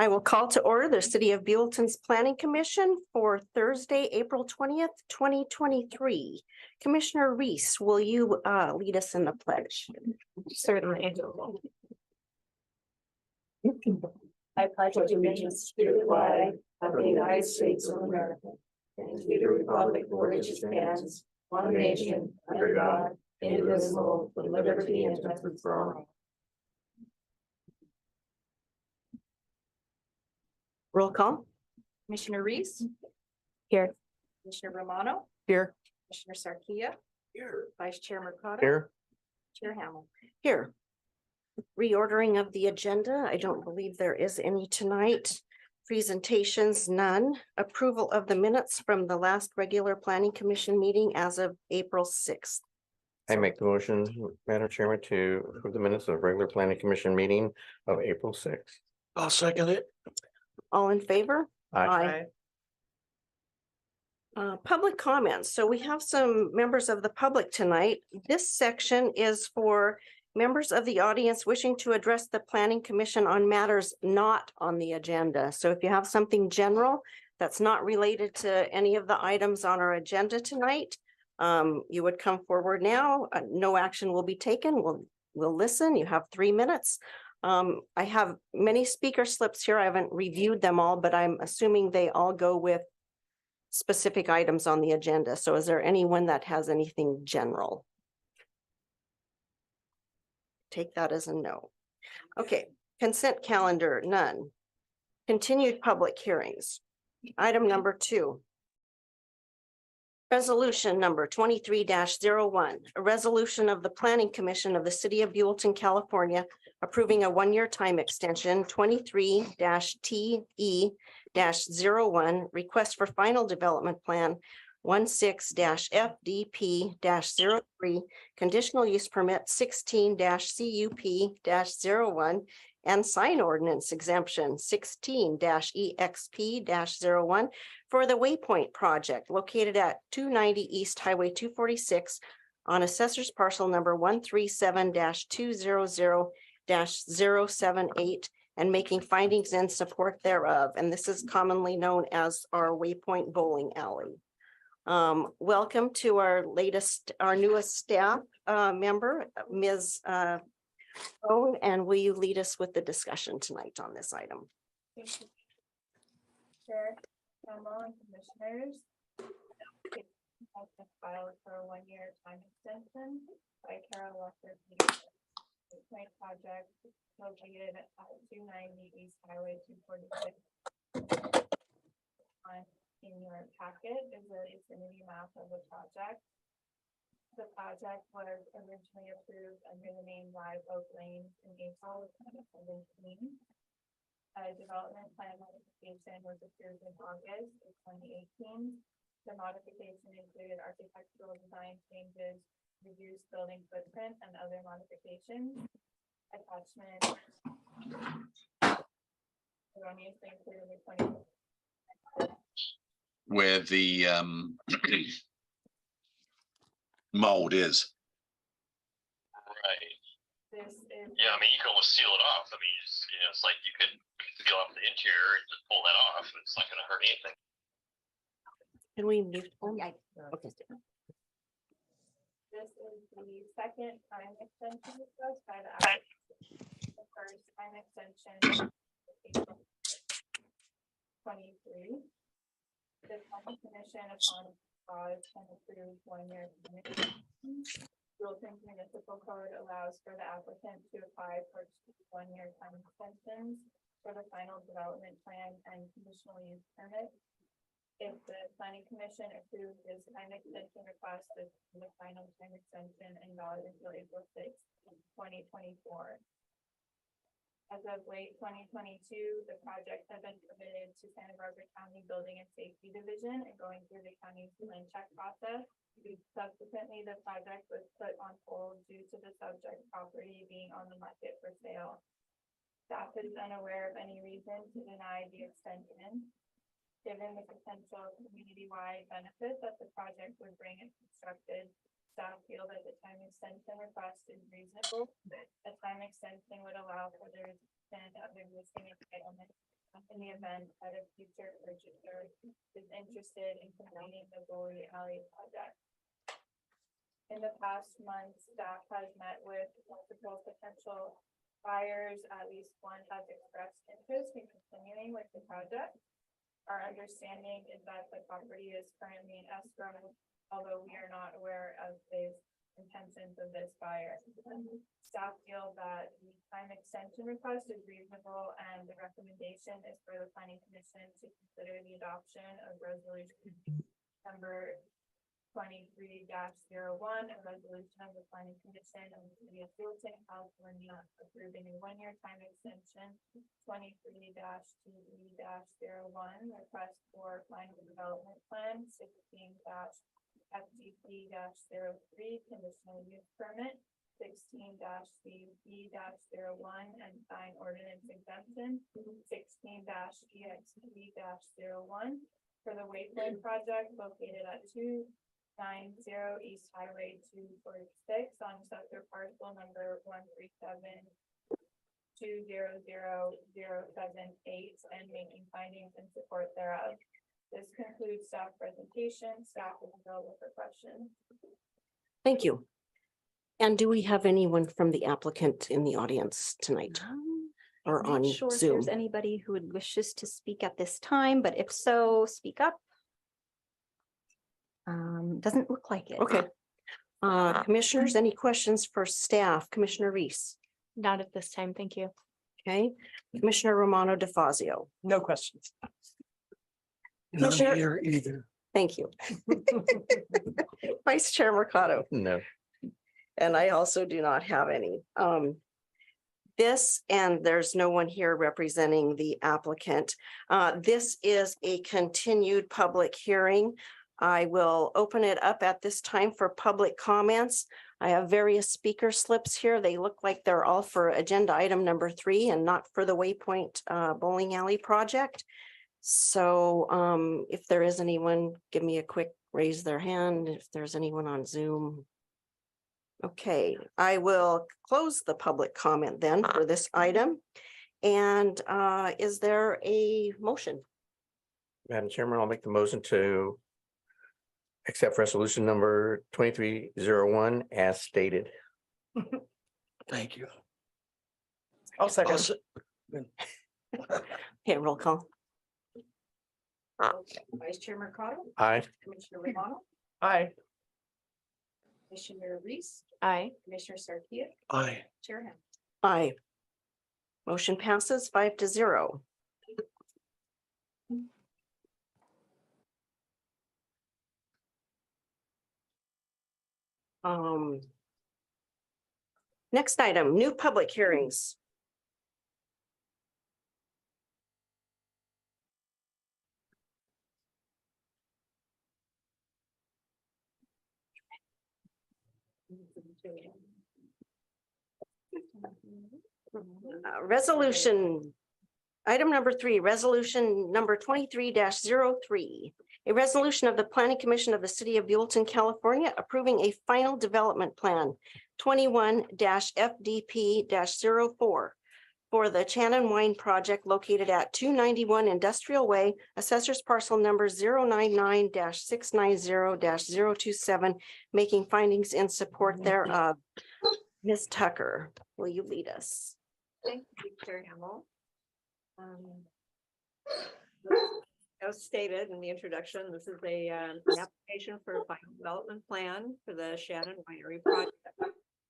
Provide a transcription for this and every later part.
I will call to order the City of Buellton's Planning Commission for Thursday, April 20th, 2023. Commissioner Reese, will you lead us in the pledge? Certainly. I pledge allegiance to the flag of the United States of America and to the republic for which it stands, one nation, under God, indivisible, with liberty and justice for all. Roll call. Commissioner Reese. Here. Commissioner Romano. Here. Commissioner Sarkia. Here. Vice Chair Mercado. Here. Chair Hamel. Here. Reordering of the agenda. I don't believe there is any tonight. Presentations, none. Approval of the minutes from the last regular Planning Commission meeting as of April 6th. I make the motion, Madam Chairman, to approve the minutes of regular planning commission meeting of April 6th. I'll second it. All in favor? Aye. Public comments. So we have some members of the public tonight. This section is for members of the audience wishing to address the Planning Commission on matters not on the agenda. So if you have something general that's not related to any of the items on our agenda tonight, you would come forward now. No action will be taken. We'll listen. You have 3 minutes. I have many speaker slips here. I haven't reviewed them all, but I'm assuming they all go with specific items on the agenda. So is there anyone that has anything general? Take that as a no. Okay, consent calendar, none. Continued public hearings. Item number 2. Resolution number 23-01, a resolution of the Planning Commission of the City of Buellton, California, approving a 1-year time extension 23-TE-01, request for final development plan 16-FDP-03, conditional use permit 16-CUP-01, and sign ordinance exemption 16-EXP-01 for the Waypoint project located at 290 East Highway 246 on assessor's parcel number 137-200-078 and making findings in support thereof. And this is commonly known as our Waypoint Bowling Alley. Welcome to our newest staff member, Ms. Oh, and will you lead us with the discussion tonight on this item? Chair, Hamel, and Commissioners. Has been filed for a 1-year time extension by Carol Walker Point project located at 290 East Highway 246. In your packet is a vicinity map of the project. The project was originally approved under the name Live Oak Lane in April of 2017. A development plan modification was approved in August of 2018. The modification included architectural design changes, reduced building footprint, and other modifications. Attachment erroneously included the 20 where the mold is. Right. This is Yeah, I mean, you can almost seal it off. I mean, it's like you could seal off the interior and just pull that off. It's not going to hurt anything. Can we mute? Oh, yeah. Okay. This is the second time extension request by the applicant. The first time extension April 23. The planning commission upon cause can approve 1-year permit. Buellton's municipal code allows for the applicant to apply for 1-year time extensions for the final development plan and conditional use permit. If the planning commission approves this time extension request, this is the final time extension and valid until April 6th, 2024. As of late 2022, the project had been committed to Santa Barbara County Building and Safety Division and going through the county's land check process. Subsequently, the project was put on hold due to the subject property being on the market for sale. Staff is unaware of any reason to deny the extension. Given the potential community-wide benefit that the project would bring if constructed, staff feel that the time extension request is reasonable. A time extension would allow for the extent of existing entitlements in the event that a future purchaser is interested in completing the Bowling Alley project. In the past month, staff has met with multiple potential buyers. At least one has expressed interest in continuing with the project. Our understanding is that the property is currently in escrow, although we are not aware of the intentions of this buyer. Staff feel that the time extension request is reasonable, and the recommendation is for the planning commission to consider the adoption of resolution number 23-01, a resolution of the planning commission of the city of Buellton, California, approving a 1-year time extension 23-2E-01 request for final development plan 16- FGP-03 conditional use permit 16-CB-01 and sign ordinance exemption 16-EXP-01 for the Waypoint project located at 290 East Highway 246 on sector parcel number 137-200-078 and making findings in support thereof. This concludes staff presentation. Staff is available for questions. Thank you. And do we have anyone from the applicant in the audience tonight or I'm not on sure if Zoom? there's anybody who would wishes to speak at this time, but if so, speak up. Doesn't look like it. Okay. Commissioners, any questions for staff? Commissioner Reese? Not at this time, thank you. Okay. Commissioner Romano DeFazio? No questions. None None here here either. Thank you. Vice Chair Mercado? No. And I also do not have any. This, and there's no one here representing the applicant. This is a continued public hearing. I will open it up at this time for public comments. I have various speaker slips here. They look like they're all for agenda item number 3 and not for the Waypoint Bowling Alley project. So if there is anyone, give me a quick raise their hand if there's anyone on Zoom. Okay, I will close the public comment then for this item. And is there a motion? Madam Chairman, I'll make the motion to accept resolution number 2301 as stated. Thank you. I'll second. Okay, roll call. Vice Chair Mercado, Aye. Commissioner Romano, Aye. Commissioner Reese, Aye. Commissioner Sarkia, Aye. Chair Ham. Aye. Motion passes 5-0. Next item, new public hearings. Resolution. Item number 3, resolution number 23-03. A resolution of the Planning Commission of the City of Buellton, California, approving a final development plan 21-FDP-04 for the Shannon Wine Project located at 291 Industrial Way, assessors parcel number 099-690-027, making findings in support thereof. Ms. Tucker, will you lead us? Thank you, Chair Hamel. As stated in the introduction, this is an application for a final development plan for the Shannon Winery project.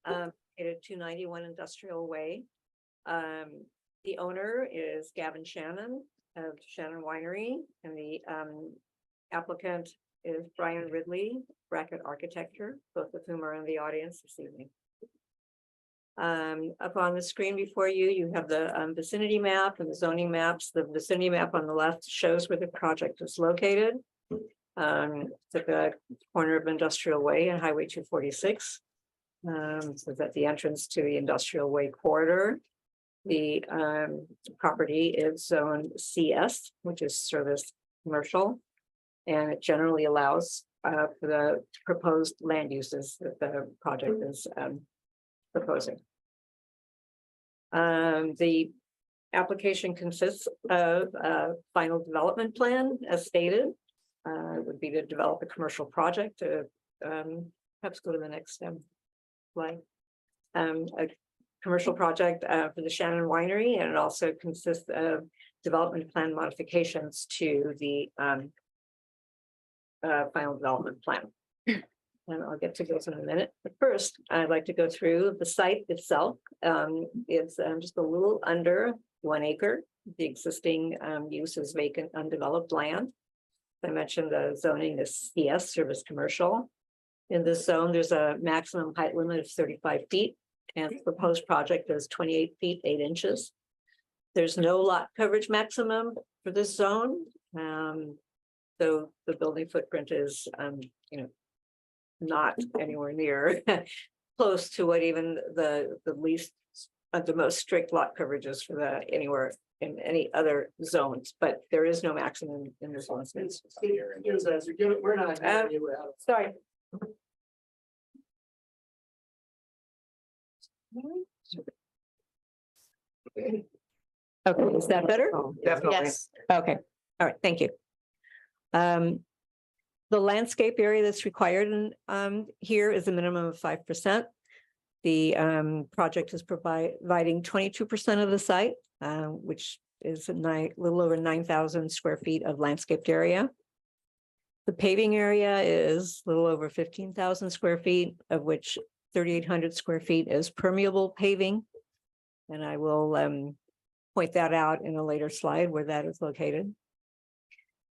Located 291 Industrial Way. The owner is Gavin Shannon of Shannon Winery, and the applicant is Brian Ridley, Bracket Architecture, both of whom are in the audience this evening. Up on the screen before you, you have the vicinity map and the zoning maps. The vicinity map on the left shows where the project is located. It's at the corner of Industrial Way and Highway 246. So it's at the entrance to the Industrial Way corridor. The property is zone CS, which is service commercial, and it generally allows for the proposed land uses that the project is proposing. The application consists of a final development plan as stated. It would be to develop a commercial project to, perhaps go to the next slide. A commercial project for the Shannon Winery, and it also consists of development plan modifications to the final development plan. And I'll get to those in a minute, but first, I'd like to go through the site itself. It's just a little under 1 acre. The existing use is vacant undeveloped land. I mentioned the zoning is CS, service commercial. In this zone, there's a maximum height limit of 35 feet, and the proposed project is 28 feet, 8 inches. There's no lot coverage maximum for this zone. So the building footprint is, not anywhere near close to what even the least, the most strict lot coverages for the anywhere in any other zones, but there is no maximum in this one. We're not. Sorry. Okay, is that better? Definitely. Yes. Okay, all right, thank you. The landscape area that's required in here is a minimum of 5%. The project is providing 22% of the site, which is a little over 9,000 square feet of landscaped area. The paving area is a little over 15,000 square feet, of which 3,800 square feet is permeable paving. And I will point that out in a later slide where that is located.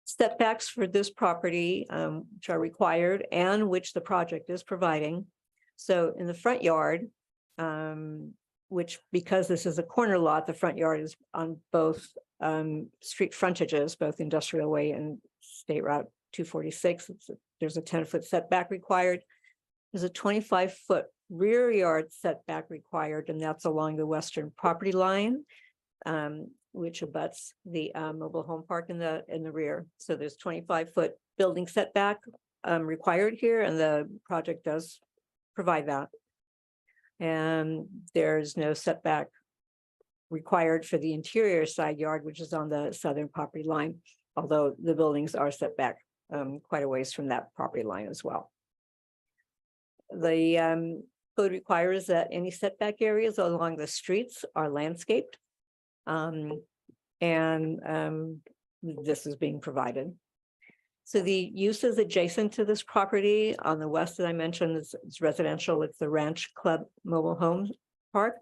Setbacks for this property, which are required and which the project is providing. So in the front yard, which because this is a corner lot, the front yard is on both street frontages, both Industrial Way and State Route 246. There's a 10-foot setback required. There's a 25-foot rear yard setback required, and that's along the western property line, which abuts the mobile home park in the rear. So there's 25-foot building setback required here, and the project does provide that. And there's no setback required for the interior side yard, which is on the southern property line, although the buildings are set back quite a ways from that property line as well. The code requires that any setback areas along the streets are landscaped. This is being provided. So the uses adjacent to this property on the west that I mentioned is residential. It's the Ranch Club Mobile Home Park.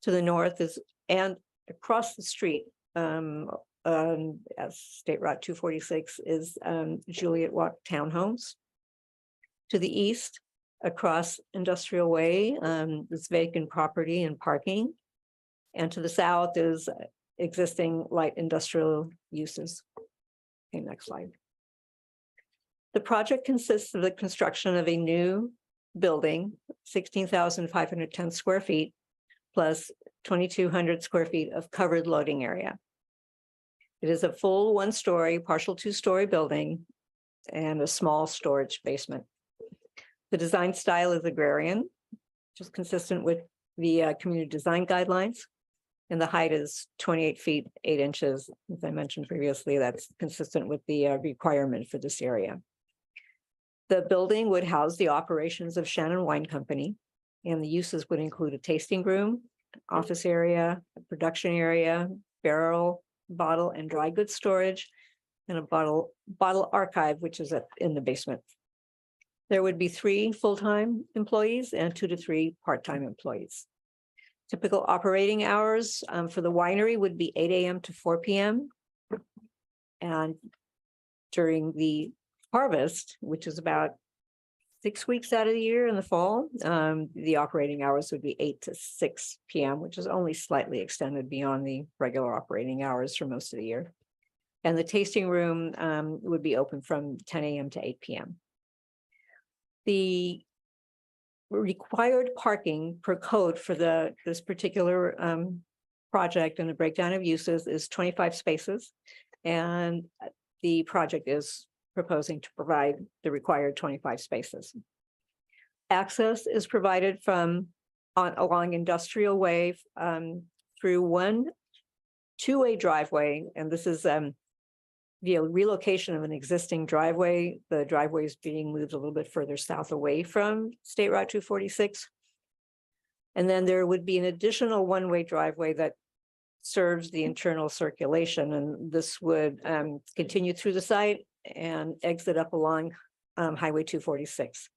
To the north is, and across the street, as State Route 246 is Juliet Walk Townhomes. To the east, across Industrial Way, is vacant property and parking. And to the south is existing light industrial uses. Okay, next slide. The project consists of the construction of a new building, 16,510 square feet, plus 2,200 square feet of covered loading area. It is a full 1-story, partial 2-story building and a small storage basement. The design style is agrarian, which is consistent with the community design guidelines. And the height is 28 feet, 8 inches. As I mentioned previously, that's consistent with the requirement for this area. The building would house the operations of Shannon Wine Company, and the uses would include a tasting room, office area, a production area, barrel, bottle, and dry goods storage, and a bottle archive, which is in the basement. There would be 3 full-time employees and 2 to 3 part-time employees. Typical operating hours for the winery would be 8 a.m. to 4 p.m. And during the harvest, which is about 6 weeks out of the year in the fall, the operating hours would be 8 to 6 p.m., which is only slightly extended beyond the regular operating hours for most of the year. And the tasting room would be open from 10 a.m. to 8 p.m. The required parking per code for this particular project and the breakdown of uses is 25 spaces. And the project is proposing to provide the required 25 spaces. Access is provided along Industrial Way through one two-way driveway, and this is via relocation of an existing driveway. The driveway is being moved a little bit further south away from State Route 246. And then there would be an additional one-way driveway that serves the internal circulation, and this would continue through the site and exit up along Highway 246.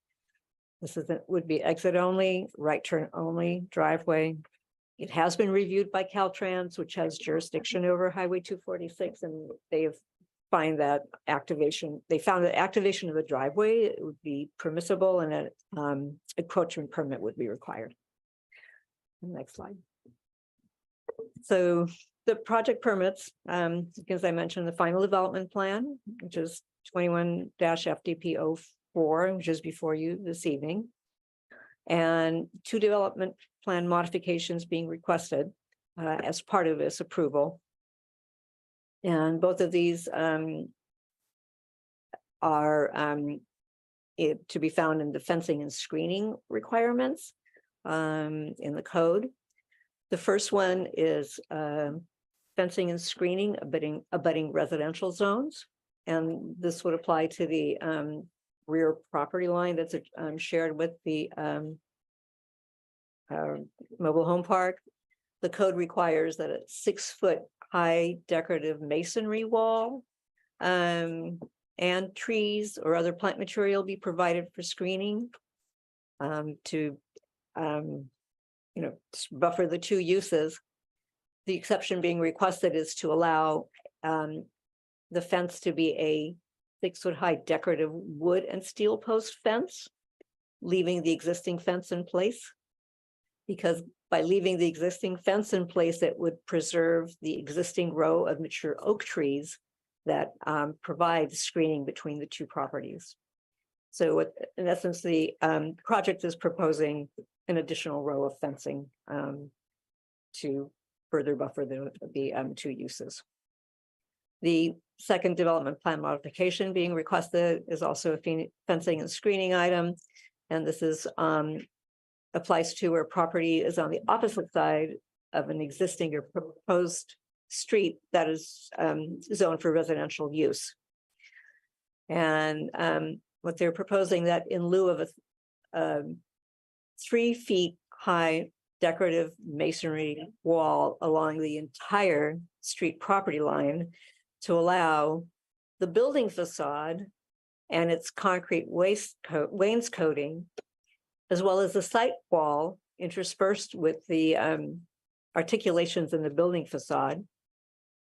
This would be exit only, right turn only driveway. It has been reviewed by Caltrans, which has jurisdiction over Highway 246, and they have found that activation of the driveway it would be permissible, and an encroachment permit would be required. Next slide. So the project permits, as I mentioned, the final development plan, which is 21-FDP04, which is before you this evening. And 2 development plan modifications being requested as part of this approval. And both of these are to be found in the fencing and screening requirements in the code. The first one is fencing and screening abutting residential zones. And this would apply to the rear property line that's shared with the mobile home park. The code requires that a 6-foot high decorative masonry wall and trees or other plant material be provided for screening to buffer the 2 uses. The exception being requested is to allow the fence to be a 6-foot high decorative wood and steel post fence, leaving the existing fence in place. Because by leaving the existing fence in place, it would preserve the existing row of mature oak trees that provide screening between the 2 properties. So in essence, the project is proposing an additional row of fencing to further buffer the 2 uses. The second development plan modification being requested is also a fencing and screening item. And this is applies to where property is on the opposite side of an existing or proposed street that is zoned for residential use. And what they're proposing that in lieu of a 3 feet high decorative masonry wall along the entire street property line, to allow the building facade and its concrete wainscoting, as well as the site wall interspersed with the articulations in the building facade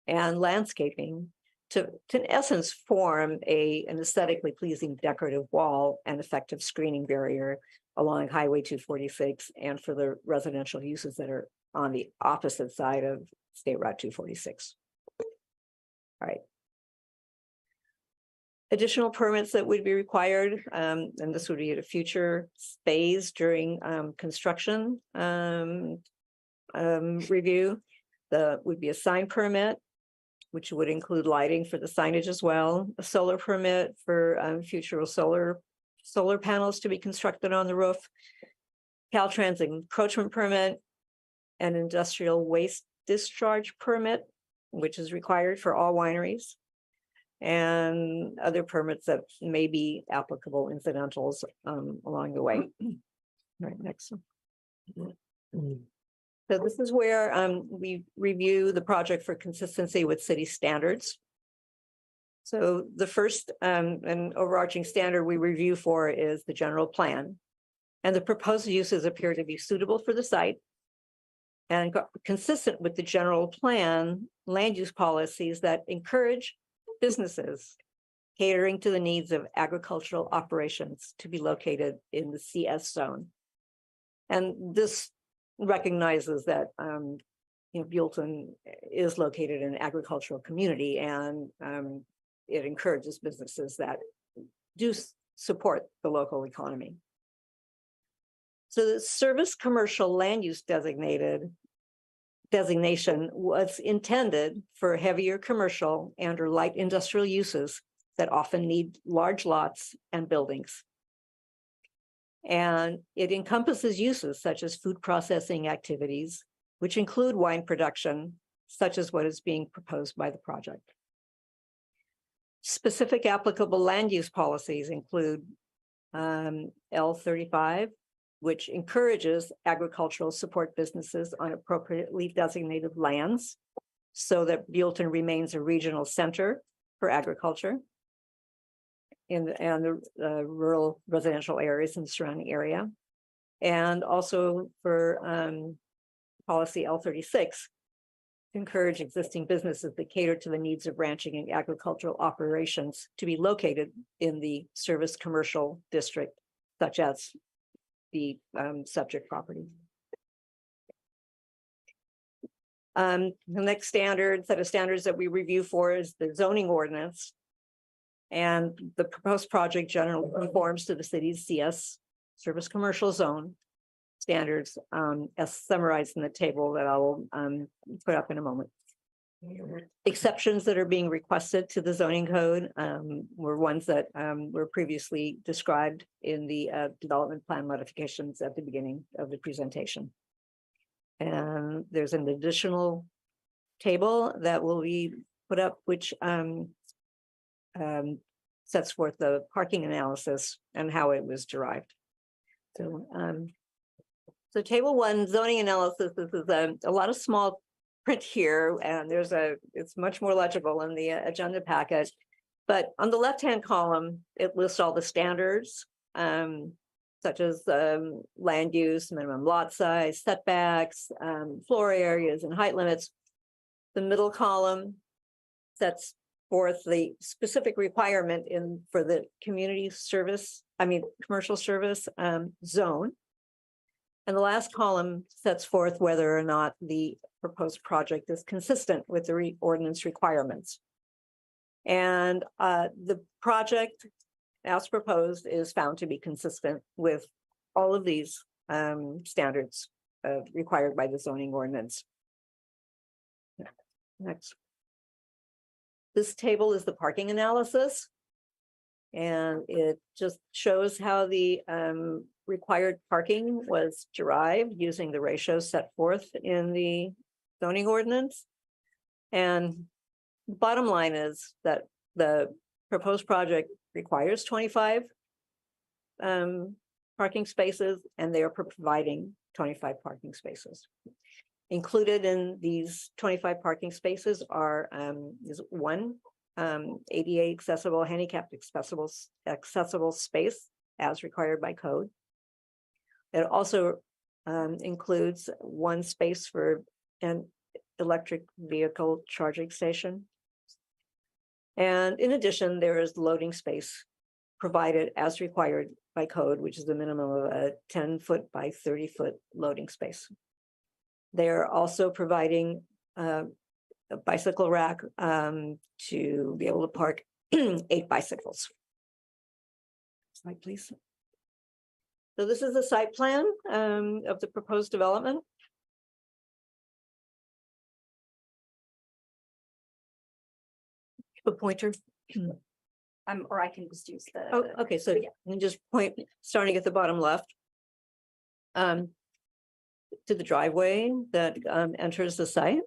and landscaping to in essence form an aesthetically pleasing decorative wall and effective screening barrier along Highway 246 and for the residential uses that are on the opposite side of State Route 246. All right. Additional permits that would be required, and this would be at a future phase during construction review. Would be a sign permit, which would include lighting for the signage as well, a solar permit for future solar panels to be constructed on the roof, Caltrans encroachment permit, an industrial waste discharge permit, which is required for all wineries, and other permits that may be applicable incidentals along the way. All right, next one. So this is where we review the project for consistency with city standards. So the first and overarching standard we review for is the general plan. And the proposed uses appear to be suitable for the site and consistent with the general plan land use policies that encourage businesses catering to the needs of agricultural operations to be located in the CS zone. And this recognizes that Buellton is located in an agricultural community, and it encourages businesses that do support the local economy. So the service commercial land use designation was intended for heavier commercial and or light industrial uses that often need large lots and buildings. And it encompasses uses such as food processing activities, which include wine production, such as what is being proposed by the project. Specific applicable land use policies include L35, which encourages agricultural support businesses on appropriately designated lands so that Buellton remains a regional center for agriculture and the rural residential areas in the surrounding area. And also for policy L36, to encourage existing businesses that cater to the needs of ranching and agricultural operations to be located in the service commercial district, such as the subject property. The next set of standards that we review for is the zoning ordinance. And the proposed project generally conforms to the city's CS service commercial zone standards, as summarized in the table that I will put up in a moment. Exceptions that are being requested to the zoning code were ones that were previously described in the development plan modifications at the beginning of the presentation. And there's an additional table that will be put up, which sets forth the parking analysis and how it was derived. So table 1, zoning analysis, this is a lot of small print here, and it's much more legible in the agenda packet. But on the left-hand column, it lists all the standards, such as land use, minimum lot size, setbacks, floor areas, and height limits. The middle column sets forth the specific requirement for the commercial service zone. And the last column sets forth whether or not the proposed project is consistent with the ordinance requirements. And the project, as proposed, is found to be consistent with all of these standards required by the zoning ordinance. Next. This table is the parking analysis. And it just shows how the required parking was derived using the ratios set forth in the zoning ordinance. And the bottom line is that the proposed project requires 25 parking spaces, and they are providing 25 parking spaces. Included in these 25 parking spaces is one ADA accessible, handicapped accessible space as required by code. It also includes one space for an electric vehicle charging station. And in addition, there is loading space provided as required by code, which is a minimum of a 10-foot by 30-foot loading space. They're also providing a bicycle rack to be able to park 8 bicycles. Slide, please. So this is the site plan of the proposed development. A pointer. Or I can just use the. Oh, okay, so you can just point, starting at the bottom left. To the driveway that enters the site.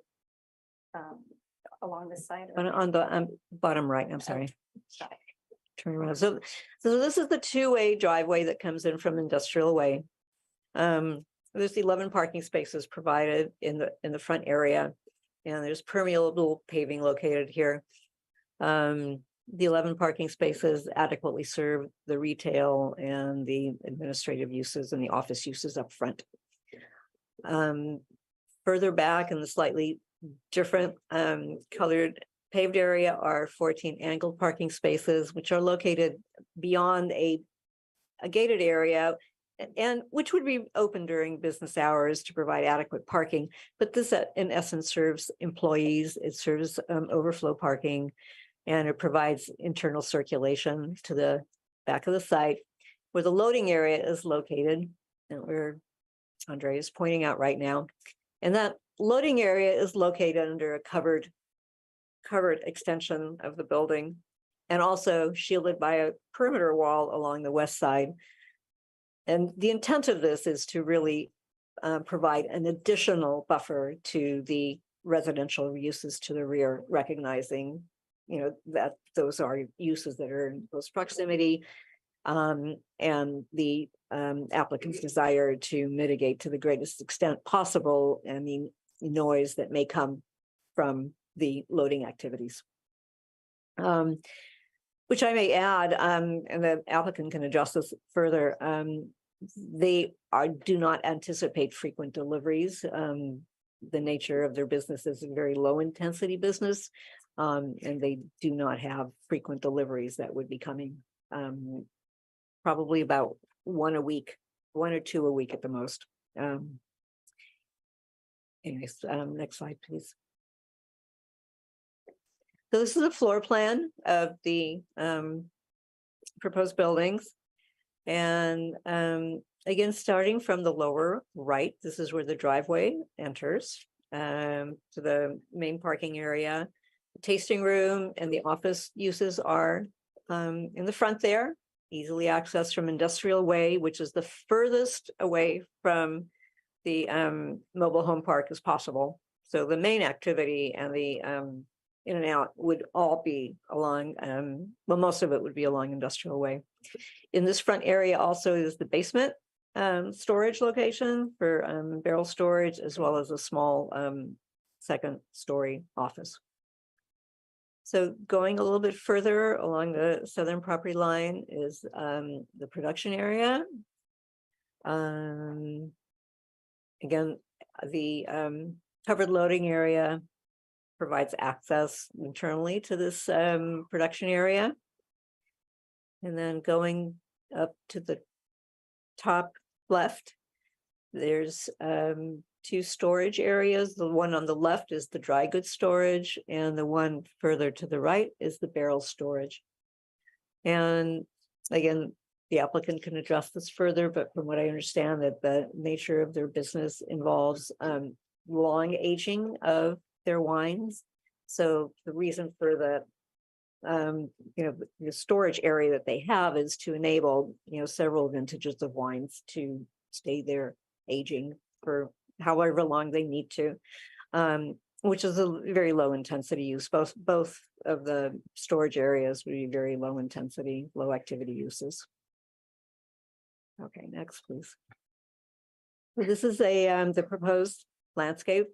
Along this side. On the bottom right, I'm sorry. Sorry. Turn around. So this is the two-way driveway that comes in from Industrial Way. There's 11 parking spaces provided in the front area, and there's permeable paving located here. The 11 parking spaces adequately serve the retail and the administrative uses and the office uses up front. Further back in the slightly different colored paved area are 14 angled parking spaces, which are located beyond a gated area, and which would be open during business hours to provide adequate parking. But this in essence serves employees, it serves overflow parking, and it provides internal circulation to the back of the site where the loading area is located, and where Andre is pointing out right now. And that loading area is located under a covered extension of the building, and also shielded by a perimeter wall along the west side. And the intent of this is to really provide an additional buffer to the residential uses to the rear, recognizing, that those are uses that are in close proximity. And the applicant's desire to mitigate to the greatest extent possible any noise that may come from the loading activities. Which I may add, and the applicant can adjust this further, they do not anticipate frequent deliveries. The nature of their business is a very low intensity business, and they do not have frequent deliveries that would be coming. Probably about one a week, 1 or 2 a week at the most. Anyways, next slide, please. So this is a floor plan of the proposed buildings. And again, starting from the lower right, this is where the driveway enters to the main parking area. The tasting room and the office uses are in the front there, easily accessed from Industrial Way, which is the furthest away from the mobile home park as possible. So the main activity and the in and out would all be along, well, most of it would be along Industrial Way. In this front area also is the basement storage location for barrel storage, as well as a small second story office. So going a little bit further along the southern property line is the production area. Again, the covered loading area provides access internally to this production area. And then going up to the top left, there's 2 storage areas. The one on the left is the dry goods storage, and the one further to the right is the barrel storage. And again, the applicant can address this further, but from what I understand, that the nature of their business involves long aging of their wines. So the reason for the the storage area that they have is to enable several vintages of wines to stay there aging for however long they need to, which is a very low intensity use. Both of the storage areas would be very low intensity, low activity uses. Okay, next, please. So this is the proposed landscape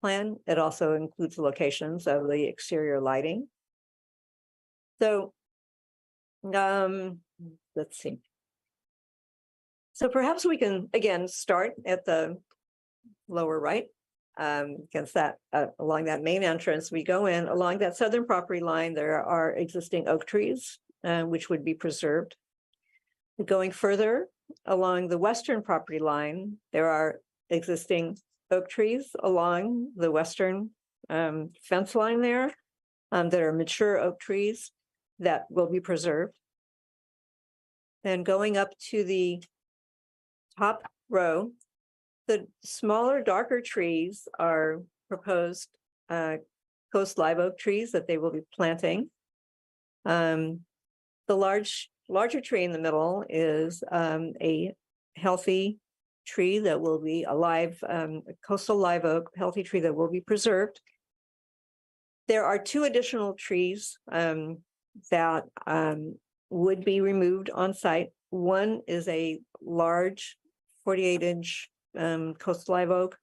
plan. It also includes the locations of the exterior lighting. So, let's see. So perhaps we can again start at the lower right, against that along that main entrance. We go in along that southern property line. There are existing oak trees, which would be preserved. Going further along the western property line, there are existing oak trees along the western fence line there that are mature oak trees that will be preserved. Then going up to the top row, the smaller, darker trees are proposed coast live oak trees that they will be planting. The larger tree in the middle is a healthy tree that will be a live coastal live oak, healthy tree that will be preserved. There are 2 additional trees that would be removed on site. One is a large 48-inch coastal live oak,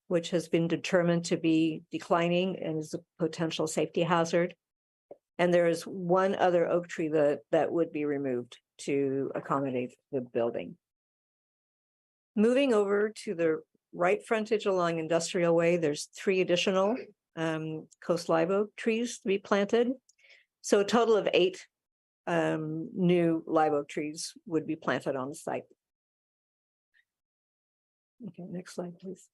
which has been determined to be declining and is a potential safety hazard. And there is one other oak tree that would be removed to accommodate the building. Moving over to the right frontage along Industrial Way, there's 3 additional coast live oak trees to be planted. So a total of 8 new live oak trees would be planted on the site. Okay, next slide, please.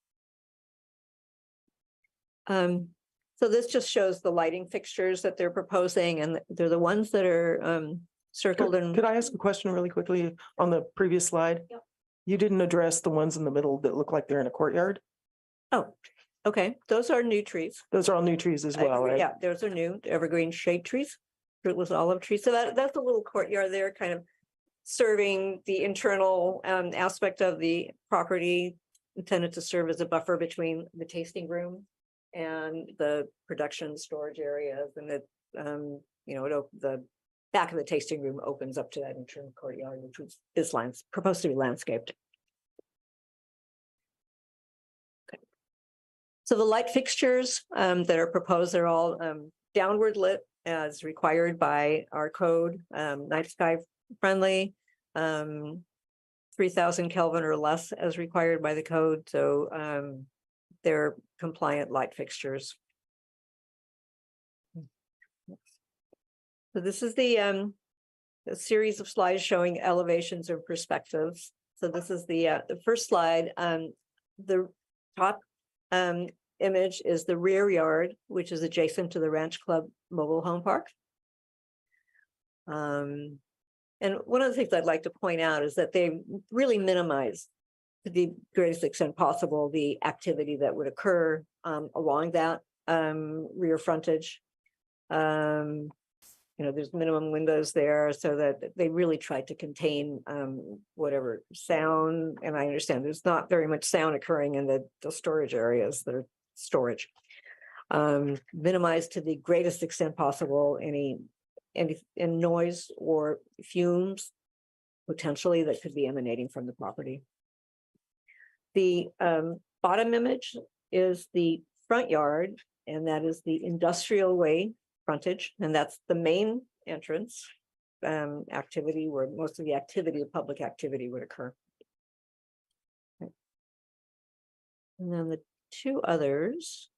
So this just shows the lighting fixtures that they're proposing, and they're the ones that are circled in. Could I ask a question really quickly on the previous slide? Yep. You didn't address the ones in the middle that look like they're in a courtyard? Oh, okay. Those are new trees. Those are all new trees as well, right? Yeah, those are new evergreen shade trees. It was olive trees. So that's a little courtyard there, kind of serving the internal aspect of the property, intended to serve as a buffer between the tasting room and the production storage areas, and the, the back of the tasting room opens up to that internal courtyard, which is proposed to be landscaped. Okay. So the light fixtures that are proposed are all downward lit as required by our code, night sky friendly, 3000 Kelvin or less as required by the code. So they're compliant light fixtures. So this is the series of slides showing elevations and perspectives. So this is the first slide. The top image is the rear yard, which is adjacent to the Ranch Club Mobile Home Park. And one of the things I'd like to point out is that they really minimize to the greatest extent possible the activity that would occur along that rear frontage. There's minimum windows there so that they really tried to contain whatever sound. And I understand there's not very much sound occurring in the storage areas that are storage. Minimize to the greatest extent possible any noise or fumes potentially that could be emanating from the property. The bottom image is the front yard, and that is the industrial way frontage, and that's the main entrance activity where most of the activity of public activity would occur. Okay. And then the two others.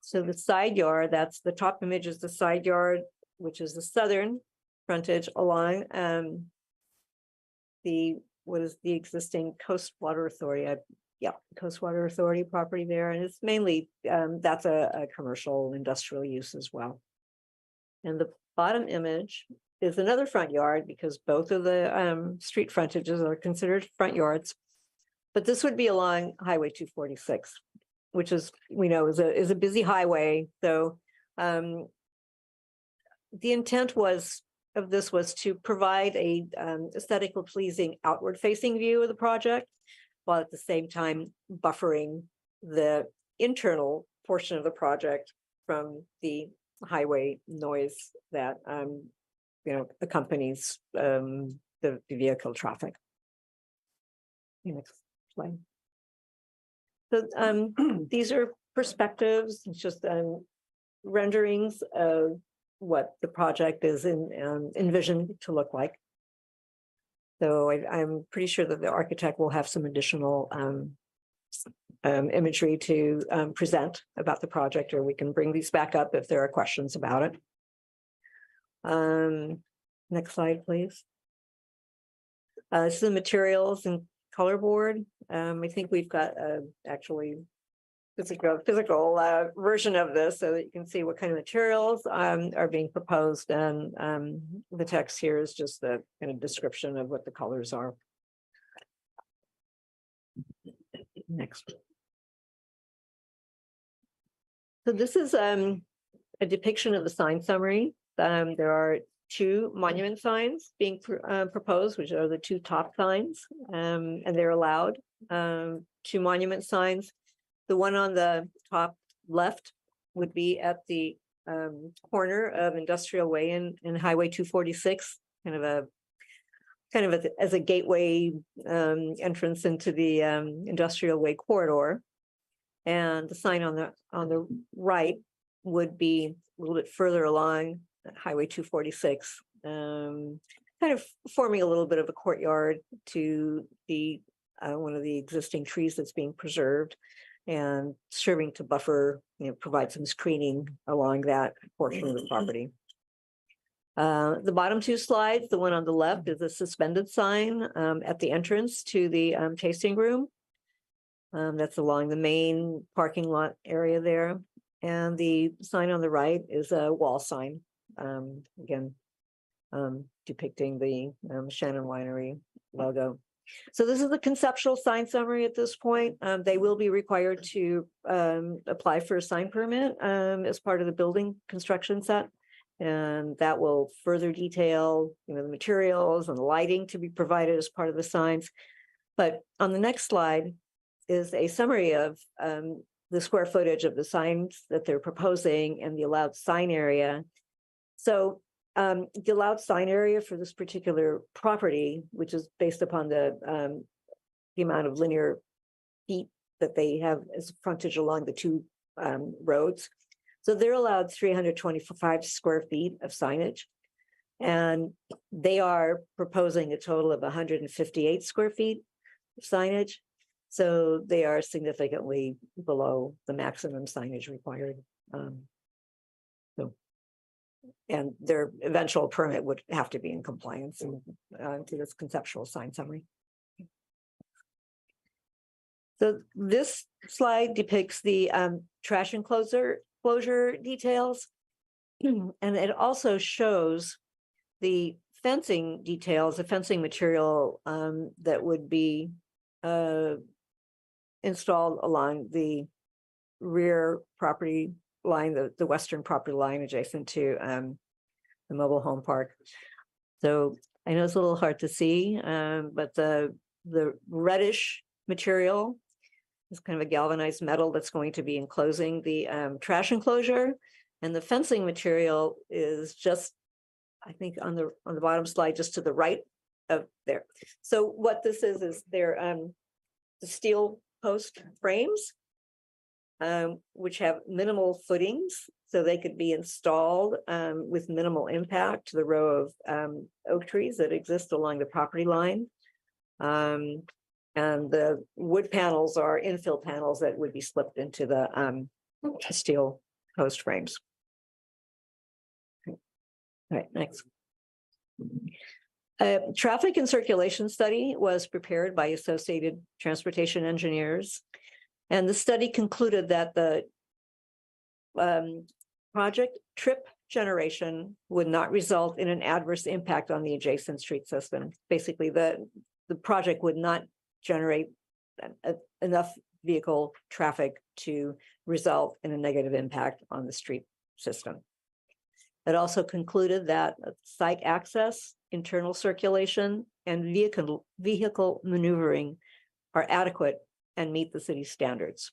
So the side yard, that's the top image is the side yard, which is the southern frontage along what is the existing Coast Water Authority. Coast Water Authority property there. And it's mainly, that's a commercial industrial use as well. And the bottom image is another front yard because both of the street frontages are considered front yards. But this would be along Highway 246, which is, we know, is a busy highway. So the intent of this was to provide a aesthetically pleasing outward facing view of the project, while at the same time buffering the internal portion of the project from the highway noise that accompanies the vehicle traffic. Next slide. So these are perspectives, it's just renderings of what the project is envisioned to look like. So I'm pretty sure that the architect will have some additional imagery to present about the project, or we can bring these back up if there are questions about it. Next slide, please. This is the materials and color board. I think we've got actually physical version of this so that you can see what kind of materials are being proposed, and the text here is just the kind of description of what the colors are. Next. So this is a depiction of the sign summary. There are two monument signs being proposed, which are the two top signs, and they're allowed. Two monument signs. The one on the top left would be at the corner of Industrial Way and Highway 246, kind of as a gateway entrance into the Industrial Way corridor. And the sign on the right would be a little bit further along Highway 246, kind of forming a little bit of a courtyard to the one of the existing trees that's being preserved, and serving to buffer, provide some screening along that portion of the property. The bottom two slides, the one on the left is a suspended sign at the entrance to the tasting room. That's along the main parking lot area there. And the sign on the right is a wall sign, again, depicting the Shannon Winery logo. So this is the conceptual sign summary at this point. They will be required to apply for a sign permit as part of the building construction set. And that will further detail, the materials and the lighting to be provided as part of the signs. But on the next slide is a summary of the square footage of the signs that they're proposing and the allowed sign area. So the allowed sign area for this particular property, which is based upon the amount of linear feet that they have as frontage along the two roads. So they're allowed 325 square feet of signage. And they are proposing a total of 158 square feet of signage. So they are significantly below the maximum signage required. And their eventual permit would have to be in compliance to this conceptual sign summary. So this slide depicts the trash enclosure details. And it also shows the fencing details, the fencing material that would be installed along the rear property line, the western property line adjacent to the mobile home park. So I know it's a little hard to see, but the reddish material is kind of a galvanized metal that's going to be enclosing the trash enclosure, and the fencing material is just, I think, on the bottom slide, just to the right of there. So what this is they're the steel post frames, which have minimal footings, so they could be installed with minimal impact to the row of oak trees that exist along the property line. And the wood panels are infill panels that would be slipped into the steel post frames. All right, next. A traffic and circulation study was prepared by Associated Transportation Engineers. And the study concluded that the project trip generation would not result in an adverse impact on the adjacent street system. Basically, the project would not generate enough vehicle traffic to result in a negative impact on the street system. It also concluded that site access, internal circulation, and vehicle maneuvering are adequate and meet the city's standards.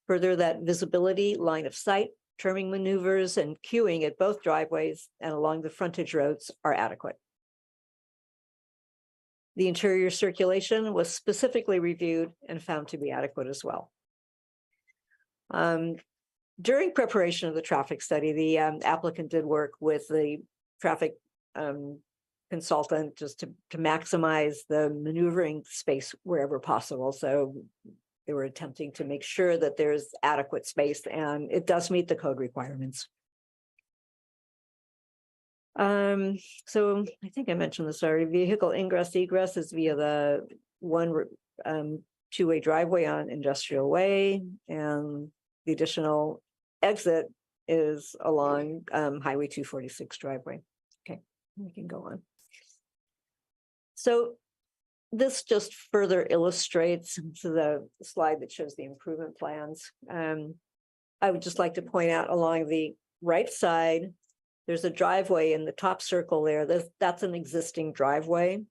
Further, that visibility, line of sight, turning maneuvers, and queuing at both driveways and along the frontage roads are adequate. The interior circulation was specifically reviewed and found to be adequate as well. During preparation of the traffic study, the applicant did work with the traffic consultant just to maximize the maneuvering space wherever possible. So they were attempting to make sure that there's adequate space, and it does meet the code requirements. So I think I mentioned this already. Vehicle ingress egress is via the one two-way driveway on Industrial Way, and the additional exit is along Highway 246 driveway. Okay, we can go on. So this just further illustrates the slide that shows the improvement plans. I would just like to point out along the right side, there's a driveway in the top circle there. That's an existing driveway.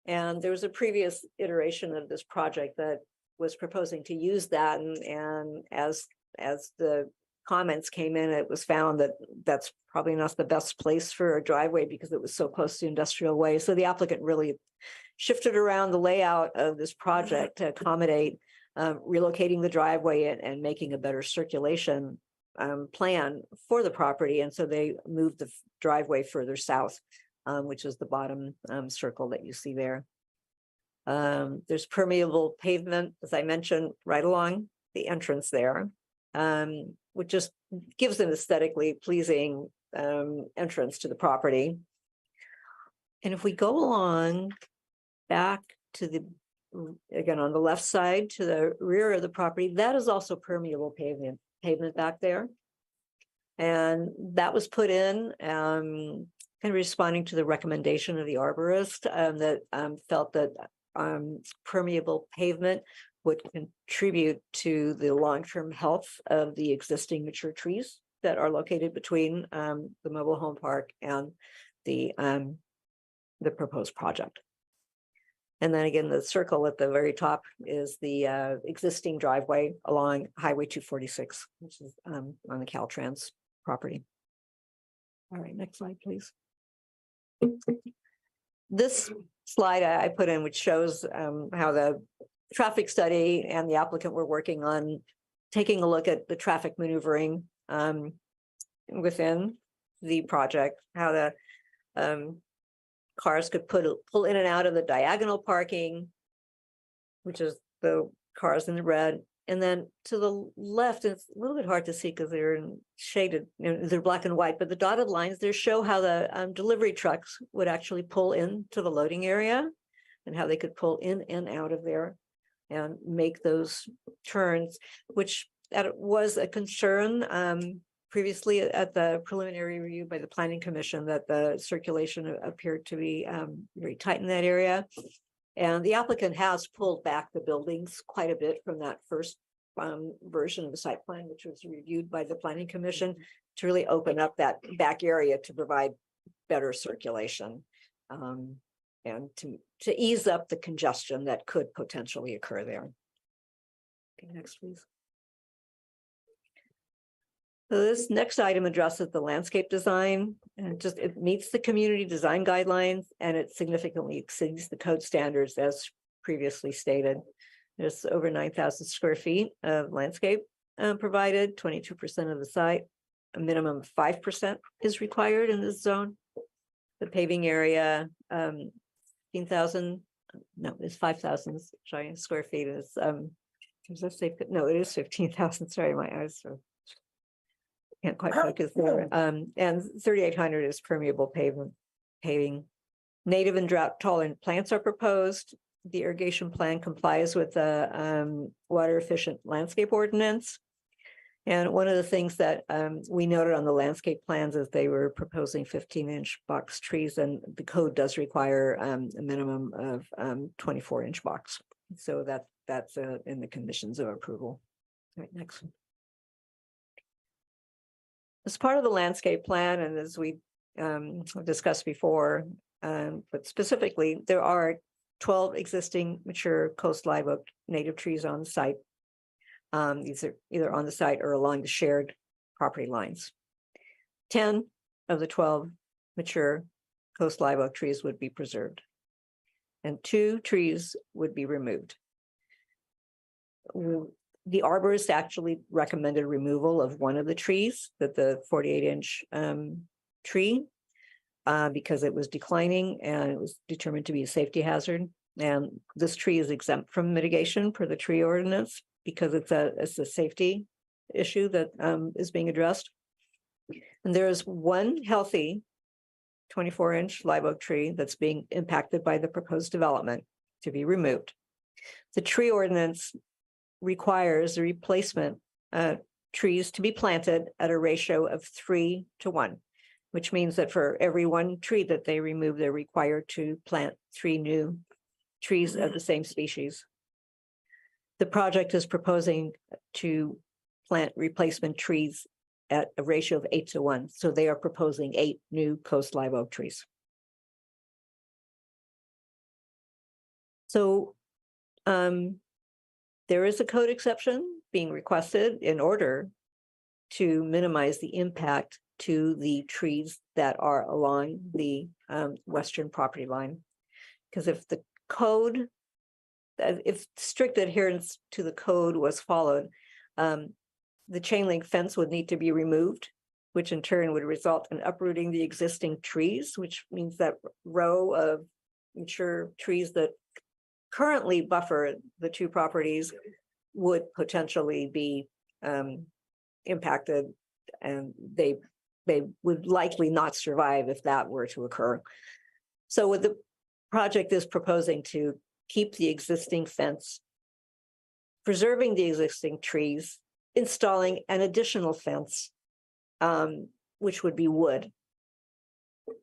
And there was a previous iteration of this project that was proposing to use that. And as the comments came in, it was found that that's probably not the best place for a driveway because it was so close to Industrial Way. So the applicant really shifted around the layout of this project to accommodate relocating the driveway and making a better circulation plan for the property. And so they moved the driveway further south, which is the bottom circle that you see there. There's permeable pavement, as I mentioned, right along the entrance there, which just gives an aesthetically pleasing entrance to the property. And if we go along back to the, again, on the left side to the rear of the property, that is also permeable pavement back there. And that was put in kind of responding to the recommendation of the arborist that felt that permeable pavement would contribute to the long-term health of the existing mature trees that are located between the mobile home park and the proposed project. And then again, the circle at the very top is the existing driveway along Highway 246, which is on the Caltrans property. All right, next slide, please. This slide I put in, which shows how the traffic study and the applicant were working on taking a look at the traffic maneuvering within the project, how the cars could pull in and out of the diagonal parking, which is the cars in the red. And then to the left, it's a little bit hard to see because they're shaded, they're black and white, but the dotted lines there show how the delivery trucks would actually pull into the loading area and how they could pull in and out of there and make those turns, which was a concern previously at the preliminary review by the Planning Commission, that the circulation appeared to be very tight in that area. And the applicant has pulled back the buildings quite a bit from that first version of the site plan, which was reviewed by the Planning Commission, to really open up that back area to provide better circulation and to ease up the congestion that could potentially occur there. Okay, next, please. So this next item addresses the landscape design, and it meets the community design guidelines, and it significantly exceeds the code standards as previously stated. There's over 9,000 square feet of landscape provided, 22% of the site. A minimum of 5% is required in this zone. The paving area, 15,000, no, it's 5,000 square feet is, does that say, no, it is 15,000, sorry, my eyes are can't quite focus there. And 3,800 is permeable paving. Native and drought tolerant plants are proposed. The irrigation plan complies with the water efficient landscape ordinance. And one of the things that we noted on the landscape plans is they were proposing 15-inch box trees, and the code does require a minimum of 24-inch box. So that's in the conditions of approval. All right, next one. As part of the landscape plan, and as we discussed before, but specifically, there are 12 existing mature coast live oak native trees on the site. These are either on the site or along the shared property lines. 10 of the 12 mature coast live oak trees would be preserved, and 2 trees would be removed. The arborist actually recommended removal of one of the trees, the 48-inch tree, because it was declining and it was determined to be a safety hazard. And this tree is exempt from mitigation per the tree ordinance because it's a safety issue that is being addressed. And there is one healthy 24-inch live oak tree that's being impacted by the proposed development to be removed. The tree ordinance requires the replacement trees to be planted at a ratio of 3 to 1, which means that for every one tree that they remove, they're required to plant 3 new trees of the same species. The project is proposing to plant replacement trees at a ratio of 8 to 1. So they are proposing 8 new coast live oak trees. So there is a code exception being requested in order to minimize the impact to the trees that are along the western property line. Because if the code, if strict adherence to the code was followed, the chain link fence would need to be removed, which in turn would result in uprooting the existing trees, which means that row of mature trees that currently buffer the 2 properties would potentially be impacted, and they would likely not survive if that were to occur. So what the project is proposing to keep the existing fence, preserving the existing trees, installing an additional fence, which would be wood,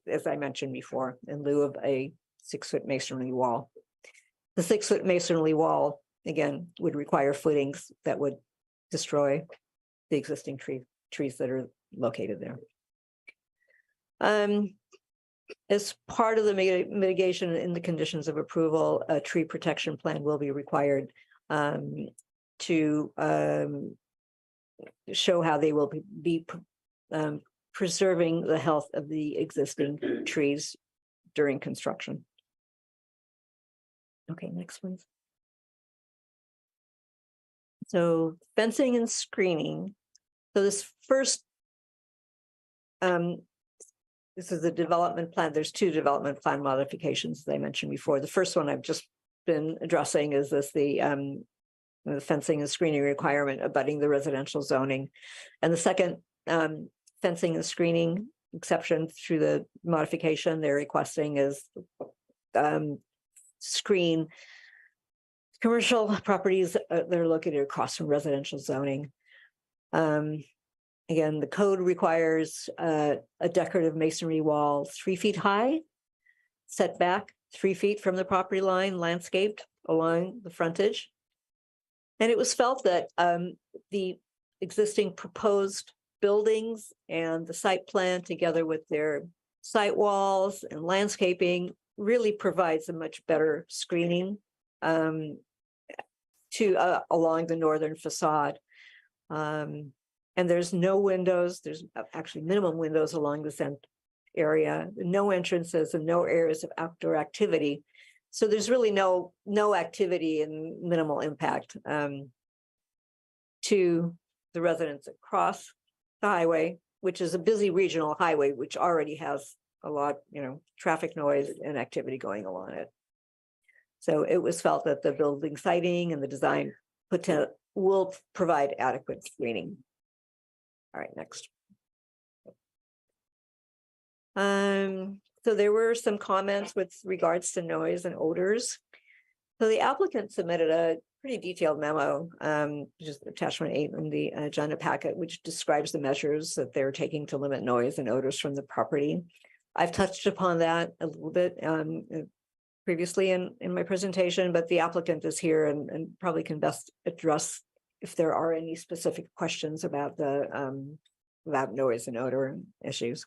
as I mentioned before, in lieu of a 6-foot masonry wall. The 6-foot masonry wall, again, would require footings that would destroy the existing trees that are located there. As part of the mitigation in the conditions of approval, a tree protection plan will be required to show how they will be preserving the health of the existing trees during construction. Okay, next please. So fencing and screening. So this first, this is the development plan. There's two development plan modifications that I mentioned before. The first one I've just been addressing is this the fencing and screening requirement abutting the residential zoning. And the second fencing and screening exception through the modification they're requesting is screen commercial properties that are located across from residential zoning. Again, the code requires a decorative masonry wall 3 feet high, setback 3 feet from the property line, landscaped along the frontage. And it was felt that the existing proposed buildings and the site plan, together with their site walls and landscaping, really provides a much better screening along the northern facade. And there's no windows, there's actually minimum windows along this area, no entrances and no areas of outdoor activity. So there's really no activity and minimal impact to the residents across the highway, which is a busy regional highway, which already has a lot, traffic noise and activity going along it. So it was felt that the building siting and the design will provide adequate screening. All right, next. So there were some comments with regards to noise and odors. So the applicant submitted a pretty detailed memo, just attachment 8 in the agenda packet, which describes the measures that they're taking to limit noise and odors from the property. I've touched upon that a little bit previously in my presentation, but the applicant is here and probably can best address if there are any specific questions about the about noise and odor issues.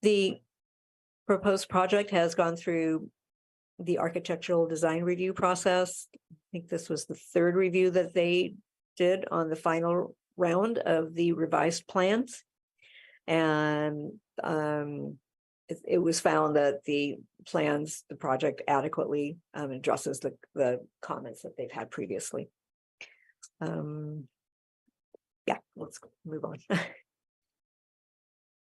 The proposed project has gone through the architectural design review process. I think this was the third review that they did on the final round of the revised plans. And it was found that the project adequately addresses the comments that they've had previously. Yeah, let's move on.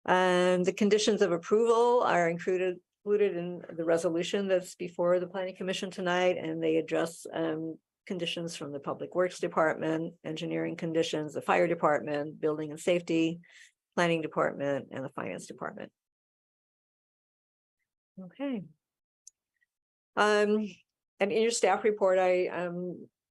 The conditions of approval are included in the resolution that's before the Planning Commission tonight, and they address conditions from the Public Works Department, engineering conditions, the Fire Department, Building and Safety, Planning Department, and the Finance Department. Okay. And in your staff report,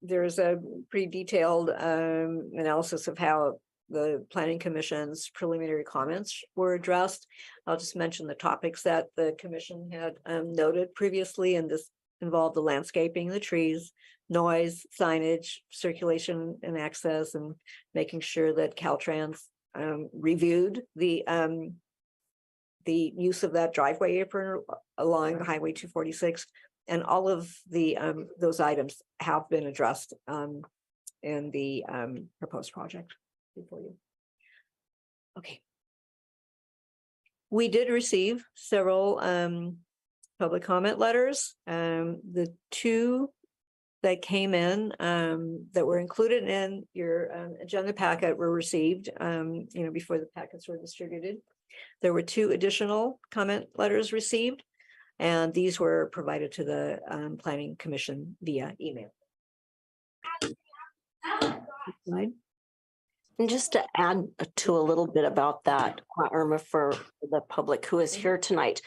there's a pretty detailed analysis of how the Planning Commission's preliminary comments were addressed. I'll just mention the topics that the commission had noted previously, and this involved the landscaping, the trees, noise, signage, circulation and access, and making sure that Caltrans reviewed the use of that driveway apron along Highway 246, and all of the those items have been addressed in the proposed project before you. Okay. We did receive several public comment letters. The two that came in that were included in your agenda packet were received before the packets were distributed. There were 2 additional comment letters received, and these were provided to the Planning Commission via email. And just to add to a little bit about that, Irma, for the public who is here tonight,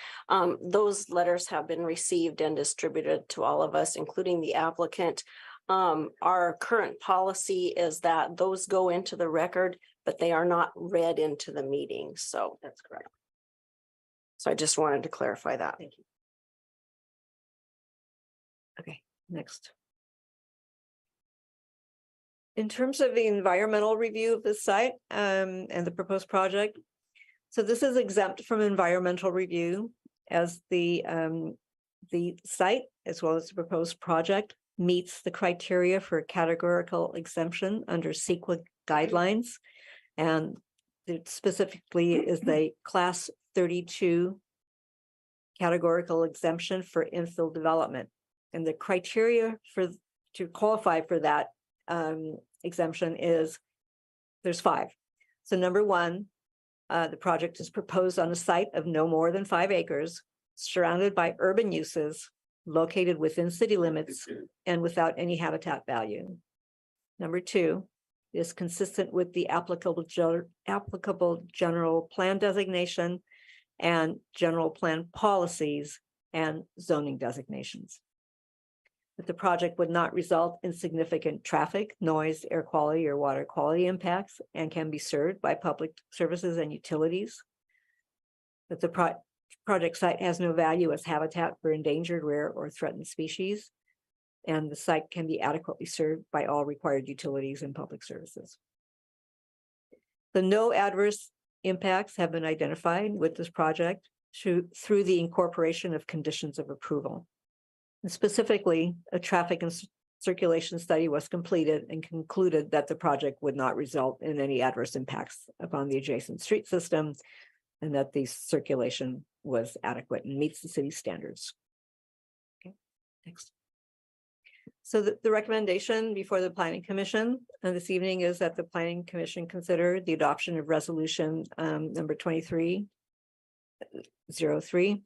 those letters have been received and distributed to all of us, including the applicant. Our current policy is that those go into the record, but they are not read into the meeting. So that's correct. So I just wanted to clarify that. Thank you. Okay, next. In terms of the environmental review of the site and the proposed project, So this is exempt from environmental review as the site, as well as the proposed project, meets the criteria for categorical exemption under CEQA guidelines. And it specifically is the class 32 categorical exemption for infill development. And the criteria to qualify for that exemption is, there's 5. So number 1, the project is proposed on a site of no more than 5 acres, surrounded by urban uses, located within city limits and without any habitat value. Number 2 is consistent with the applicable general plan designation and general plan policies and zoning designations. That the project would not result in significant traffic, noise, air quality, or water quality impacts and can be served by public services and utilities. That the project site has no value as habitat for endangered, rare, or threatened species, and the site can be adequately served by all required utilities and public services. The no adverse impacts have been identified with this project through the incorporation of conditions of approval. And specifically, a traffic and circulation study was completed and concluded that the project would not result in any adverse impacts upon the adjacent street system, and that the circulation was adequate and meets the city standards. Okay, next. So the recommendation before the Planning Commission this evening is that the Planning Commission consider the adoption of resolution number 2303,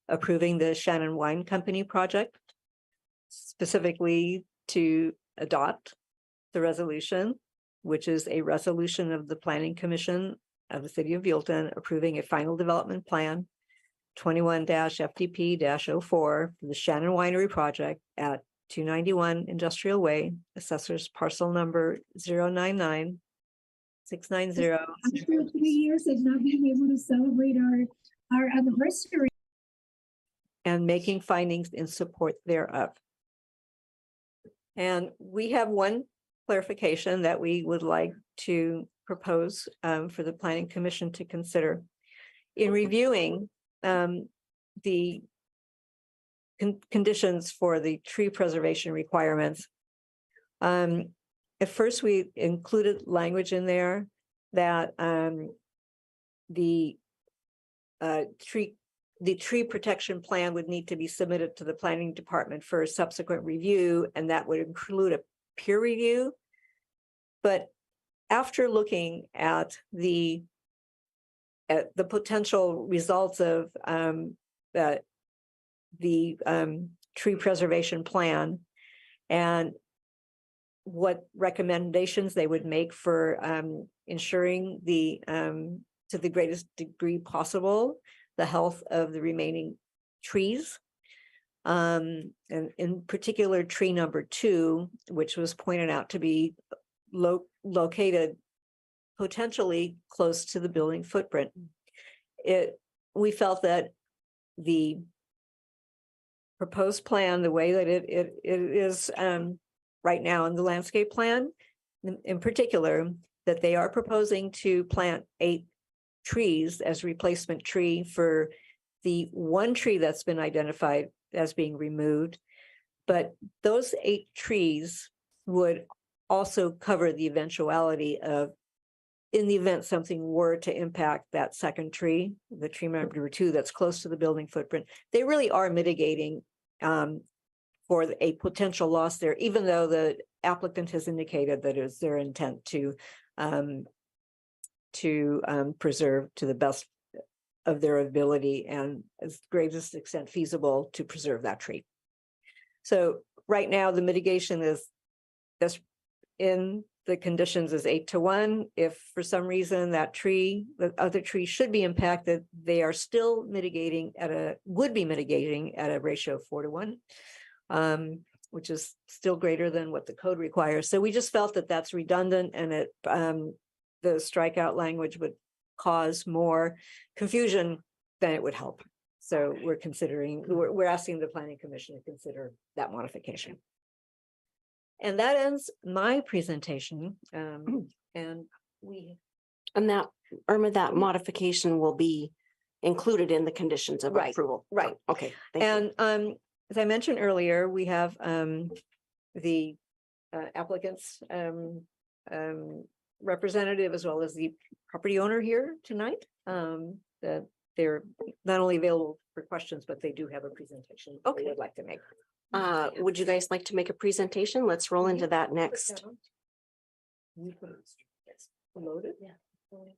approving the Shannon Wine Company project, specifically to adopt the resolution, which is a resolution of the Planning Commission of the City of Buellton approving a final development plan 21-FDP-04 for the Shannon Winery project at 291 Industrial Way, assessors parcel number 099 690. After 3 years of not being able to celebrate our anniversary. And making findings in support thereof. And we have one clarification that we would like to propose for the Planning Commission to consider. In reviewing the conditions for the tree preservation requirements, at first we included language in there that the tree protection plan would need to be submitted to the planning department for a subsequent review, and that would include a peer review. But after looking at the potential results of the tree preservation plan and what recommendations they would make for ensuring to the greatest degree possible the health of the remaining trees, and in particular tree number 2, which was pointed out to be located potentially close to the building footprint. We felt that the proposed plan, the way that it is right now in the landscape plan, in particular, that they are proposing to plant 8 trees as replacement tree for the 1 tree that's been identified as being removed. But those 8 trees would also cover the eventuality of, in the event something were to impact that second tree, the tree number 2 that's close to the building footprint, they really are mitigating for a potential loss there, even though the applicant has indicated that it's their intent to preserve to the best of their ability and as greatest extent feasible to preserve that tree. So right now the mitigation is that's in the conditions is 8-1. If for some reason that tree, the other tree should be impacted, they are still would be mitigating at a ratio of 4-1, which is still greater than what the code requires. So we just felt that that's redundant, and it the strikeout language would cause more confusion than it would help. So we're asking the Planning Commission to consider that modification. And that ends my presentation. And we And that, Irma, that modification will be included in the conditions of Right, approval. right. Okay. thank you. And as I mentioned earlier, we have the applicant's representative as well as the property owner here tonight. That they're not only available for questions, but they do have a presentation they would like to make. Would you guys like to make a presentation? Let's roll into that next. Loaded? Yeah. Okay.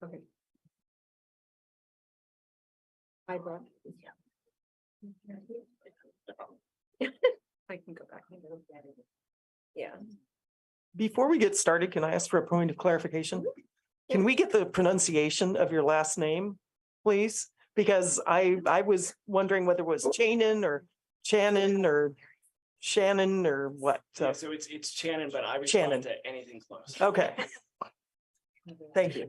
Okay. I brought. I can go back. Yeah. Before we get started, can I ask for a point of clarification? Can we get the pronunciation of your last name, please? Because I was wondering whether it was Chanin or Shannon or Shannon or what. Yeah, so it's Shannon, but I Shannon. respond to anything close. Okay, thank you.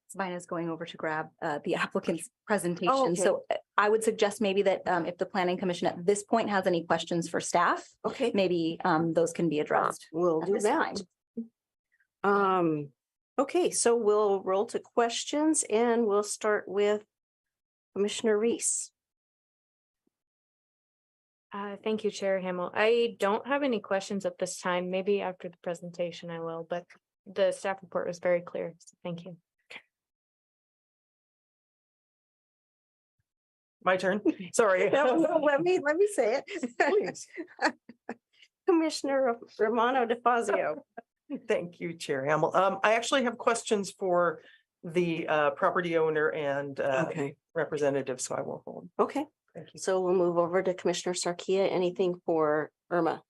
Sabina's going over to grab the applicant's presentation. So I would suggest maybe that if the planning commission at this point has any questions for staff, Okay, maybe those can be addressed. we'll at do this that. time. Okay, so we'll roll to questions and we'll start with Commissioner Reese. Thank you, Chair Hamel. I don't have any questions at this time. Maybe after the presentation I will, but the staff report was very clear. So thank you. My turn. Sorry. No, let me say it. Please. Commissioner Romano DeFazio. Thank you, Chair Hamel. I actually have questions for the property owner and Okay, representative, so I will hold. okay. Thank you. So we'll move over to Commissioner Sarkia. Anything for Irma?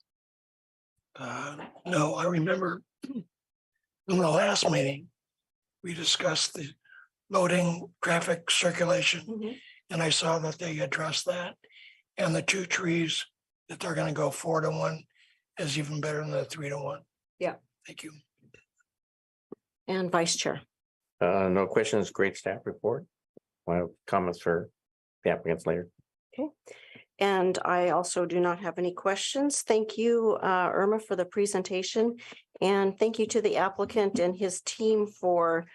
No, I remember in the last meeting, we discussed the loading traffic circulation, and I saw that they addressed that. And the 2 trees that they're gonna go 4-to-1 is even better than the 3-to-1. Yeah. Thank you. And Vice Chair. No questions, great staff report. I have comments for the applicants later. Okay. And I also do not have any questions. Thank you, Irma, for the presentation. And thank you to the applicant and his team for,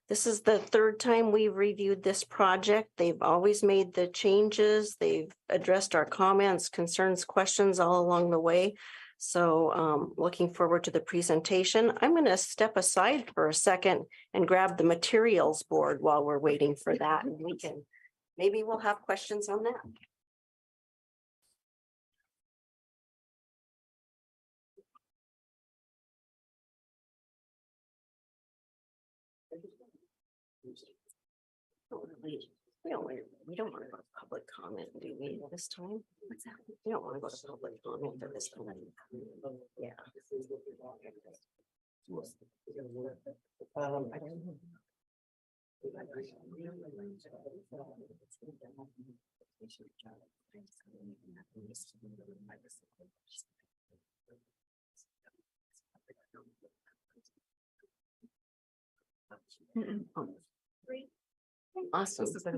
this is the 3rd time we've reviewed this project. They've always made the changes. They've addressed our comments, concerns, questions all along the way. So looking forward to the presentation. I'm going to step aside for a second and grab the materials board while we're waiting for that. And we can, maybe we'll have questions on that. We don't want to go to public comment, do we, this time? What's that? We don't want to go to public comment at this time. Yeah. I don't know. Awesome. I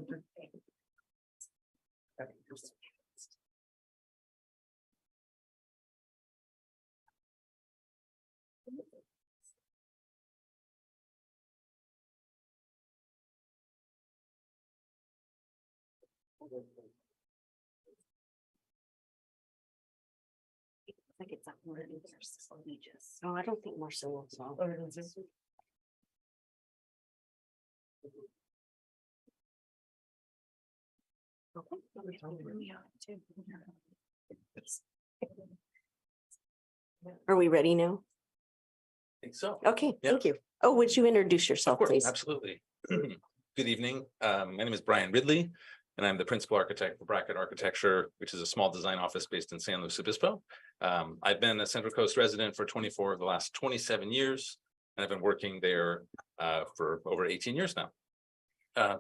think it's up more than just. No, I don't think Marcelo's on. Are we ready now? Think so. Okay, Yeah. thank you. Oh, would you introduce yourself, Of course, please? absolutely. Good evening. My name is Brian Ridley. and I'm the principal architect for Bracket Architecture, which is a small design office based in San Luis Obispo. I've been a Central Coast resident for 24 of the last 27 years, and I've been working there for over 18 years now.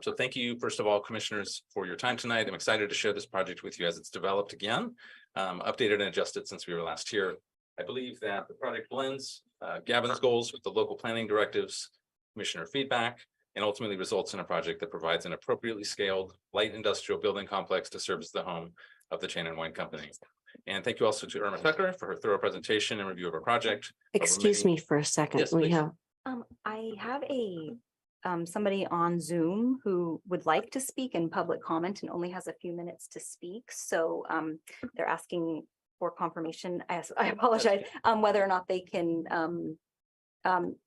So thank you, first of all, commissioners, for your time tonight. I'm excited to share this project with you as it's developed again, updated and adjusted since we were last here. I believe that the project blends Gavin's goals with the local planning directives, commissioner feedback, and ultimately results in a project that provides an appropriately scaled light industrial building complex to serve as the home of the Chain & Wine Company. And thank you also to Irma Tucker for her thorough presentation and review of our project. Excuse me for a second. Yes, We please. have, I have somebody on Zoom who would like to speak in public comment and only has a few minutes to speak. So they're asking for confirmation. I apologize, whether or not they can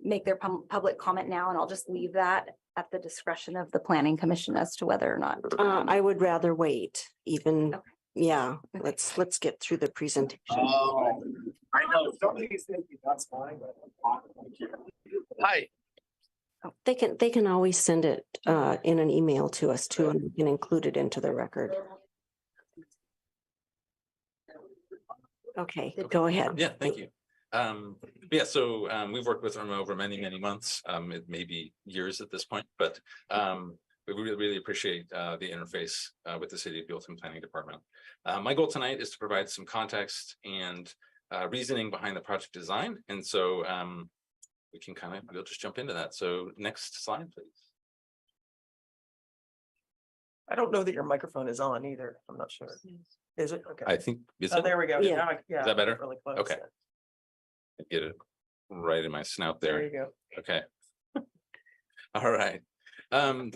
make their public comment now, and I'll just leave that at the discretion of the Planning Commission as to whether or not. I would rather wait even, Okay. yeah, let's get through the presentation. I know, somebody's thinking that's fine, but. Hi. They can always send it in an email to us too, and we can include it into the record. Okay, go ahead. Yeah, thank you. Yeah, so we've worked with Irma over many, many months. It may be years at this point, but we really appreciate the interface with the City of Buellton Planning Department. My goal tonight is to provide some context and reasoning behind the project design. And so we can we'll just jump into that. So next slide, please. I don't know that your microphone is on either. I'm not sure. Is it? Okay. I think, Oh, there we go. Yeah. Now yeah. Is that better? Really close. Okay. Get it right in my snout There there. you go. Okay. All right.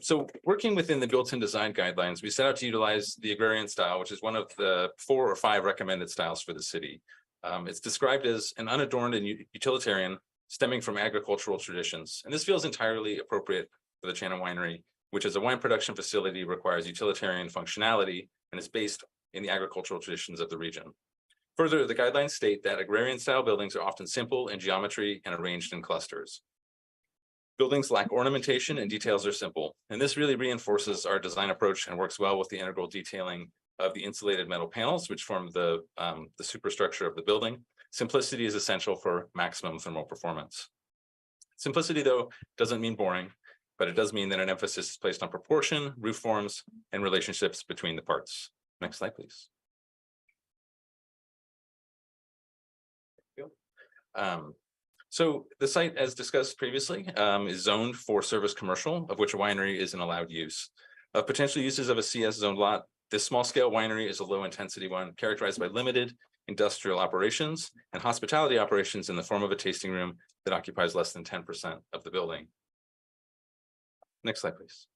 So working within the built-in design guidelines, we set out to utilize the agrarian style, which is one of the 4 or 5 recommended styles for the city. It's described as an unadorned and utilitarian stemming from agricultural traditions. And this feels entirely appropriate for the Chain & Winery, which is a wine production facility, requires utilitarian functionality and is based in the agricultural traditions of the region. Further, the guidelines state that agrarian style buildings are often simple in geometry and arranged in clusters. Buildings lack ornamentation and details are simple, and this really reinforces our design approach and works well with the integral detailing of the insulated metal panels, which form the superstructure of the building. Simplicity is essential for maximum thermal performance. Simplicity, though, doesn't mean boring, but it does mean that an emphasis is placed on proportion, roof forms, and relationships between the parts. Next slide, please. So the site, as discussed previously, is zoned for service commercial, of which a winery is an allowed use. Of potential uses of a CS zone lot, this small scale winery is a low intensity one characterized by limited industrial operations and hospitality operations in the form of a tasting room that occupies less than 10% of the building. Next slide, please.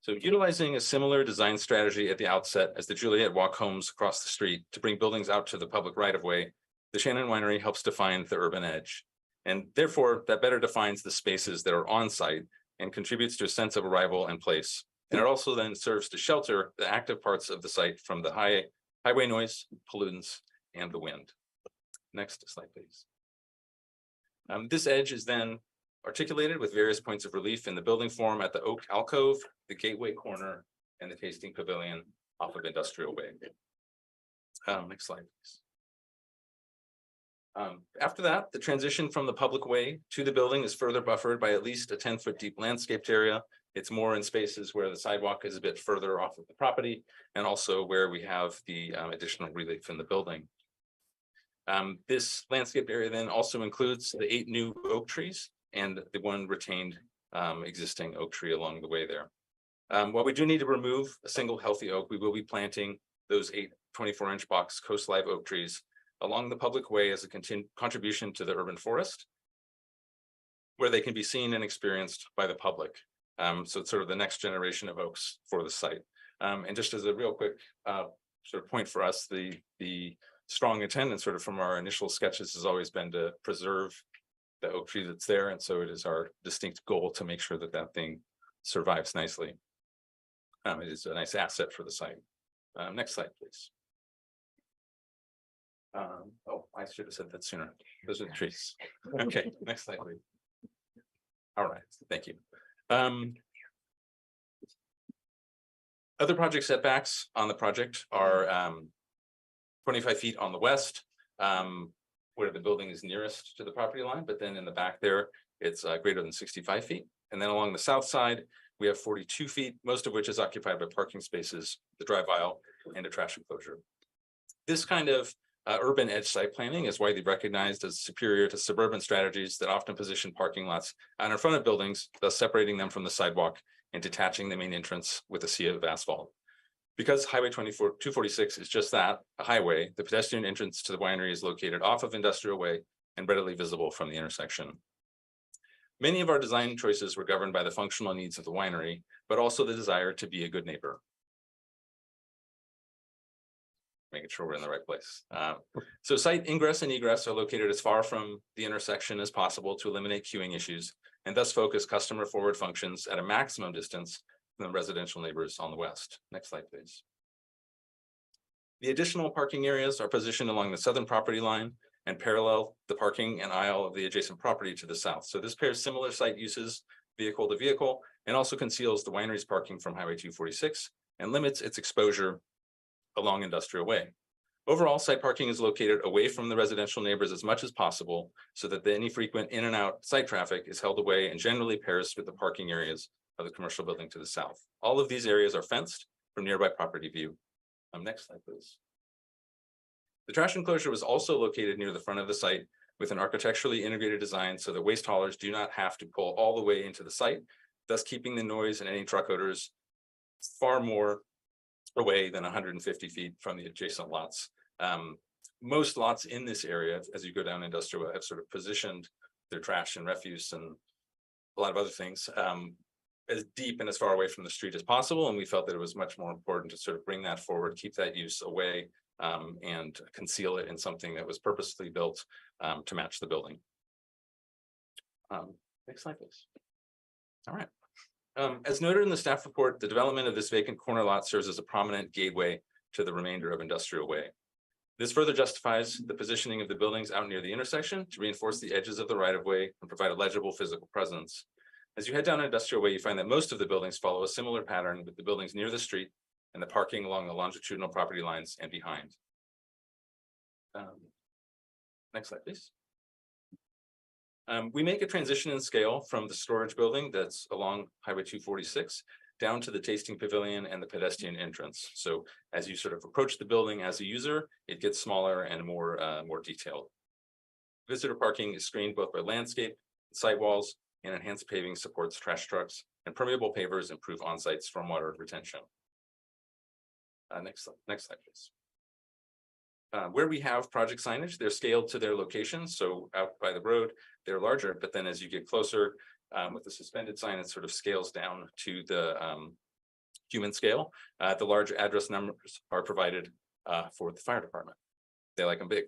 So utilizing a similar design strategy at the outset as the Juliet Walk homes across the street to bring buildings out to the public right of way, the Chain & Winery helps define the urban edge. And therefore, that better defines the spaces that are on site and contributes to a sense of arrival and place. And it also then serves to shelter the active parts of the site from the highway noise, pollutants, and the wind. Next slide, please. This edge is then articulated with various points of relief in the building form at the oak alcove, the gateway corner, and the tasting pavilion off of Industrial Way. Next slide, please. After that, the transition from the public way to the building is further buffered by at least a 10-foot deep landscaped area. It's more in spaces where the sidewalk is a bit further off of the property, and also where we have the additional relief in the building. This landscaped area then also includes the 8 new oak trees and the 1 retained existing oak tree along the way there. While we do need to remove a single healthy oak, we will be planting those 8 24-inch box Coast Live oak trees along the public way as a contribution to the urban forest, where they can be seen and experienced by the public. So it's sort of the next generation of oaks for the site. And just as a real quick sort of point for us, the strong intent sort of from our initial sketches has always been to preserve the oak tree that's there. And so it is our distinct goal to make sure that that thing survives nicely. It is a nice asset for the site. Next slide, please. Oh, I should have said that sooner. Those are the trees. Okay, next slide, please. All right, thank you. Other project setbacks on the project are 25 feet on the west, where the building is nearest to the property line, but then in the back there, it's greater than 65 feet. And then along the south side, we have 42 feet, most of which is occupied by parking spaces, the drive aisle, and a trash enclosure. This kind of urban edge site planning is widely recognized as superior to suburban strategies that often position parking lots out in front of buildings, thus separating them from the sidewalk and detaching the main entrance with a sea of asphalt. Because Highway 246 is just that, a highway, the pedestrian entrance to the winery is located off of Industrial Way and readily visible from the intersection. Many of our design choices were governed by the functional needs of the winery, but also the desire to be a good neighbor. Making sure we're in the right place. So site ingress and egress are located as far from the intersection as possible to eliminate queuing issues and thus focus customer forward functions at a maximum distance from the residential neighbors on the west. Next slide, please. The additional parking areas are positioned along the southern property line and parallel the parking and aisle of the adjacent property to the south. So this pairs similar site uses vehicle to vehicle and also conceals the winery's parking from Highway 246 and limits its exposure along Industrial Way. Overall, site parking is located away from the residential neighbors as much as possible so that any frequent in and out site traffic is held away and generally pairs with the parking areas of the commercial building to the south. All of these areas are fenced from nearby property view. Next slide, please. The trash enclosure was also located near the front of the site with an architecturally integrated design so that waste haulers do not have to pull all the way into the site, thus keeping the noise and any truck odors far more away than 150 feet from the adjacent lots. Most lots in this area, as you go down Industrial, have sort of positioned their trash and refuse and a lot of other things as deep and as far away from the street as possible. And we felt that it was much more important to sort of bring that forward, keep that use away, and conceal it in something that was purposely built to match the building. Next slide, please. All right. As noted in the staff report, the development of this vacant corner lot serves as a prominent gateway to the remainder of Industrial Way. This further justifies the positioning of the buildings out near the intersection to reinforce the edges of the right-of-way and provide a legible physical presence. As you head down Industrial Way, you find that most of the buildings follow a similar pattern with the buildings near the street and the parking along the longitudinal property lines and behind. Next slide, please. We make a transition in scale from the storage building that's along Highway 246 down to the tasting pavilion and the pedestrian entrance. So as you sort of approach the building as a user, it gets smaller and more detailed. Visitor parking is screened both by landscape, site walls, and enhanced paving supports trash trucks, and permeable pavers improve on-site stormwater retention. Next slide, please. Where we have project signage, they're scaled to their location. So out by the road, they're larger, but then as you get closer with the suspended sign, it sort of scales down to the human scale. The large address numbers are provided for the fire department. They like them big.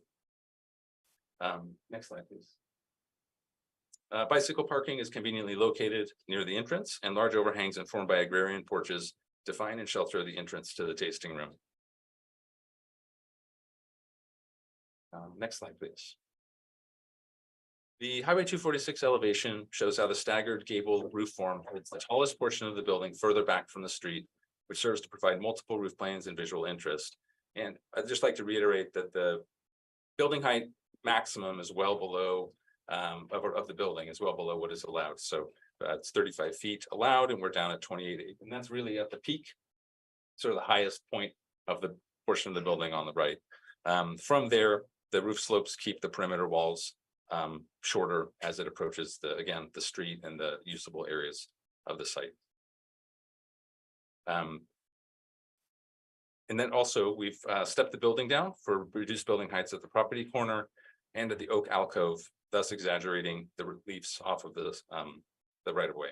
Next slide, please. Bicycle parking is conveniently located near the entrance, and large overhangs informed by agrarian porches define and shelter the entrance to the tasting room. Next slide, please. The Highway 246 elevation shows how the staggered gable roof form is the tallest portion of the building further back from the street, which serves to provide multiple roof planes and visual interest. And I'd just like to reiterate that the building height maximum is well below of the building is well below what is allowed. So it's 35 feet allowed, and we're down at 28.8. And that's really at the peak, sort of the highest point of the portion of the building on the right. From there, the roof slopes keep the perimeter walls shorter as it approaches the street and the usable areas of the site. And then also we've stepped the building down for reduced building heights at the property corner and at the oak alcove, thus exaggerating the reliefs off of the right of way.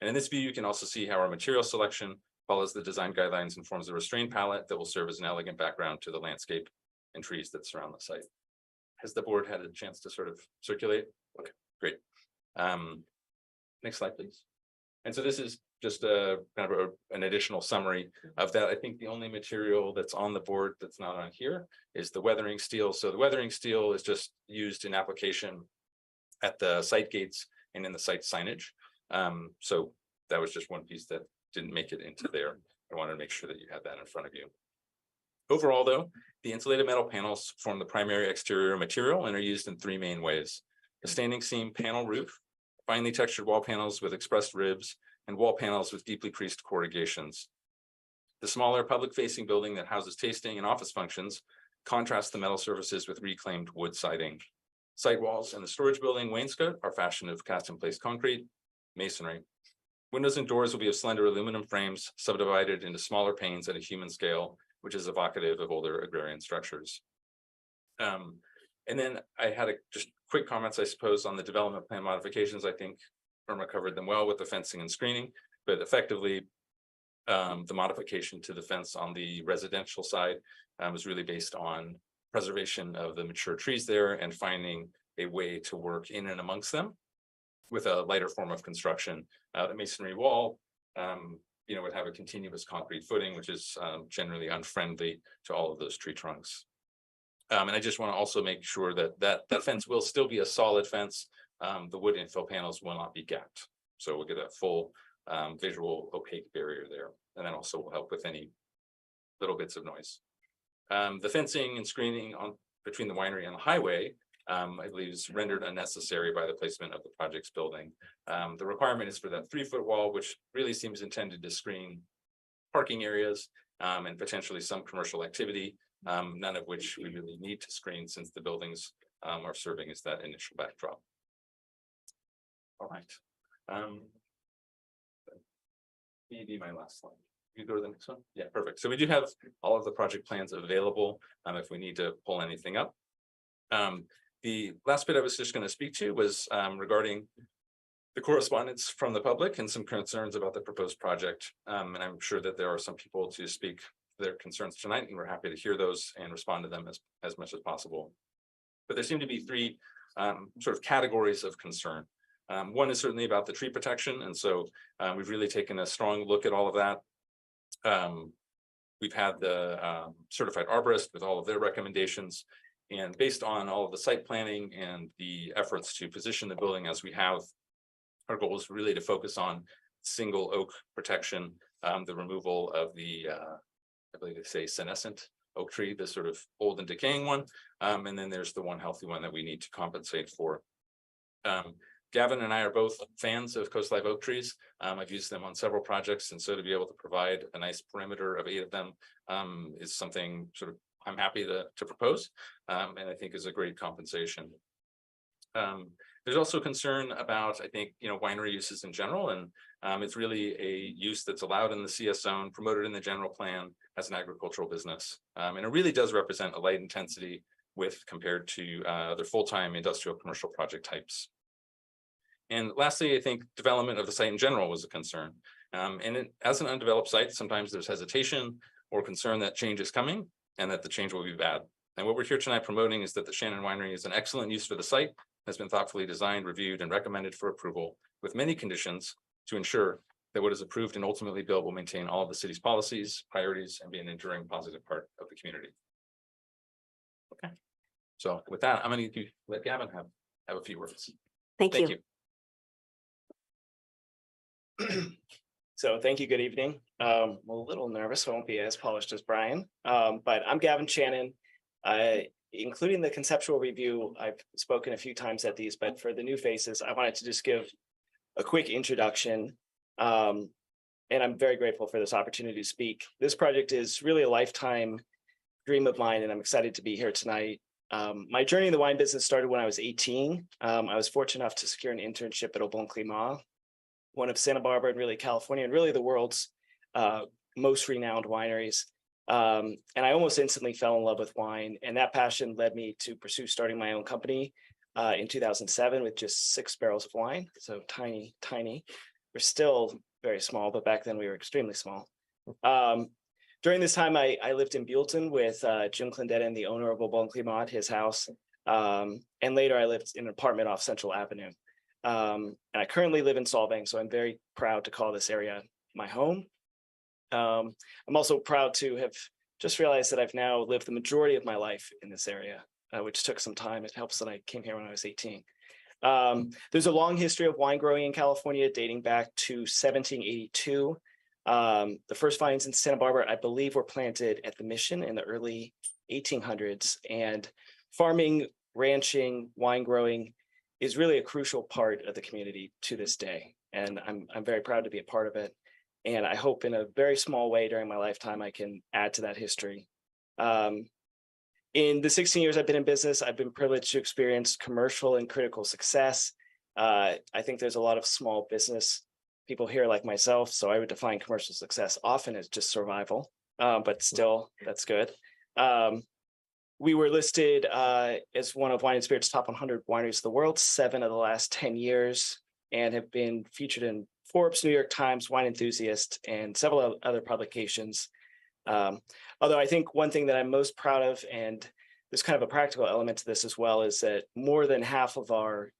And in this view, you can also see how our material selection follows the design guidelines and forms a restrained palette that will serve as an elegant background to the landscape and trees that surround the site. Has the board had a chance to sort of circulate? Okay, great. Next slide, please. And so this is just a kind of an additional summary of that. I think the only material that's on the board that's not on here is the weathering steel. So the weathering steel is just used in application at the site gates and in the site signage. So that was just one piece that didn't make it into there. I wanted to make sure that you had that in front of you. Overall, though, the insulated metal panels form the primary exterior material and are used in three main ways: a standing seam panel roof, finely textured wall panels with expressed ribs, and wall panels with deeply creased corrugations. The smaller public-facing building that houses tasting and office functions contrasts the metal surfaces with reclaimed wood siding. Site walls and the storage building wainscot are fashioned of cast-in-place concrete masonry. Windows and doors will be of slender aluminum frames subdivided into smaller panes at a human scale, which is evocative of older agrarian structures. And then I had just quick comments, I suppose, on the development plan modifications. I think Irma covered them well with the fencing and screening, but effectively, the modification to the fence on the residential side was really based on preservation of the mature trees there and finding a way to work in and amongst them with a lighter form of construction. The masonry wall, would have a continuous concrete footing, which is generally unfriendly to all of those tree trunks. And I just want to also make sure that that fence will still be a solid fence. The wood infill panels will not be gapped. So we'll get a full visual opaque barrier there. And that also will help with any little bits of noise. The fencing and screening between the winery and the highway, I believe, is rendered unnecessary by the placement of the project's building. The requirement is for that 3-foot wall, which really seems intended to screen parking areas and potentially some commercial activity, none of which we really need to screen since the buildings are serving as that initial backdrop. All right. Be my last slide. You go to the next one. Yeah, perfect. So we do have all of the project plans available if we need to pull anything up. The last bit I was just going to speak to was regarding the correspondence from the public and some concerns about the proposed project. And I'm sure that there are some people to speak their concerns tonight, and we're happy to hear those and respond to them as much as possible. But there seem to be three sort of categories of concern. One is certainly about the tree protection. And so we've really taken a strong look at all of that. We've had the certified arborist with all of their recommendations. And based on all of the site planning and the efforts to position the building as we have, our goal is really to focus on single oak protection, the removal of the, I believe they say senescent oak tree, the sort of old and decaying one. And then there's the one healthy one that we need to compensate for. Gavin and I are both fans of Coast Live oak trees. I've used them on several projects, and so to be able to provide a nice perimeter of 8 of them is something sort of I'm happy to propose, and I think is a great compensation. There's also concern about, I think, winery uses in general, and it's really a use that's allowed in the CS zone, promoted in the general plan as an agricultural business, and it really does represent a light intensity with compared to other full-time industrial commercial project types. And lastly, I think development of the site in general was a concern. As an undeveloped site, sometimes there's hesitation or concern that change is coming and that the change will be bad. And what we're here tonight promoting is that the Shannon Winery is an excellent use for the site, has been thoughtfully designed, reviewed, and recommended for approval with many conditions to ensure that what is approved and ultimately built will maintain all of the city's policies, priorities, and be an enduring positive part of the community. Okay. So with that, I'm going to let Gavin have a few words. Thank you. So thank you. Good evening. I'm a little nervous. I won't be as polished as Brian, but I'm Gavin Shannon. Including the conceptual review, I've spoken a few times at these, but for the new faces, I wanted to just give a quick introduction. And I'm very grateful for this opportunity to speak. This project is really a lifetime dream of mine, and I'm excited to be here tonight. My journey in the wine business started when I was 18. I was fortunate enough to secure an internship at Buellton, one of Santa Barbara and really California and really the world's most renowned wineries. And I almost instantly fell in love with wine, and that passion led me to pursue starting my own company in 2007 with just 6 barrels of wine. So tiny. We're still very small, but back then we were extremely small. During this time, I lived in Buellton with Jim Clendenin, the owner of Buellton, his house. And later I lived in an apartment off Central Avenue. And I currently live in Solvang, so I'm very proud to call this area my home. I'm also proud to have just realized that I've now lived the majority of my life in this area, which took some time. It helps that I came here when I was 18. There's a long history of wine growing in California dating back to 1782. The first vines in Santa Barbara, I believe, were planted at the Mission in the early 1800s. And farming, ranching, wine growing is really a crucial part of the community to this day. And I'm very proud to be a part of it. And I hope in a very small way during my lifetime, I can add to that history. In the 16 years I've been in business, I've been privileged to experience commercial and critical success. I think there's a lot of small business people here like myself, so I would define commercial success often as just survival, but still, that's good. We were listed as one of Wine and Spirits top 100 wineries of the world 7 of the last 10 years, and have been featured in Forbes, New York Times, Wine Enthusiast, and several other publications. Although I think one thing that I'm most proud of, and there's kind of a practical element to this as well, is that more than half of our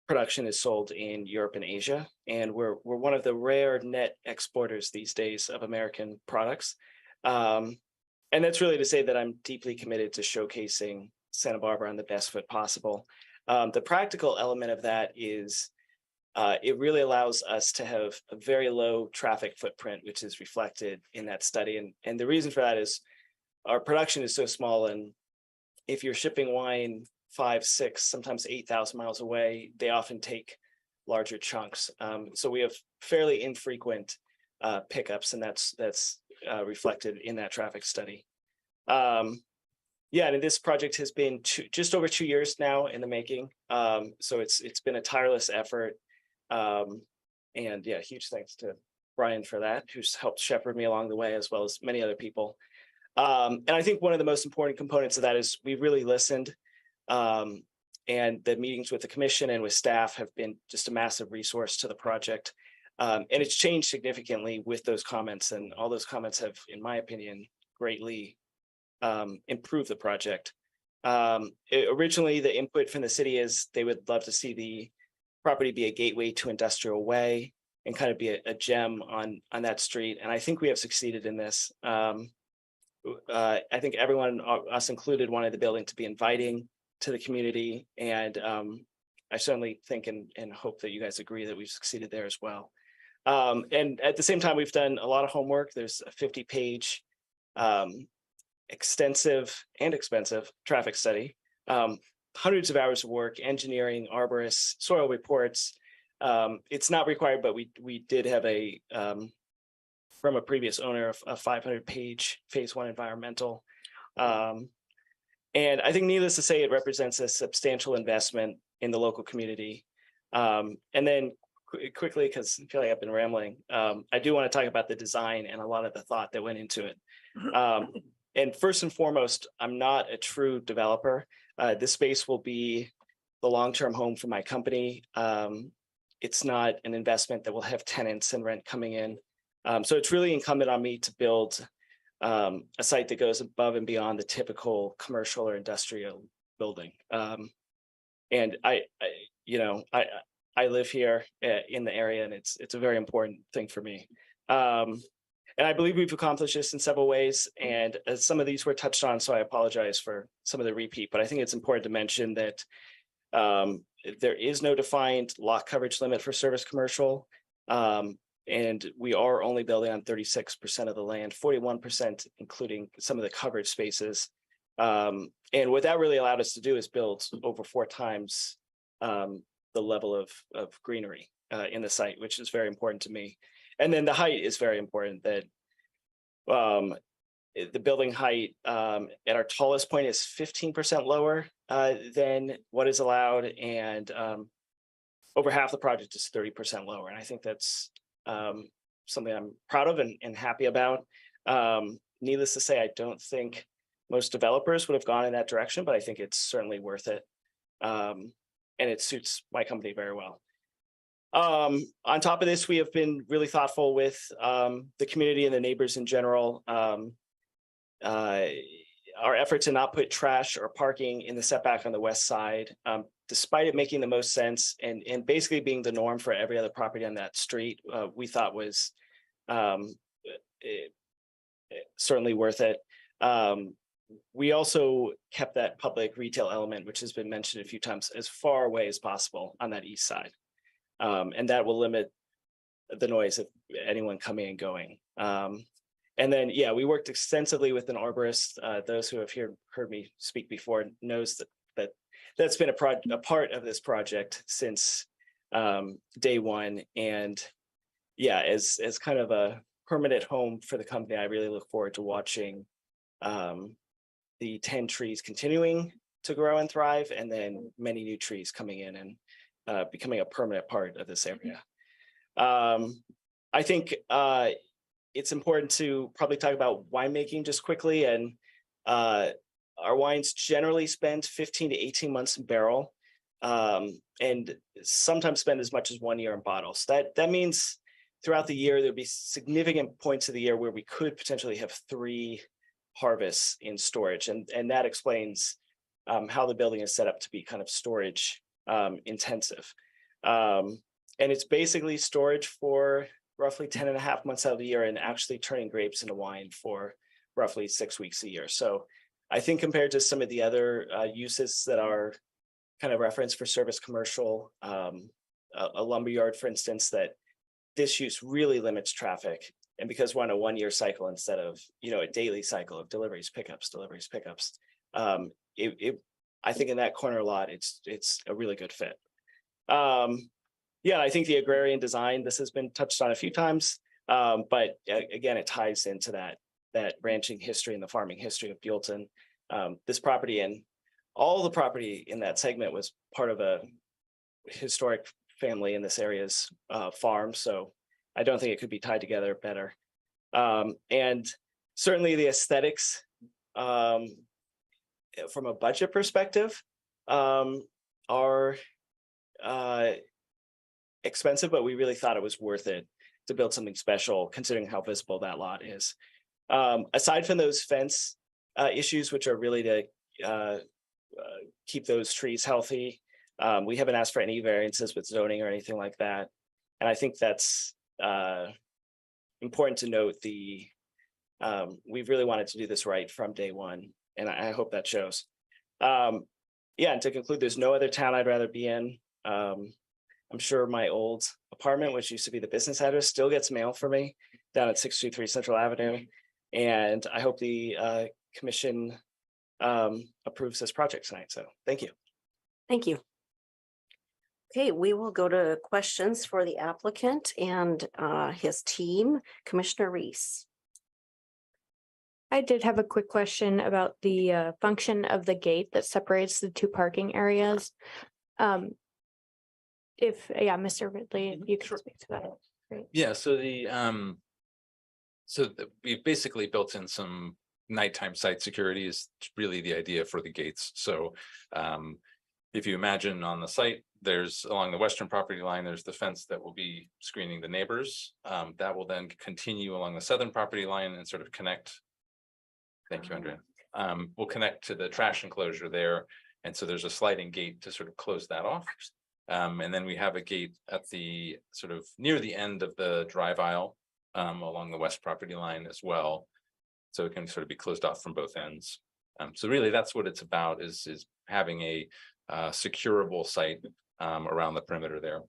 production is sold in Europe and Asia, and we're one of the rare net exporters these days of American products. And that's really to say that I'm deeply committed to showcasing Santa Barbara on the best foot possible. The practical element of that is it really allows us to have a very low traffic footprint, which is reflected in that study. And the reason for that is our production is so small, and if you're shipping wine 5, 6, sometimes 8,000 miles away, they often take larger chunks. So we have fairly infrequent pickups, and that's reflected in that traffic study. Yeah, and this project has been just over 2 years now in the making. So it's been a tireless effort. And yeah, huge thanks to Brian for that, who's helped shepherd me along the way, as well as many other people. And I think one of the most important components of that is we really listened. And the meetings with the commission and with staff have been just a massive resource to the project. And it's changed significantly with those comments, and all those comments have, in my opinion, greatly improved the project. Originally, the input from the city is they would love to see the property be a gateway to Industrial Way and kind of be a gem on that street. And I think we have succeeded in this. I think everyone, us included, wanted the building to be inviting to the community. And I certainly think and hope that you guys agree that we've succeeded there as well. And at the same time, we've done a lot of homework. There's a 50-page extensive and expensive traffic study, hundreds of hours of work, engineering, arborists, soil reports. It's not required, but we did have from a previous owner, a 500-page phase 1 environmental. And I think, needless to say, it represents a substantial investment in the local community. And then quickly, because I feel like I've been rambling, I do want to talk about the design and a lot of the thought that went into it. And first and foremost, I'm not a true developer. This space will be the long-term home for my company. It's not an investment that will have tenants and rent coming in. So it's really incumbent on me to build a site that goes above and beyond the typical commercial or industrial building. And I live here in the area, and it's a very important thing for me. And I believe we've accomplished this in several ways, and some of these were touched on, so I apologize for some of the repeat, but I think it's important to mention that there is no defined lot coverage limit for service commercial. And we are only building on 36% of the land, 41%, including some of the coverage spaces. And what that really allowed us to do is build over 4 times the level of greenery in the site, which is very important to me. And then the height is very important. That the building height at our tallest point is 15% lower than what is allowed, and over half the project is 30% lower. And I think that's something I'm proud of and happy about. Needless to say, I don't think most developers would have gone in that direction, but I think it's certainly worth it. And it suits my company very well. On top of this, we have been really thoughtful with the community and the neighbors in general. Our effort to not put trash or parking in the setback on the west side, despite it making the most sense and basically being the norm for every other property on that street, we thought was certainly worth it. We also kept that public retail element, which has been mentioned a few times, as far away as possible on that east side. And that will limit the noise of anyone coming and going. And then, yeah, we worked extensively with an arborist. Those who have heard me speak before knows that's been a part of this project since day one. And yeah, as kind of a permanent home for the company, I really look forward to watching the 10 trees continuing to grow and thrive, and then many new trees coming in and becoming a permanent part of this area. I think it's important to probably talk about winemaking just quickly. And our wines generally spend 15 to 18 months in barrel, and sometimes spend as much as 1 year in bottles. That means throughout the year, there'll be significant points of the year where we could potentially have 3 harvests in storage. And that explains how the building is set up to be kind of storage intensive. And it's basically storage for roughly 10 and a half months out of the year, and actually turning grapes into wine for roughly 6 weeks a year. So I think compared to some of the other uses that are kind of referenced for service commercial, a lumberyard, for instance, that this use really limits traffic. And because we're on a 1 year cycle instead of, a daily cycle of deliveries, pickups. I think in that corner lot, it's a really good fit. Yeah, I think the agrarian design, this has been touched on a few times, but again, it ties into that ranching history and the farming history of Buellton. This property and all the property in that segment was part of a historic family in this area's farm. So I don't think it could be tied together better. And certainly the aesthetics from a budget perspective are expensive, but we really thought it was worth it to build something special considering how visible that lot is. Aside from those fence issues, which are really to keep those trees healthy, we haven't asked for any variances with zoning or anything like that. And I think that's important to note. We've really wanted to do this right from day one, and I hope that shows. Yeah, and to conclude, there's no other town I'd rather be in. I'm sure my old apartment, which used to be the business address, still gets mail for me down at 623 Central Avenue. And I hope the commission approves this project tonight. So thank you. Thank you. Okay, we will go to questions for the applicant and his team. Commissioner Reese. I did have a quick question about the function of the gate that separates the 2 parking areas. Mr. Ridley, if you could speak to that. Great. Yeah, so we've basically built in some nighttime site security is really the idea for the gates. So if you imagine on the site, there's along the western property line, there's the fence that will be screening the neighbors. That will then continue along the southern property line and sort of connect. Thank you, Andrea. We'll connect to the trash enclosure there. And so there's a sliding gate to sort of close that off. And then we have a gate at the sort of near the end of the drive aisle along the west property line as well. So it can sort of be closed off from both ends. So really that's what it's about is having a securable site around the perimeter there.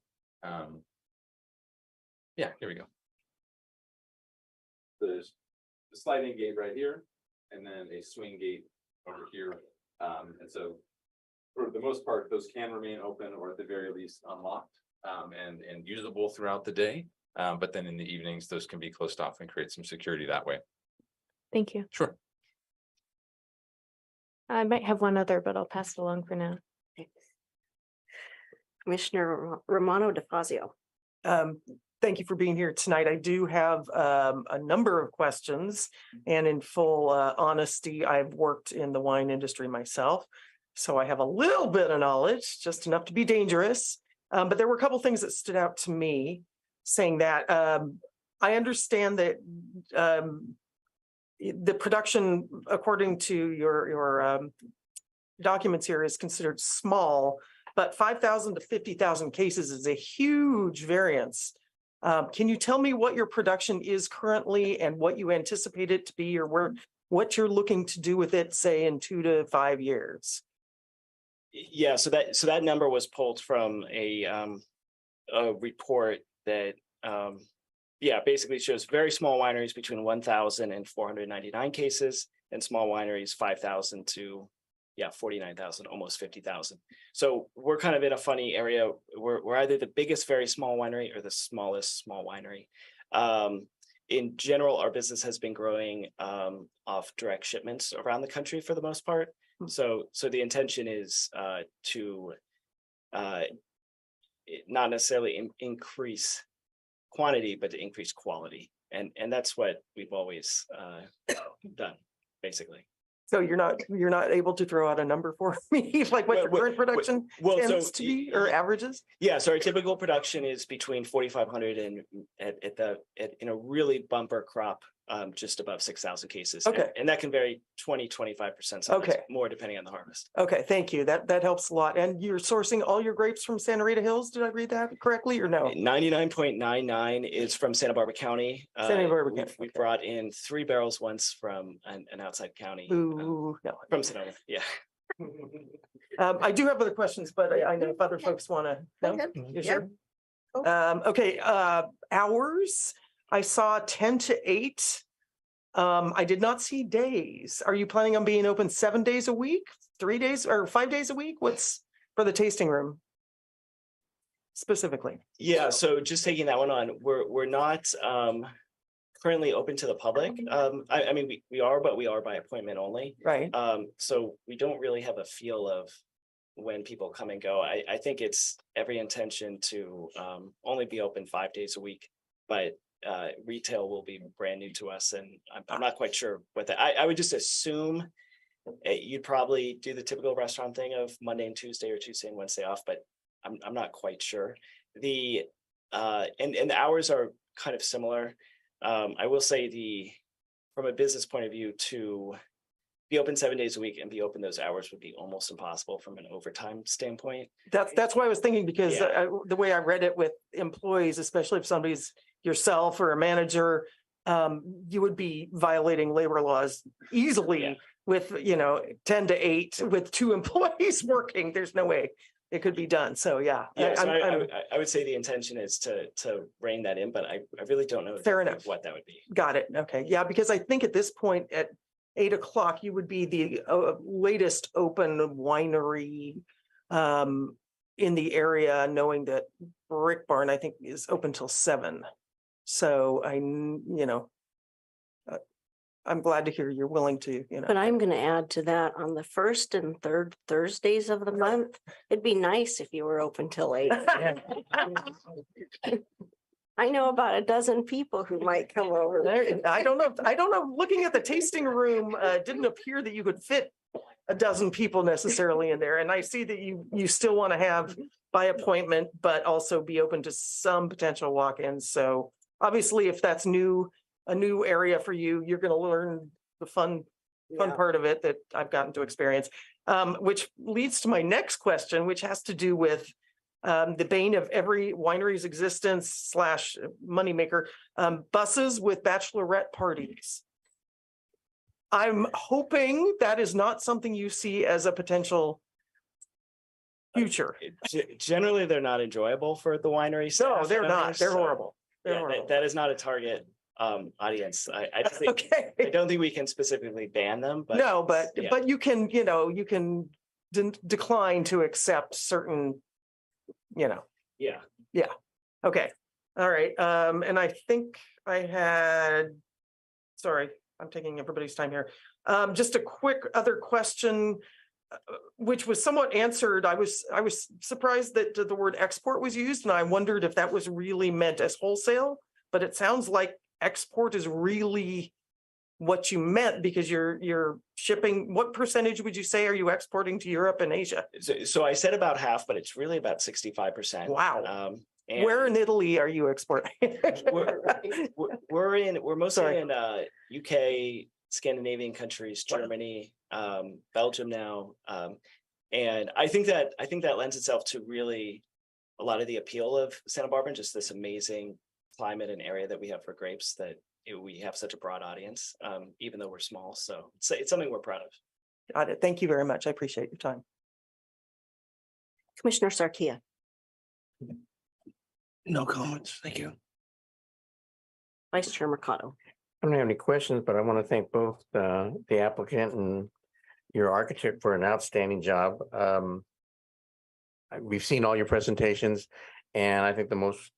Yeah, here we go. There's the sliding gate right here, and then a swing gate over here. And so for the most part, those can remain open or at the very least unlocked and usable throughout the day. But then in the evenings, those can be closed off and create some security that way. Thank you. Sure. I might have one other, but I'll pass it along for now. Commissioner Romano DeFazio. Thank you for being here tonight. I do have a number of questions, and in full honesty, I've worked in the wine industry myself. So I have a little bit of knowledge, just enough to be dangerous. But there were a couple things that stood out to me saying that I understand that the production, according to your documents here, is considered small, but 5,000 to 50,000 cases is a huge variance. Can you tell me what your production is currently and what you anticipate it to be, or what you're looking to do with it, say, in 2 to 5 years? Yeah, so that number was pulled from a report that yeah, basically shows very small wineries between 1,000 and 499 cases, and small wineries 5,000 to 49,000, almost 50,000. So we're kind of in a funny area. We're either the biggest very small winery or the smallest small winery. In general, our business has been growing off direct shipments around the country for the most part. So the intention is to not necessarily increase quantity, but to increase quality. And that's what we've always done, basically. So you're not able to throw out a number for me, like what your current production tends to be or averages? Yeah, so our typical production is between 4,500 and in a really bumper crop, just above 6,000 cases. Okay. And that can vary 20-25%, Okay. more depending on the harvest. Okay, thank you. That helps a lot. And you're sourcing all your grapes from Santa Rita Hills? Did I read that correctly or no? 99.99 is from Santa Barbara County. Santa Barbara County, We okay. brought in 3 barrels once from an outside county. Ooh, no. From Sonoma, yeah. I do have other questions, but I know if other folks want to know. ahead. You Yeah. sure? Okay, hours, I saw 10 to 8. I did not see days. Are you planning on being open 7 days a week, 3 days or 5 days a week? What's for the tasting room? Specifically. Yeah, so just taking that one on, we're not currently open to the public. I mean, we are, but we are by appointment only. Right. So we don't really have a feel of when people come and go. I think it's every intention to only be open 5 days a week, but retail will be brand new to us, and I'm not quite sure what that. I would just assume you'd probably do the typical restaurant thing of Monday and Tuesday or Tuesday and Wednesday off, but I'm not quite sure. And the hours are kind of similar. I will say from a business point of view, to be open 7 days a week and be open those hours would be almost impossible from an overtime standpoint. That's why I was thinking, because Yeah. the way I read it with employees, especially if somebody's yourself or a manager, you would be violating labor laws easily. Yeah. With 10 to 8 with 2 employees working. There's no way it could be done. So yeah. Yeah, so I'm- I would say the intention is to rein that in, but I really don't know Fair exactly enough. what that would be. Got it. Okay. Yeah, because I think at this point at 8 o'clock, you would be the latest open winery in the area, knowing that Brick Barn, I think, is open till 7. So I'm glad to hear you're willing to, But I'm going to add to that, on the first and third Thursdays of the month, it'd be nice if you were open till 8. I know about a dozen people who might come over. I don't know. Looking at the tasting room, it didn't appear that you could fit a dozen people necessarily in there. And I see that you still want to have by appointment, but also be open to some potential walk-ins. So obviously, if that's a new area for you, you're going to learn the fun part of it that I've gotten to experience, which leads to my next question, which has to do with the bane of every winery's existence / moneymaker, buses with bachelorette parties. I'm hoping that is not something you see as a potential future. Generally, they're not enjoyable for the winery No, staff they're not. members, They're so, horrible. They're yeah, horrible. that is not a target audience. I don't think, Okay. I don't think we can specifically ban them, but No, but yeah. you can, decline to accept certain, Yeah. Okay. All right. And I think sorry, I'm taking everybody's time here. Just a quick other question, which was somewhat answered. I was surprised that the word export was used, and I wondered if that was really meant as wholesale, but it sounds like export is really what you meant, because you're shipping. What percentage would you say are you exporting to Europe and Asia? So I said about half, but it's really about 65%. Wow. And Where in Italy are you exporting? we're mostly in UK, Scandinavian countries, Germany, Belgium now. And I think that lends itself to really a lot of the appeal of Santa Barbara, and just this amazing climate and area that we have for grapes, that we have such a broad audience, even though we're small. So it's something we're proud of. Got it. Thank you very much. I appreciate your time. Commissioner Sarkia. No comments. Thank you. Vice Chair Mercado. I don't have any questions, but I want to thank both the applicant and your architect for an outstanding job. We've seen all your presentations, and I think the most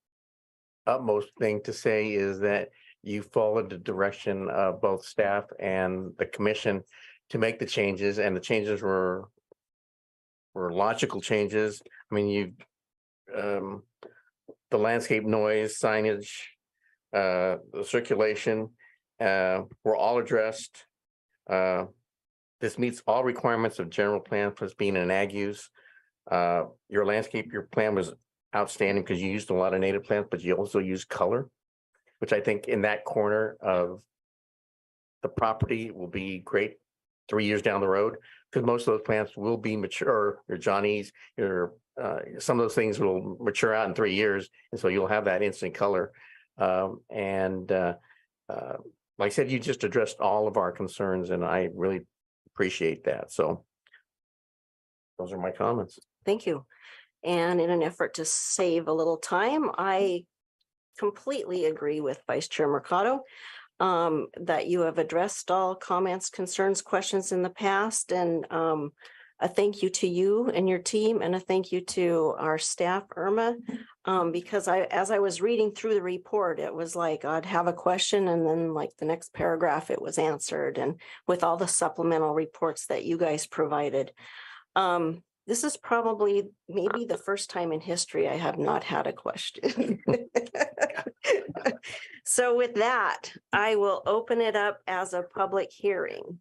utmost thing to say is that you followed the direction of both staff and the commission to make the changes, and the changes were logical changes. I mean, the landscape noise, signage, the circulation, were all addressed. This meets all requirements of general plan plus being an ag use. Your plan was outstanding because you used a lot of native plants, but you also used color, which I think in that corner of the property will be great 3 years down the road, because most of those plants will be mature. Your Johnnies, some of those things will mature out in 3 years, and so you'll have that instant color. Like I said, you just addressed all of our concerns, and I really appreciate that. So those are my comments. Thank you. And in an effort to save a little time, I completely agree with Vice Chair Mercado that you have addressed all comments, concerns, questions in the past, and a thank you to you and your team, and a thank you to our staff, Irma, because as I was reading through the report, it was like I'd have a question, and then like the next paragraph, it was answered, and with all the supplemental reports that you guys provided. This is probably maybe the first time in history I have not had a question. So with that, I will open it up as a public hearing.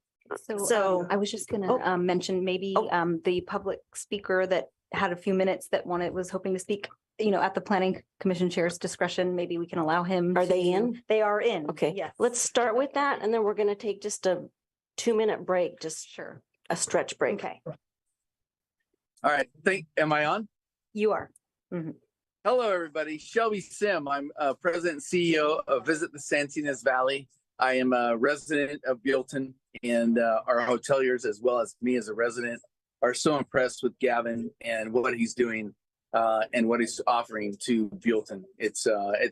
So I was just gonna mention maybe the public speaker that had a few minutes that was hoping to speak, at the planning commission chair's discretion, maybe we can allow him. Are they in? They are in. Okay, Yes. let's start with that, and then we're gonna take just a 2-minute break, just Sure. a stretch break. Okay, All right, am I on? you are. Hello, everybody. Shelby Sim. I'm President and CEO of Visit the Santinas Valley. I am a resident of Buellton, and our hoteliers, as well as me as a resident, are so impressed with Gavin and what he's doing and what he's offering to Buellton. It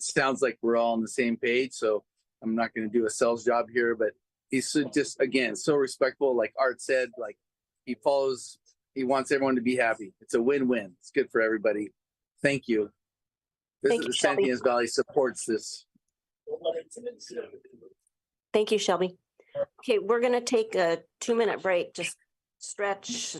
sounds like we're all on the same page, so I'm not going to do a sales job here, but he's just, again, so respectful. Like Art said, like he wants everyone to be happy. It's a win-win. It's good for everybody. Thank you. Thank Visit you, the Shelby. Santinas Valley supports this. Thank you, Shelby. Okay, we're gonna take a 2-minute break, just stretch.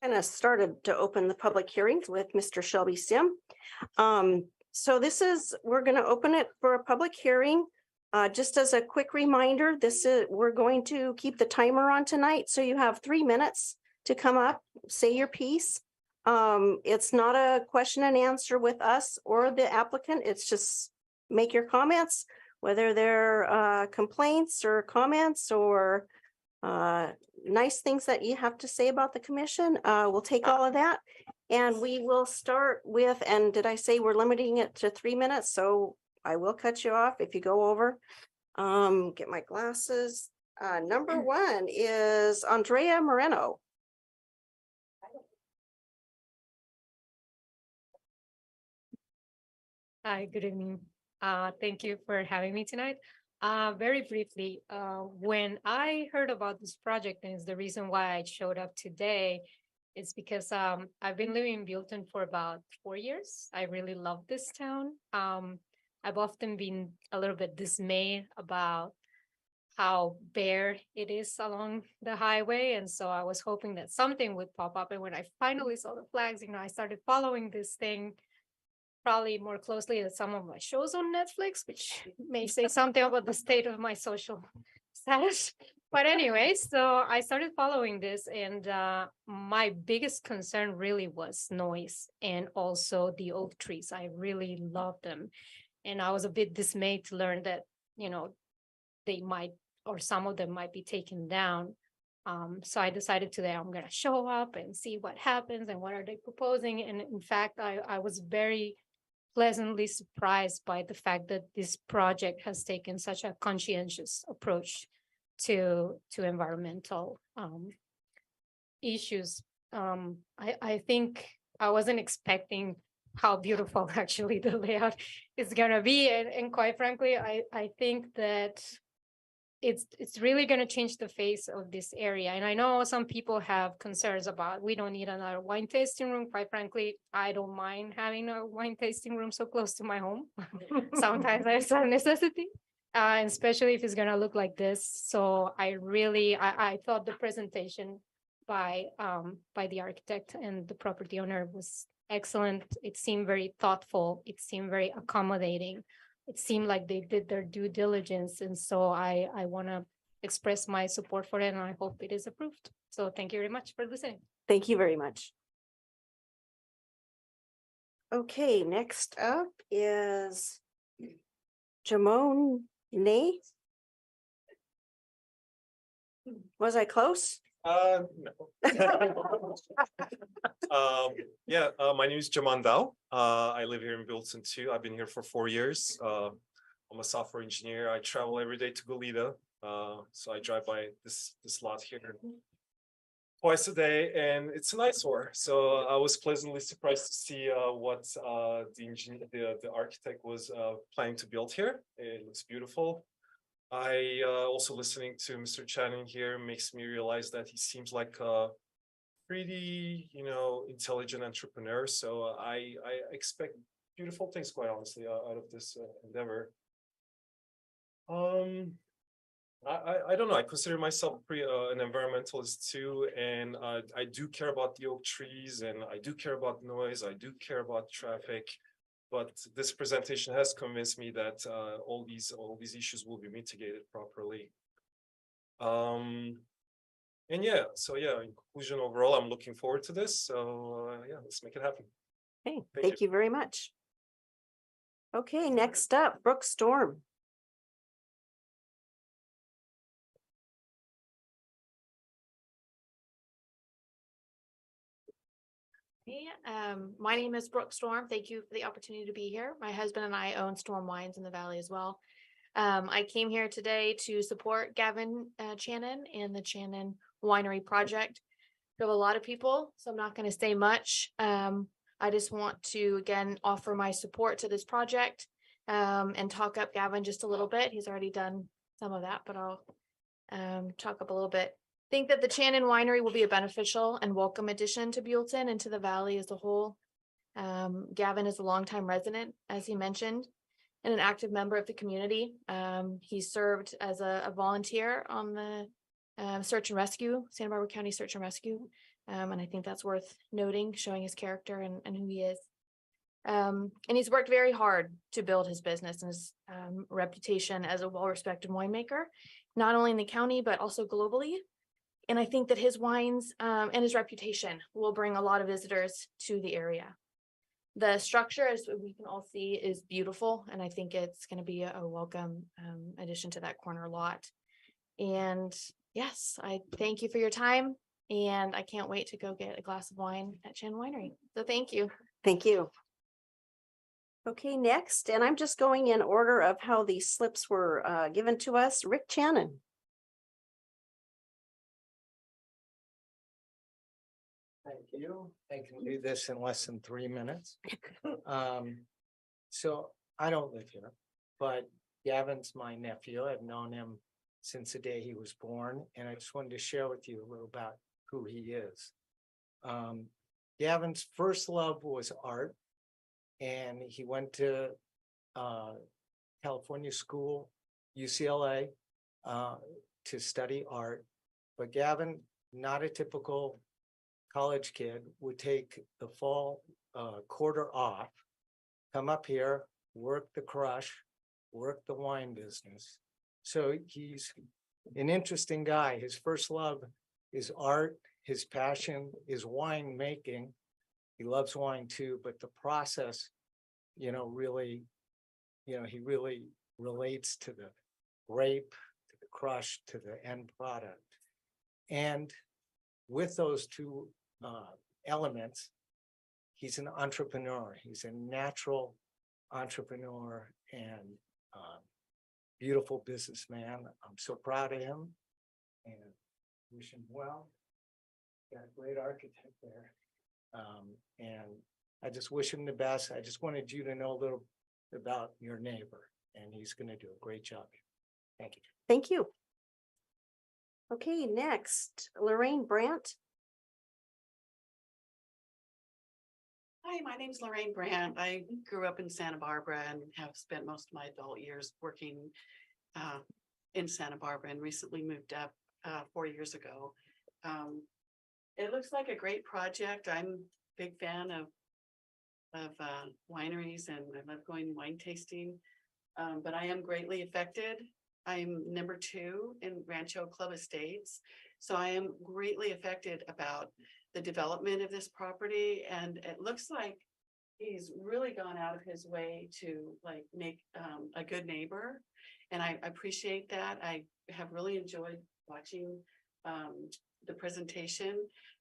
kind of started to open the public hearings with Mr. Shelby Sim. So we're going to open it for a public hearing. Just as a quick reminder, we're going to keep the timer on tonight. So you have 3 minutes to come up, say your piece. It's not a question and answer with us or the applicant. It's just make your comments, whether they're complaints or comments or nice things that you have to say about the commission. We'll take all of that. And we will start with, and did I say we're limiting it to 3 minutes? So I will cut you off if you go over. Get my glasses. Number 1 is Andrea Moreno. Hi, good evening. Thank you for having me tonight. Very briefly, when I heard about this project, and it's the reason why I showed up today, is because I've been living in Buellton for about 4 years. I really love this town. I've often been a little bit dismayed about how bare it is along the highway. And so I was hoping that something would pop up. And when I finally saw the flags, I started following this thing probably more closely than some of my shows on Netflix, which may say something about the state of my social status. But anyway, so I started following this, and my biggest concern really was noise and also the oak trees. I really love them. And I was a bit dismayed to learn that, they might, or some of them might be taken down. So I decided today I'm going to show up and see what happens and what are they proposing. And in fact, I was very pleasantly surprised by the fact that this project has taken such a conscientious approach to environmental issues. I think I wasn't expecting how beautiful actually the layout is gonna be, and quite frankly, I think that it's really going to change the face of this area. And I know some people have concerns about we don't need another wine tasting room. Quite frankly, I don't mind having a wine tasting room so close to my home. Sometimes it's a necessity, and especially if it's going to look like this. So I thought the presentation by the architect and the property owner was excellent. It seemed very thoughtful. It seemed very accommodating. It seemed like they did their due diligence. And so I want to express my support for it, and I hope it is approved. So thank you very much for listening. Thank you very much. Okay, next up is Jamon Ney. Was I close? No. My name is Jaman Dao. I live here in Buellton too. I've been here for 4 years. I'm a software engineer. I travel every day to Goleta. So I drive by this lot here twice a day, and it's an eyesore. So I was pleasantly surprised to see what the architect was planning to build here. It looks beautiful. I also listening to Mr. Channing here makes me realize that he seems like a pretty, intelligent entrepreneur. So I expect beautiful things, quite honestly, out of this endeavor. I don't know. I consider myself an environmentalist too, and I do care about the oak trees, and I do care about noise. I do care about traffic. But this presentation has convinced me that all these issues will be mitigated properly. In conclusion, overall, I'm looking forward to this. So let's make it happen. Okay, thank you very much. Okay, next up, Brooke Storm. My name is Brooke Storm. Thank you for the opportunity to be here. My husband and I own Storm Wines in the Valley as well. I came here today to support Gavin Channon and the Channon Winery Project. We have a lot of people, so I'm not going to say much. I just want to, again, offer my support to this project and talk up Gavin just a little bit. He's already done some of that, but I'll talk up a little bit. I think that the Channon Winery will be a beneficial and welcome addition to Buellton and to the Valley as a whole. Gavin is a longtime resident, as he mentioned, and an active member of the community. He served as a volunteer on the search and rescue, Santa Barbara County Search and Rescue, And I think that's worth noting, showing his character and who he is. And he's worked very hard to build his business and his reputation as a well-respected winemaker, not only in the county, but also globally. And I think that his wines and his reputation will bring a lot of visitors to the area. The structure, as we can all see, is beautiful, and I think it's going to be a welcome addition to that corner lot. And yes, I thank you for your time, and I can't wait to go get a glass of wine at Chan Winery. So thank you. Thank you. Okay, next, and I'm just going in order of how these slips were given to us. Rick Channon. Thank you. I can do this in less than 3 minutes. So I don't live here, but Gavin's my nephew. I've known him since the day he was born, and I just wanted to share with you a little about who he is. Gavin's first love was art, and he went to California school, UCLA, to study art. But Gavin, not a typical college kid, would take the fall quarter off, come up here, work the crush, work the wine business. So he's an interesting guy. His first love is art. His passion is wine making. He loves wine too, but the process, really, he really relates to the grape, to the crush, to the end product. And with those two elements, he's an entrepreneur. He's a natural entrepreneur and beautiful businessman. I'm so proud of him and wish him well. Got a great architect there. And I just wish him the best. I just wanted you to know a little about your neighbor, and he's going to do a great job. Thank you. Thank you. Okay, next, Lorraine Brandt. Hi, my name's Lorraine Brandt. I grew up in Santa Barbara and have spent most of my adult years working in Santa Barbara and recently moved up 4 years ago. It looks like a great project. I'm a big fan of wineries, and I love going wine tasting, but I am greatly affected. I'm number 2 in Rancho Club Estates, so I am greatly affected about the development of this property, and it looks like he's really gone out of his way to make a good neighbor, and I appreciate that. I have really enjoyed watching the presentation.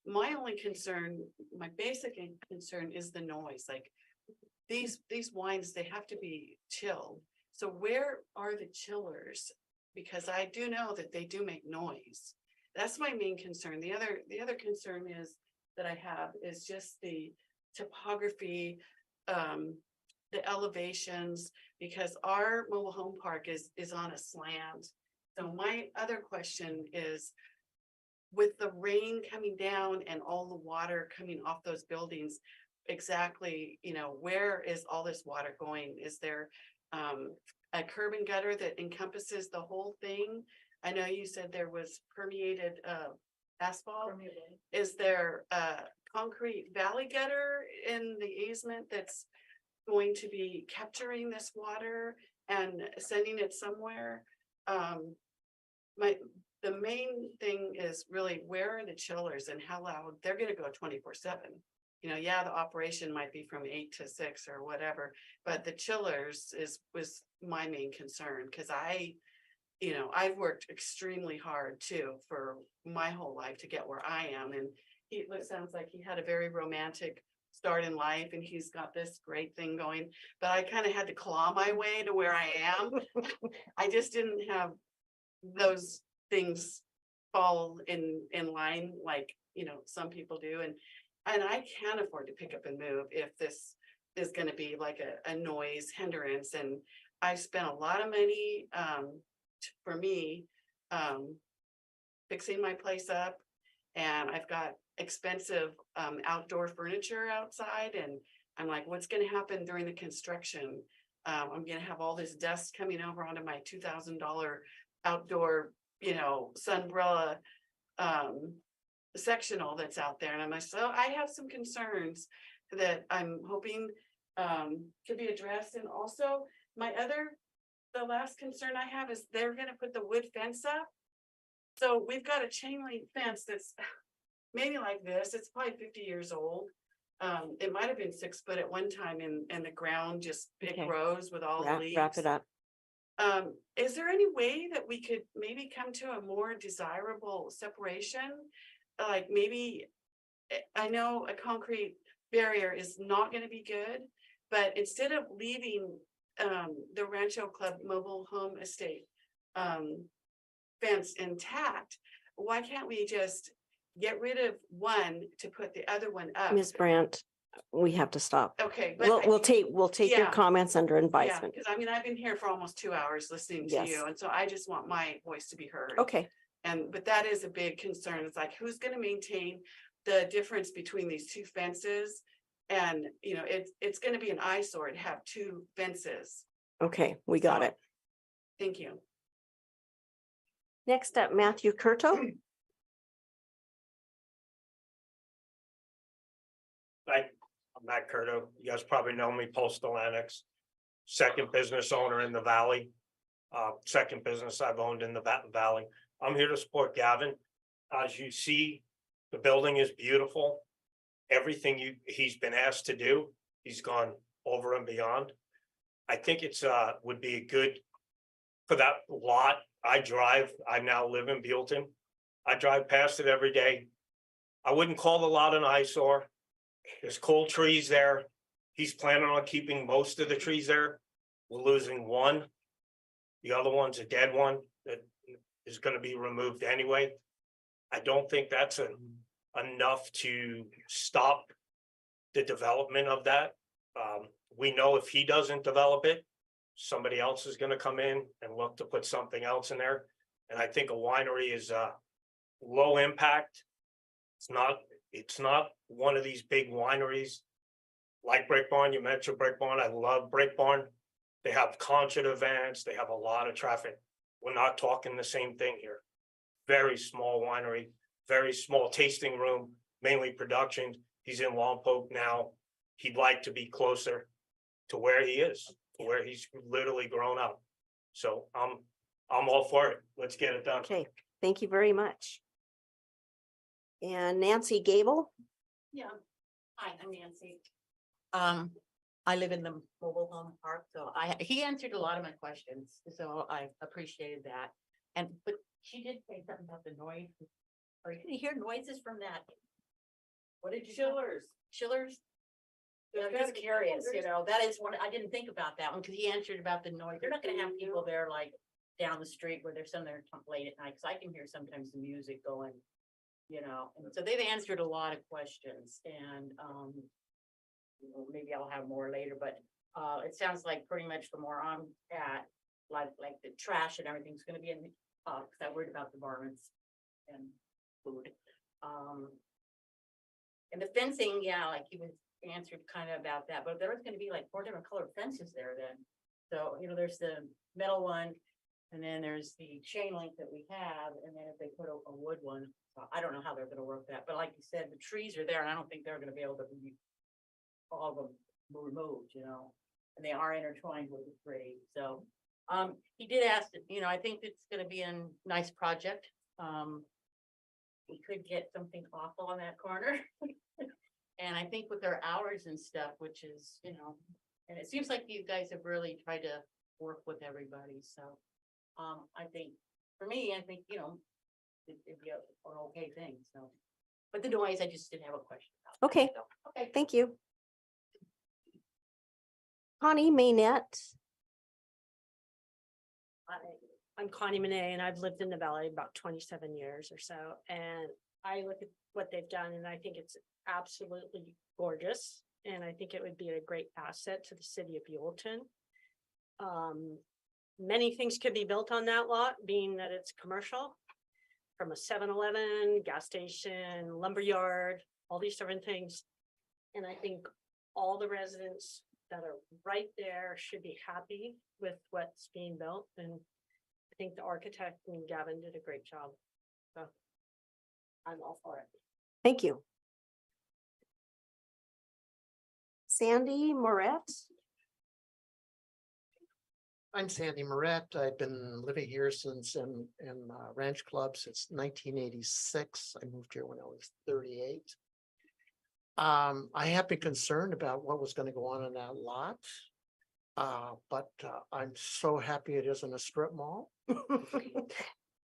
My only concern, my basic concern, is the noise. Like these wines, they have to be chilled. So where are the chillers? Because I do know that they do make noise. That's my main concern. The other concern is that I have is just the topography, the elevations, because our mobile home park is on a slant. So my other question is, with the rain coming down and all the water coming off those buildings, exactly, where is all this water going? Is there a curb and gutter that encompasses the whole thing? I know you said there was permeated asphalt. Is there a concrete valley gutter in the easement that's going to be capturing this water and sending it somewhere? The main thing is really, where are the chillers and how loud? They're going to go 24/7. Yeah, the operation might be from 8 to 6 or whatever, but the chillers was my main concern, because I've worked extremely hard too for my whole life to get where I am. And it sounds like he had a very romantic start in life and he's got this great thing going, but I kind of had to claw my way to where I am. I just didn't have those things fall in line like, some people do. And I can't afford to pick up and move if this is going to be like a noise hindrance. And I spent a lot of money for me fixing my place up, and I've got expensive outdoor furniture outside, and I'm like, what's going to happen during the construction? I'm going to have all this dust coming over onto my $2,000 outdoor, sunbrella sectional that's out there. And I'm like, so I have some concerns that I'm hoping could be addressed. And also the last concern I have is they're gonna put the wood fence up. So we've got a chain link fence that's maybe like this. It's probably 50 years old. It might have been 6 foot at one time and the ground just big Okay. grows with all the Wrap leaves. it up. Is there any way that we could maybe come to a more desirable separation? Like maybe, I know a concrete barrier is not gonna be good, but instead of leaving the Rancho Club Mobile Home Estate fence intact, why can't we just get rid of one to put the other one up? Ms. Brandt, we have to stop. Okay, but We'll take your yeah. comments under yeah, advisement. because I mean, I've been here for almost 2 hours listening to Yes. you, and so I just want my voice to be heard. Okay, But that is a big concern. It's like, who's gonna maintain the difference between these two fences? And, you know, it's gonna be an eyesore to have two fences. okay, we got So- it. Thank you. Next up, Matthew Curto. Hi, I'm Matt Curto. You guys probably know me, Postal Annex. Second business owner in the valley. Second business I've owned in the valley. I'm here to support Gavin. As you see, the building is beautiful. Everything he's been asked to do, he's gone over and beyond. I think it's would be good for that lot. I now live in Buellton. I drive past it every day. I wouldn't call the lot an eyesore. There's cool trees there. He's planning on keeping most of the trees there. We're losing one. The other one's a dead one that is gonna be removed anyway. I don't think that's enough to stop the development of that. We know if he doesn't develop it, somebody else is gonna come in and look to put something else in there. And I think a winery is low impact. It's not one of these big wineries like Brick Barn. You mentioned Brick Barn. I love Brick Barn. They have concert events. They have a lot of traffic. We're not talking the same thing here. Very small winery, very small tasting room, mainly production. He's in Lompoc now. He'd like to be closer to where he is, to where he's literally grown up. So I'm all for it. Let's get it done. Okay, thank you very much. And Nancy Gable. Yeah, hi, I'm Nancy. I live in the mobile home park, so he answered a lot of my questions, so I appreciated that. But she did say something about the noise. Are you gonna hear noises from that? What did you? Chillers? I'm just curious, you know, that is one, I didn't think about that one, because he answered about the noise. They're not gonna have people there like down the street where there's some there late at night, because I can hear sometimes the music going, you know, and so they've answered a lot of questions, and maybe I'll have more later, but it sounds like pretty much the more I'm at, like the trash and everything's gonna be in the, because I worried about the varmints and food. And the fencing, yeah, like he was answered kind of about that, but there was gonna be like 4 different colored fences there then. So, you know, there's the metal one, and then there's the chain link that we have, and then if they put a wood one, I don't know how they're gonna work that, but like you said, the trees are there, and I don't think they're gonna be able to be all of them removed, you know, and they are intertwined with the tree. So he did ask, you know, I think it's gonna be a nice project. We could get something awful on that corner. And I think with their hours and stuff, which is, you know, and it seems like you guys have really tried to work with everybody. So I think, for me, I think, you know, it'd be an okay thing. So, but the noise, I just did have a question about. Okay, So, okay. thank you. Connie Maynette. I'm Connie Monet, and I've lived in the valley about 27 years or so, and I look at what they've done, and I think it's absolutely gorgeous, and I think it would be a great asset to the city of Buellton. Many things could be built on that lot, being that it's commercial, from a 7-Eleven, gas station, lumber yard, all these different things. And I think all the residents that are right there should be happy with what's being built, and I think the architect and Gavin did a great job. So I'm all for it. Thank you. Sandy Moret. I'm Sandy Moret. I've been living here since in Ranch Club since 1986. I moved here when I was 38. I have been concerned about what was going to go on in that lot. But I'm so happy it isn't a strip mall.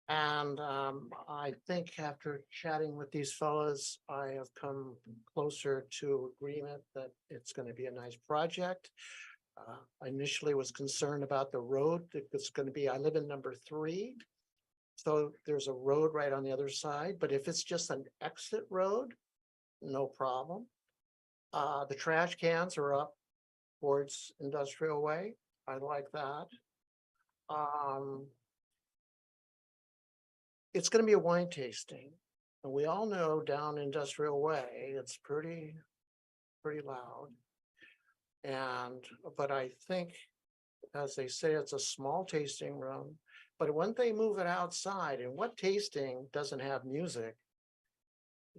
And I think after chatting with these fellas, I have come closer to agreement that it's going to be a nice project. I initially was concerned about the road that it's going to be. I live in number 3. So there's a road right on the other side, but if it's just an exit road, no problem. The trash cans are up towards Industrial Way. I like that. It's going to be a wine tasting. And we all know down Industrial Way, it's pretty loud. But I think, as they say, it's a small tasting room. But when they move it outside, and what tasting doesn't have music,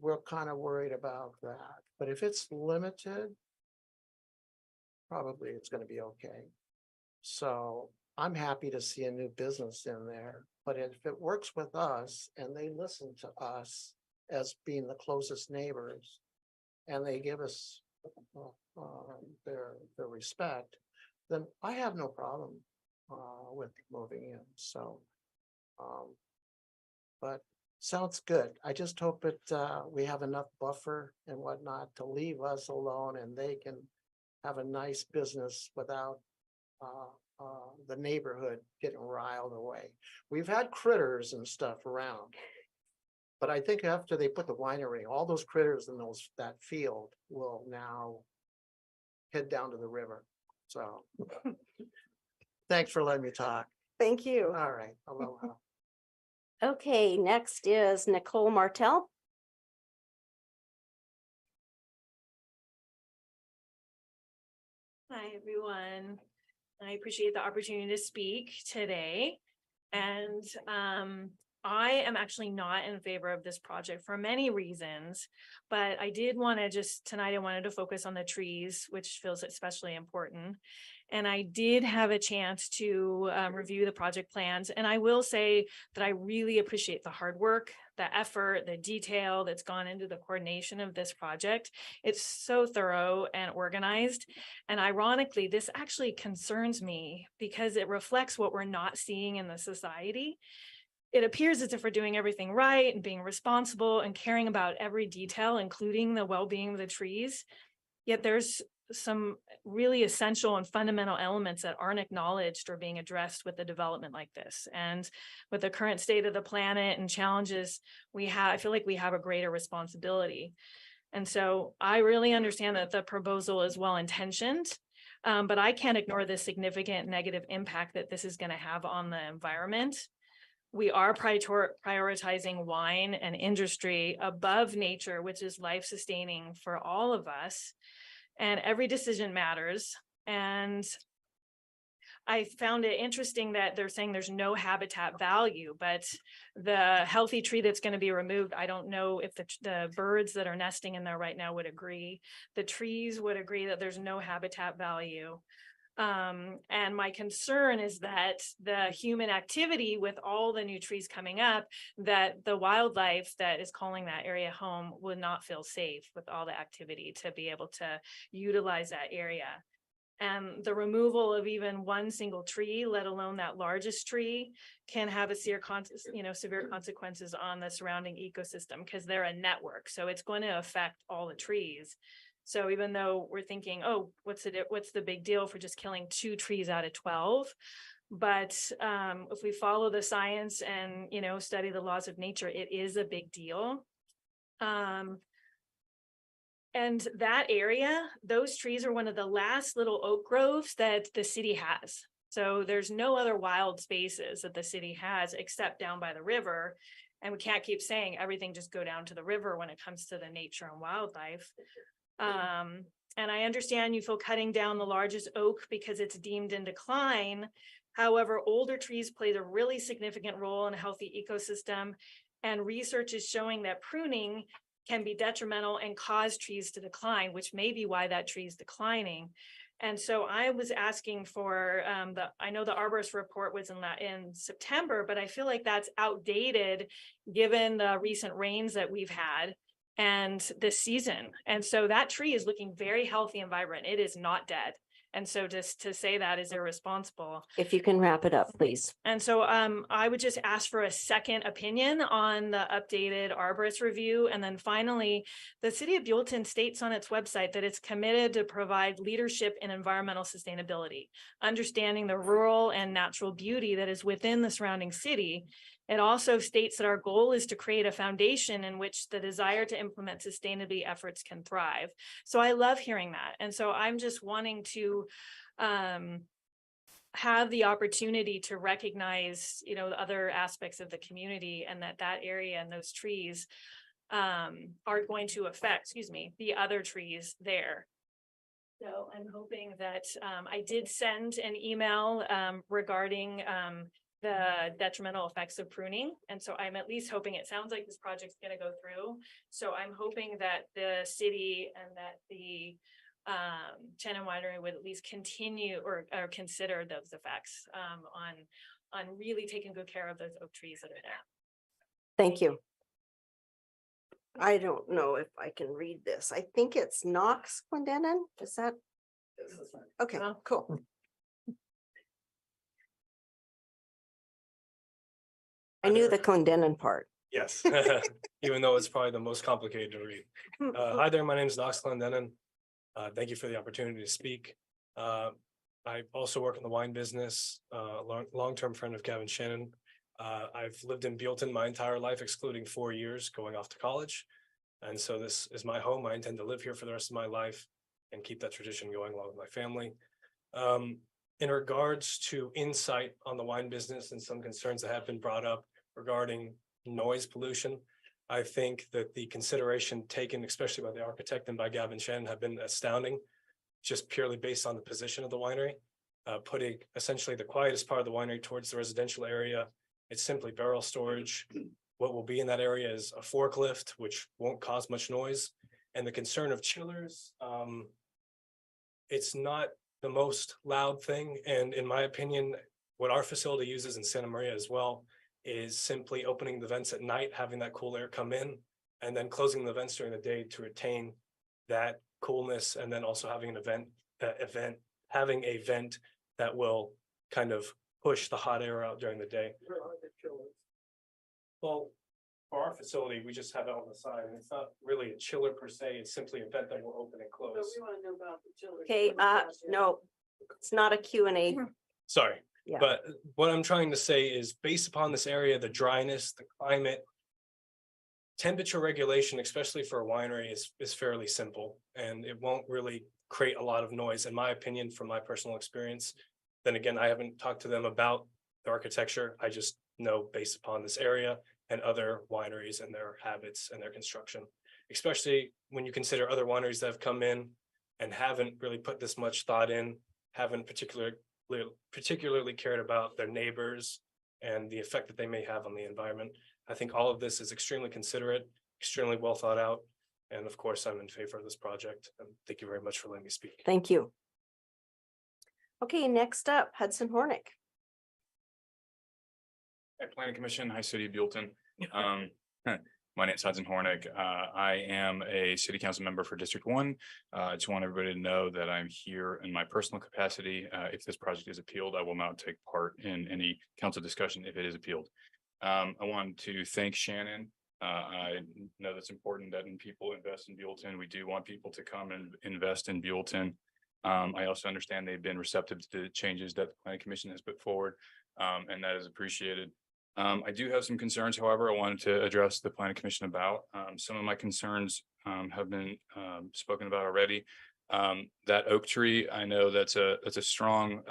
we're kind of worried about that. But if it's limited, probably it's going to be okay. So I'm happy to see a new business in there. But if it works with us and they listen to us as being the closest neighbors, and they give us their respect, then I have no problem with moving in. So, but sounds good. I just hope that we have enough buffer and whatnot to leave us alone, and they can have a nice business without the neighborhood getting riled away. We've had critters and stuff around, but I think after they put the winery, all those critters in that field will now head down to the river. So thanks for letting me talk. Thank you. All right. Aloha. Okay, next is Nicole Martell. Hi, everyone. I appreciate the opportunity to speak today. And I am actually not in favor of this project for many reasons, but I did want to tonight I wanted to focus on the trees, which feels especially important. And I did have a chance to review the project plans. And I will say that I really appreciate the hard work, the effort, the detail that's gone into the coordination of this project. It's so thorough and organized. And ironically, this actually concerns me because it reflects what we're not seeing in the society. It appears as if we're doing everything right and being responsible and caring about every detail, including the well-being of the trees. Yet there's some really essential and fundamental elements that aren't acknowledged or being addressed with a development like this. And with the current state of the planet and challenges we have, I feel like we have a greater responsibility. And so I really understand that the proposal is well-intentioned, but I can't ignore the significant negative impact that this is going to have on the environment. We are prioritizing wine and industry above nature, which is life-sustaining for all of us. And every decision matters. And I found it interesting that they're saying there's no habitat value, but the healthy tree that's going to be removed, I don't know if the birds that are nesting in there right now would agree. The trees would agree that there's no habitat value. And my concern is that the human activity with all the new trees coming up, that the wildlife that is calling that area home would not feel safe with all the activity to be able to utilize that area. And the removal of even one single tree, let alone that largest tree, can have severe consequences on the surrounding ecosystem because they're a network. So it's going to affect all the trees. So even though we're thinking, oh, what's the big deal for just killing 2 trees out of 12? But if we follow the science and, study the laws of nature, it is a big deal. And that area, those trees are one of the last little oak groves that the city has. So there's no other wild spaces that the city has except down by the river. And we can't keep saying everything just go down to the river when it comes to the nature and wildlife. And I understand you feel cutting down the largest oak because it's deemed in decline. However, older trees play a really significant role in a healthy ecosystem. And research is showing that pruning can be detrimental and cause trees to decline, which may be why that tree is declining. And so I was asking for I know the arborist report was in September, but I feel like that's outdated given the recent rains that we've had and this season. And so that tree is looking very healthy and vibrant. It is not dead. And so just to say that is irresponsible. If you can wrap it up, please. And so I would just ask for a second opinion on the updated arborist review. And then finally, the city of Buellton states on its website that it's committed to provide leadership in environmental sustainability, understanding the rural and natural beauty that is within the surrounding city. It also states that our goal is to create a foundation in which the desire to implement sustainability efforts can thrive. So I love hearing that. And so I'm just wanting to have the opportunity to recognize, the other aspects of the community, and that area and those trees are going to affect, the other trees there. So I'm hoping that I did send an email regarding the detrimental effects of pruning. And so I'm at least hoping, it sounds like this project's going to go through. So I'm hoping that the city and that the Shannon Winery would at least continue or consider those effects on really taking good care of those oak trees that are there. Thank you. I don't know if I can read this. I think it's Knox Clendenin. Is that? Okay, cool. I knew the Clendenin part. Yes, even though it's probably the most complicated to read. Hi there, my name is Knox Clendenin. Thank you for the opportunity to speak. I also work in the wine business, long-term friend of Gavin Shannon. I've lived in Buellton my entire life, excluding 4 years going off to college. And so this is my home. I intend to live here for the rest of my life and keep that tradition going along with my family. In regards to insight on the wine business and some concerns that have been brought up regarding noise pollution, I think that the consideration taken, especially by the architect and by Gavin Shannon, have been astounding, just purely based on the position of the winery, putting essentially the quietest part of the winery towards the residential area. It's simply barrel storage. What will be in that area is a forklift, which won't cause much noise. And the concern of chillers, it's not the most loud thing. And in my opinion, what our facility uses in Santa Maria as well is simply opening the vents at night, having that cool air come in, and then closing the vents during the day to retain that coolness, and then also having an having a vent that will kind of push the hot air out during the day. Well, for our facility, we just have it on the side, and it's not really a chiller per se, it's simply a vent that will open and close. So we want to know about the chillers. Okay, no, it's not a Q&A. Sorry. Yeah. But what I'm trying to say is, based upon this area, the dryness, the climate, temperature regulation, especially for a winery, is fairly simple, and it won't really create a lot of noise, in my opinion, from my personal experience. Then again, I haven't talked to them about the architecture. I just know based upon this area and other wineries and their habits and their construction, especially when you consider other wineries that have come in and haven't really put this much thought in, haven't particularly cared about their neighbors and the effect that they may have on the environment. I think all of this is extremely considerate, extremely well thought out. And of course, I'm in favor of this project. And thank you very much for letting me speak. Thank you. Okay, next up, Hudson Hornick. At Planning Commission, hi, City of Buellton. My name is Hudson Hornick. I am a city council member for District 1. I just want everybody to know that I'm here in my personal capacity. If this project is appealed, I will not take part in any council discussion if it is appealed. I want to thank Shannon. I know that's important that when people invest in Buellton, we do want people to come and invest in Buellton. I also understand they've been receptive to the changes that the Planning Commission has put forward, and that is appreciated. I do have some concerns, however, I wanted to address the Planning Commission about. Some of my concerns have been spoken about already. That oak tree, I know that's a strong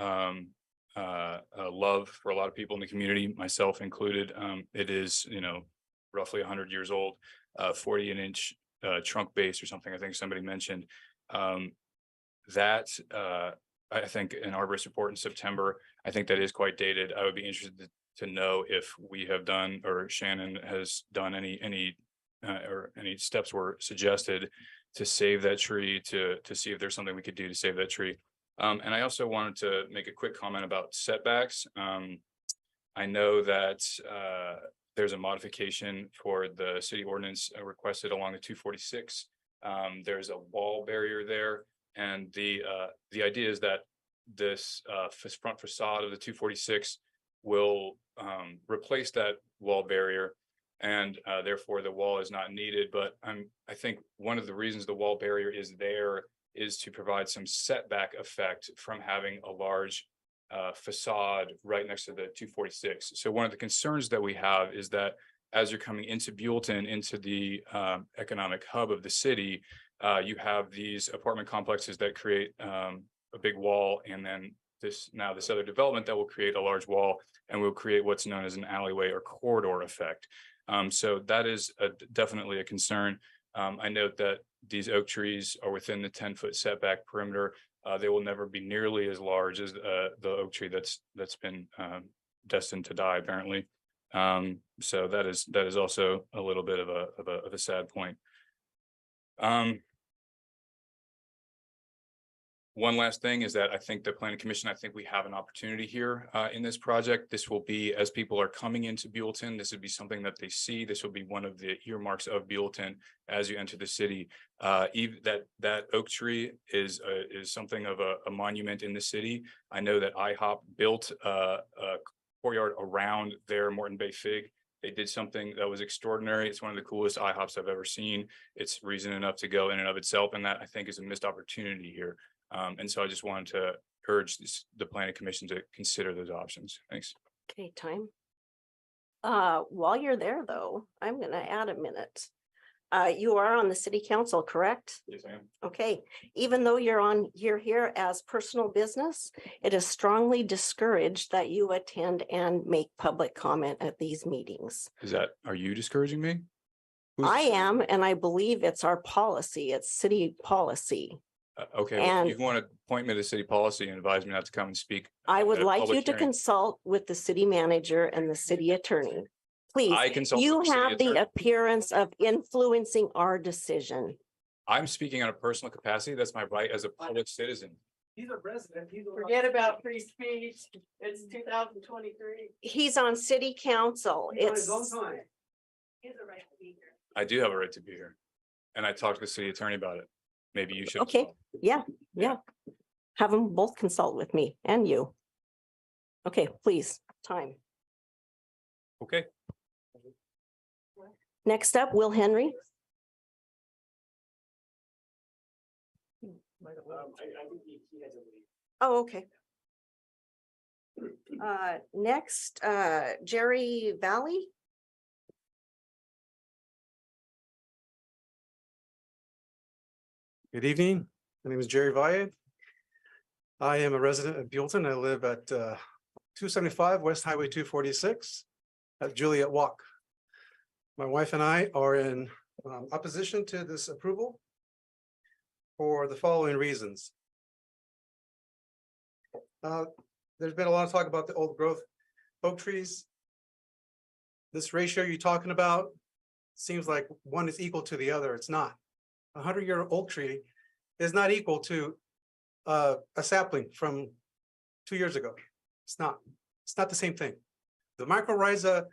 love for a lot of people in the community, myself included. It is, roughly 100 years old, 40-inch trunk base or something, I think somebody mentioned. I think an arborist report in September, I think that is quite dated. I would be interested to know if we have done or Shannon has done any or any steps were suggested to save that tree, to see if there's something we could do to save that tree. And I also wanted to make a quick comment about setbacks. I know that there's a modification for the city ordinance requested along the 246. There's a wall barrier there, and the idea is that this front facade of the 246 will replace that wall barrier, and therefore the wall is not needed. But I think one of the reasons the wall barrier is there is to provide some setback effect from having a large facade right next to the 246. So one of the concerns that we have is that as you're coming into Buellton, into the economic hub of the city, you have these apartment complexes that create a big wall, and then this other development that will create a large wall and will create what's known as an alleyway or corridor effect. So that is definitely a concern. I note that these oak trees are within the 10-foot setback perimeter. They will never be nearly as large as the oak tree that's been destined to die, apparently. So that is also a little bit of a sad point. One last thing is that I think the Planning Commission, I think we have an opportunity here in this project. This will be, as people are coming into Buellton, this would be something that they see. This will be one of the earmarks of Buellton as you enter the city. Even that oak tree is something of a monument in the city. I know that IHOP built a courtyard around their Morton Bay Fig. They did something that was extraordinary. It's one of the coolest IHOPs I've ever seen. It's reason enough to go in and of itself, and that I think is a missed opportunity here. And so I just wanted to urge the Planning Commission to consider those options. Thanks. Okay, time. While you're there, though, I'm gonna add a minute. You are on the city council, correct? Yes, I am. Okay, even though you're here as personal business, it is strongly discouraged that you attend and make public comment at these meetings. Are you discouraging me? I am, and I believe it's our policy. It's city policy. Okay, well, And if you want to point me to city policy and advise me not to come and speak. I would at a like you public to hearing. consult with the city manager and the city attorney. Please, I consult you with the city have the attorney. appearance of influencing our decision. I'm speaking on a personal capacity. That's my right as a public citizen. He's a resident. Forget about free speech. It's 2023. He's on city council. It's, He has a right to be here. I do have a right to be here. And I talked to the city attorney about it. Maybe you should. as okay, well. yeah. Have them both consult with me and you. Okay, please, time. Okay. Next up, Will Henry. Oh, okay. Next, Jerry Valley. Good evening. My name is Jerry Valle. I am a resident of Buellton. I live at 275 West Highway 246 at Juliet Walk. My wife and I are in opposition to this approval for the following reasons. There's been a lot of talk about the old growth oak trees. This ratio you're talking about seems like one is equal to the other. It's not. A 100-year oak tree is not equal to a sapling from 2 years ago. It's not the same thing. The mycorrhiza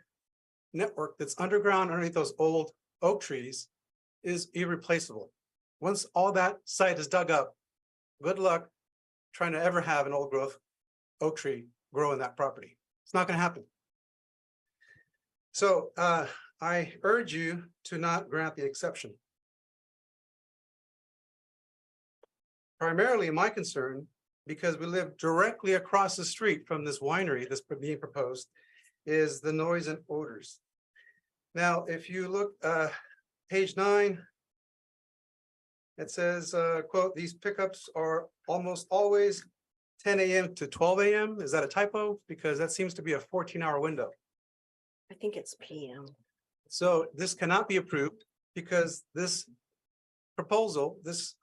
network that's underground underneath those old oak trees is irreplaceable. Once all that site is dug up, good luck trying to ever have an old growth oak tree grow in that property. It's not going to happen. So I urge you to not grant the exception. Primarily my concern, because we live directly across the street from this winery that's being proposed, is the noise and odors. Now, if you look page 9, it says, quote, "These pickups are almost always 10 a.m. to 12 a.m. Is that a typo? Because that seems to be a 14-hour window. I think it's PM. So this cannot be approved because this proposal, this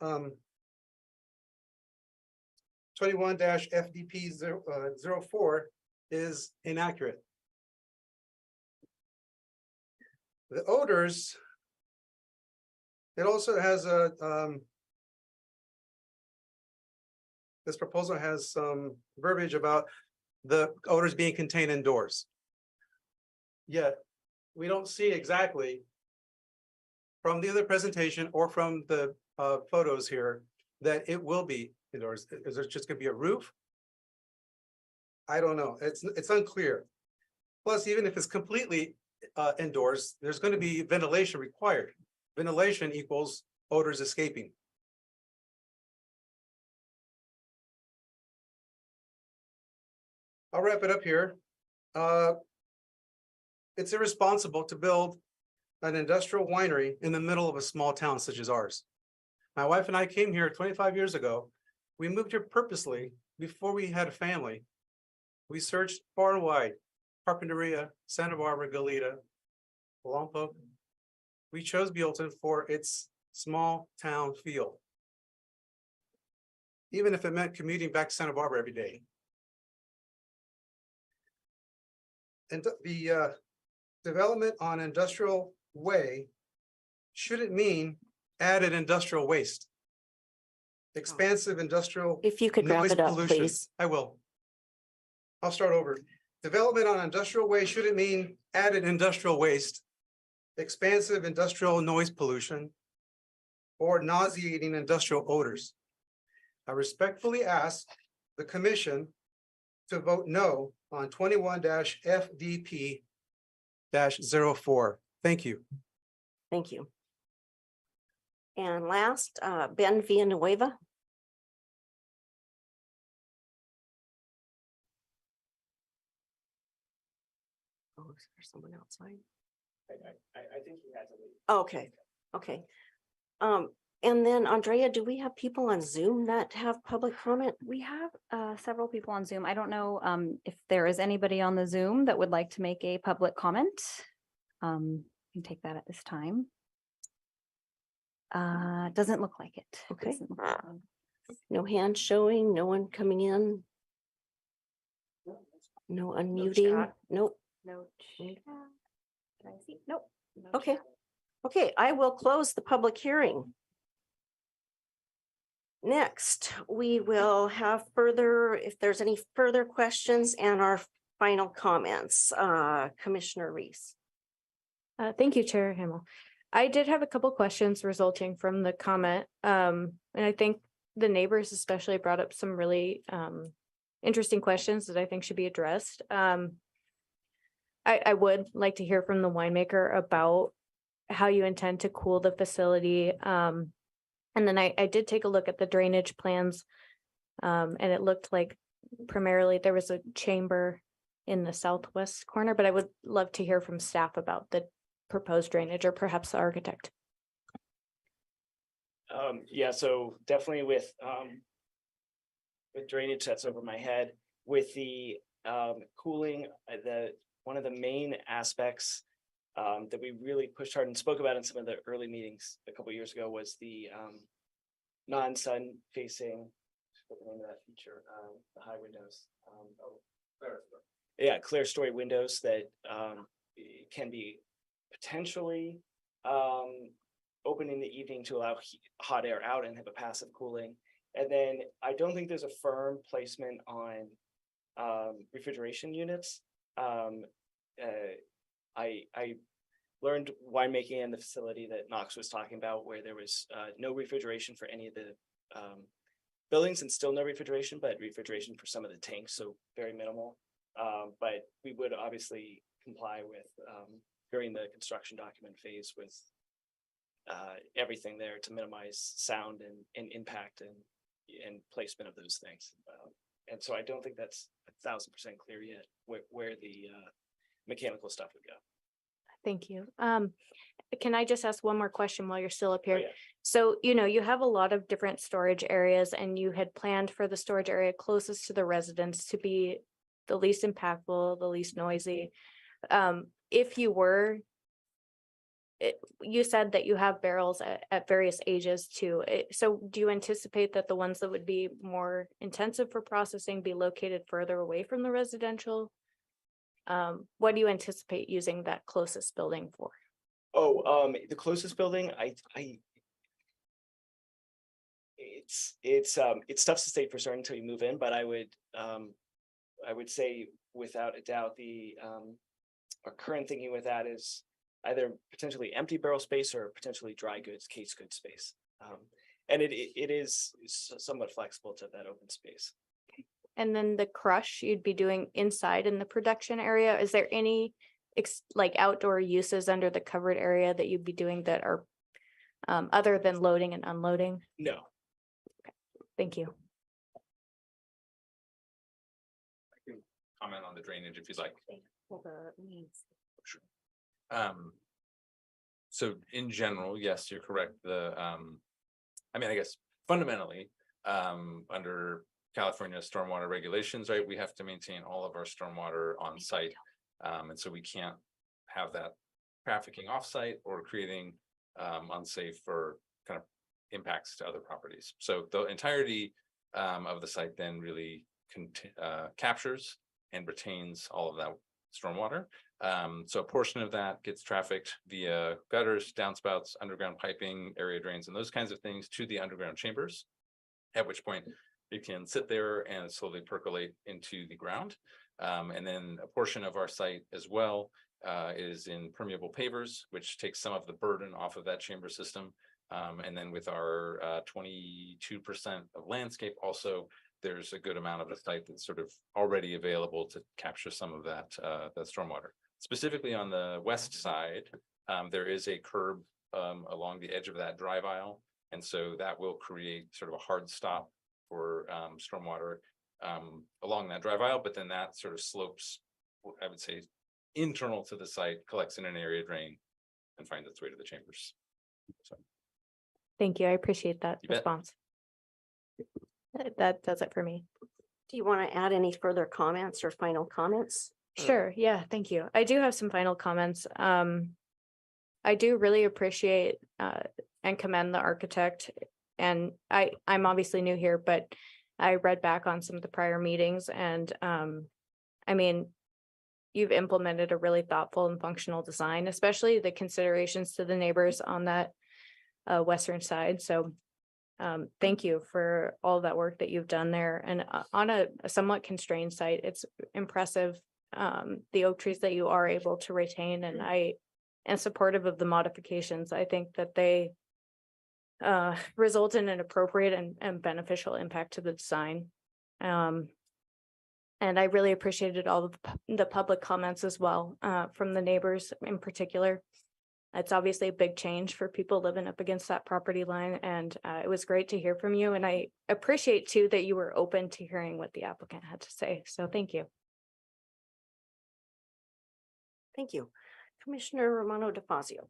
21-FDP 04 is inaccurate. The odors. It also has a, this proposal has some verbiage about the odors being contained indoors. Yet, we don't see exactly from the other presentation or from the photos here that it will be indoors. Is there just gonna be a roof? I don't know. It's unclear. Plus, even if it's completely indoors, there's going to be ventilation required. Ventilation equals odors escaping. I'll wrap it up here. It's irresponsible to build an industrial winery in the middle of a small town such as ours. My wife and I came here 25 years ago. We moved here purposely before we had a family. We searched far and wide, Carpinteria, Santa Barbara, Goleta, Lompoc. We chose Buellton for its small town feel. Even if it meant commuting back to Santa Barbara every day. And the development on Industrial Way shouldn't mean added industrial waste. Expansive industrial. If you could wrap noise it up, pollution. please. I will. I'll start over. Development on industrial way shouldn't mean added industrial waste, expansive industrial noise pollution, or nauseating industrial odors. I respectfully ask the commission to vote no on 21-FDP-04. Thank you. Thank you. And last, Ben Villanueva. Oh, is there someone outside? I think he has to leave. Okay, okay. And then Andrea, do we have people on Zoom that have public comment? We have several people on Zoom. I don't know if there is anybody on the Zoom that would like to make a public comment. You can take that at this time. Doesn't look like it. Okay. Doesn't look like it. No hand showing, no one coming in. No unmuting, chat. nope. No chat. Can I see? Nope. No Okay, chat. okay, I will close the public hearing. Next, we will have further, if there's any further questions and our final comments, Commissioner Reese. Thank you, Chair Hamel. I did have a couple questions resulting from the comment. And I think the neighbors especially brought up some really interesting questions that I think should be addressed. I would like to hear from the winemaker about how you intend to cool the facility. And then I did take a look at the drainage plans. And it looked like primarily there was a chamber in the southwest corner, but I would love to hear from staff about the proposed drainage or perhaps the architect. Yeah, so definitely with drainage that's over my head, with the cooling, one of the main aspects that we really pushed hard and spoke about in some of the early meetings a couple years ago was the non-sun facing, what the name of that feature, the high windows. Yeah, clear story windows that can be potentially open in the evening to allow hot air out and have a passive cooling. And then I don't think there's a firm placement on refrigeration units. I learned winemaking in the facility that Knox was talking about, where there was no refrigeration for any of the buildings and still no refrigeration, but refrigeration for some of the tanks, so very minimal. But we would obviously comply with during the construction document phase with everything there to minimize sound and impact and placement of those things. And so I don't think that's 1,000% clear yet where the mechanical stuff would go. Thank you. Can I just ask one more question while you're still up here? Oh, yeah. So, you have a lot of different storage areas and you had planned for the storage area closest to the residents to be the least impactful, the least noisy. If you were, you said that you have barrels at various ages too. So do you anticipate that the ones that would be more intensive for processing be located further away from the residential? What do you anticipate using that closest building for? The closest building, it's tough to state for certain until you move in, but I would say without a doubt, our current thinking with that is either potentially empty barrel space or potentially dry goods, case goods space. And it is somewhat flexible to that open space. And then the crush you'd be doing inside in the production area. Is there any like outdoor uses under the covered area that you'd be doing that are other than loading and unloading? No. Thank you. Comment on the drainage if you'd like. Sure. So in general, yes, you're correct. I mean, I guess fundamentally, under California stormwater regulations, right, we have to maintain all of our stormwater on site. And so we can't have that trafficking offsite or creating unsafe or kind of impacts to other properties. So the entirety of the site then really captures and retains all of that stormwater. So a portion of that gets trafficked via gutters, downspouts, underground piping, area drains, and those kinds of things to the underground chambers, at which point it can sit there and slowly percolate into the ground. And then a portion of our site as well is in permeable pavers, which takes some of the burden off of that chamber system. And then with our 22% of landscape also, there's a good amount of the site that's sort of already available to capture some of that stormwater. Specifically on the west side, there is a curb along the edge of that drive aisle. And so that will create sort of a hard stop for stormwater along that drive aisle, but then that sort of slopes, I would say, internal to the site, collects in an area drain and finds its way to the chambers. So. Thank you. I appreciate that response. That does it for me. Do you want to add any further comments or final comments? Sure. Yeah, thank you. I do have some final comments. I do really appreciate and commend the architect. And I'm obviously new here, but I read back on some of the prior meetings and I mean, you've implemented a really thoughtful and functional design, especially the considerations to the neighbors on that western side. So thank you for all that work that you've done there. And on a somewhat constrained site, it's impressive the oak trees that you are able to retain. And I am supportive of the modifications. I think that they result in an appropriate and beneficial impact to the design. And I really appreciated all of the public comments as well from the neighbors in particular. It's obviously a big change for people living up against that property line. And it was great to hear from you. And I appreciate too that you were open to hearing what the applicant had to say. So thank you. Thank you. Commissioner Romano DeFazio.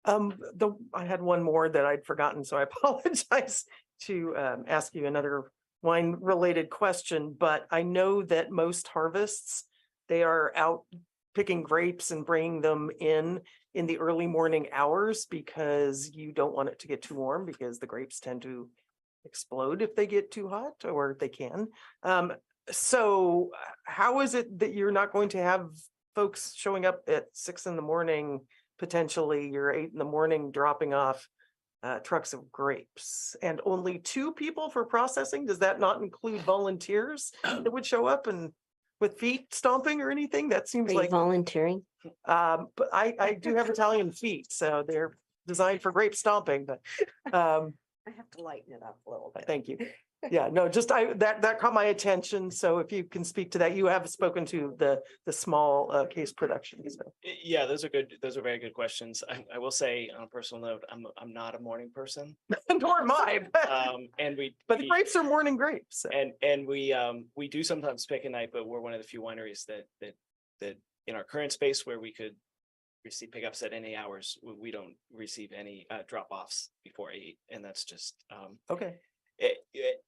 I had one more that I'd forgotten, so I apologize to ask you another wine related question, but I know that most harvests, they are out picking grapes and bringing them in the early morning hours because you don't want it to get too warm because the grapes tend to explode if they get too hot, or they can. So how is it that you're not going to have folks showing up at 6 a.m, potentially you're 8 a.m, dropping off trucks of grapes, and only 2 people for processing? Does that not include volunteers that would show up and with feet stomping or anything? That seems like volunteering. But I do have Italian feet, so they're designed for grape stomping, but I have to lighten it up a little bit. thank you. Yeah, no, just that caught my attention. So if you can speak to that, you have spoken to the small case productions. So. Yeah, those are good. Those are very good questions. I will say on a personal note, I'm not a morning person. Nor am I. But the grapes are morning grapes. So. And we do sometimes pick a night, but we're one of the few wineries that in our current space where we could receive pickups at any hours, we don't receive any drop-offs before 8, and that's just okay.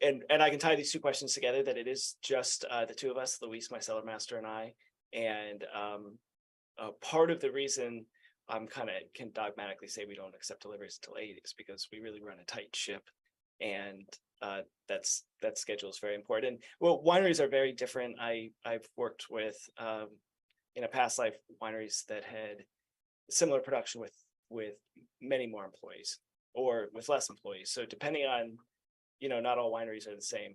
And I can tie these 2 questions together, that it is just the 2 of us, Luis, my cellar master, and I. And part of the reason I'm can dogmatically say we don't accept deliveries until 8 is because we really run a tight ship, and that schedule is very important. Well, wineries are very different. I've worked with in a past life wineries that had similar production with many more employees or with less employees. So depending on, not all wineries are the same.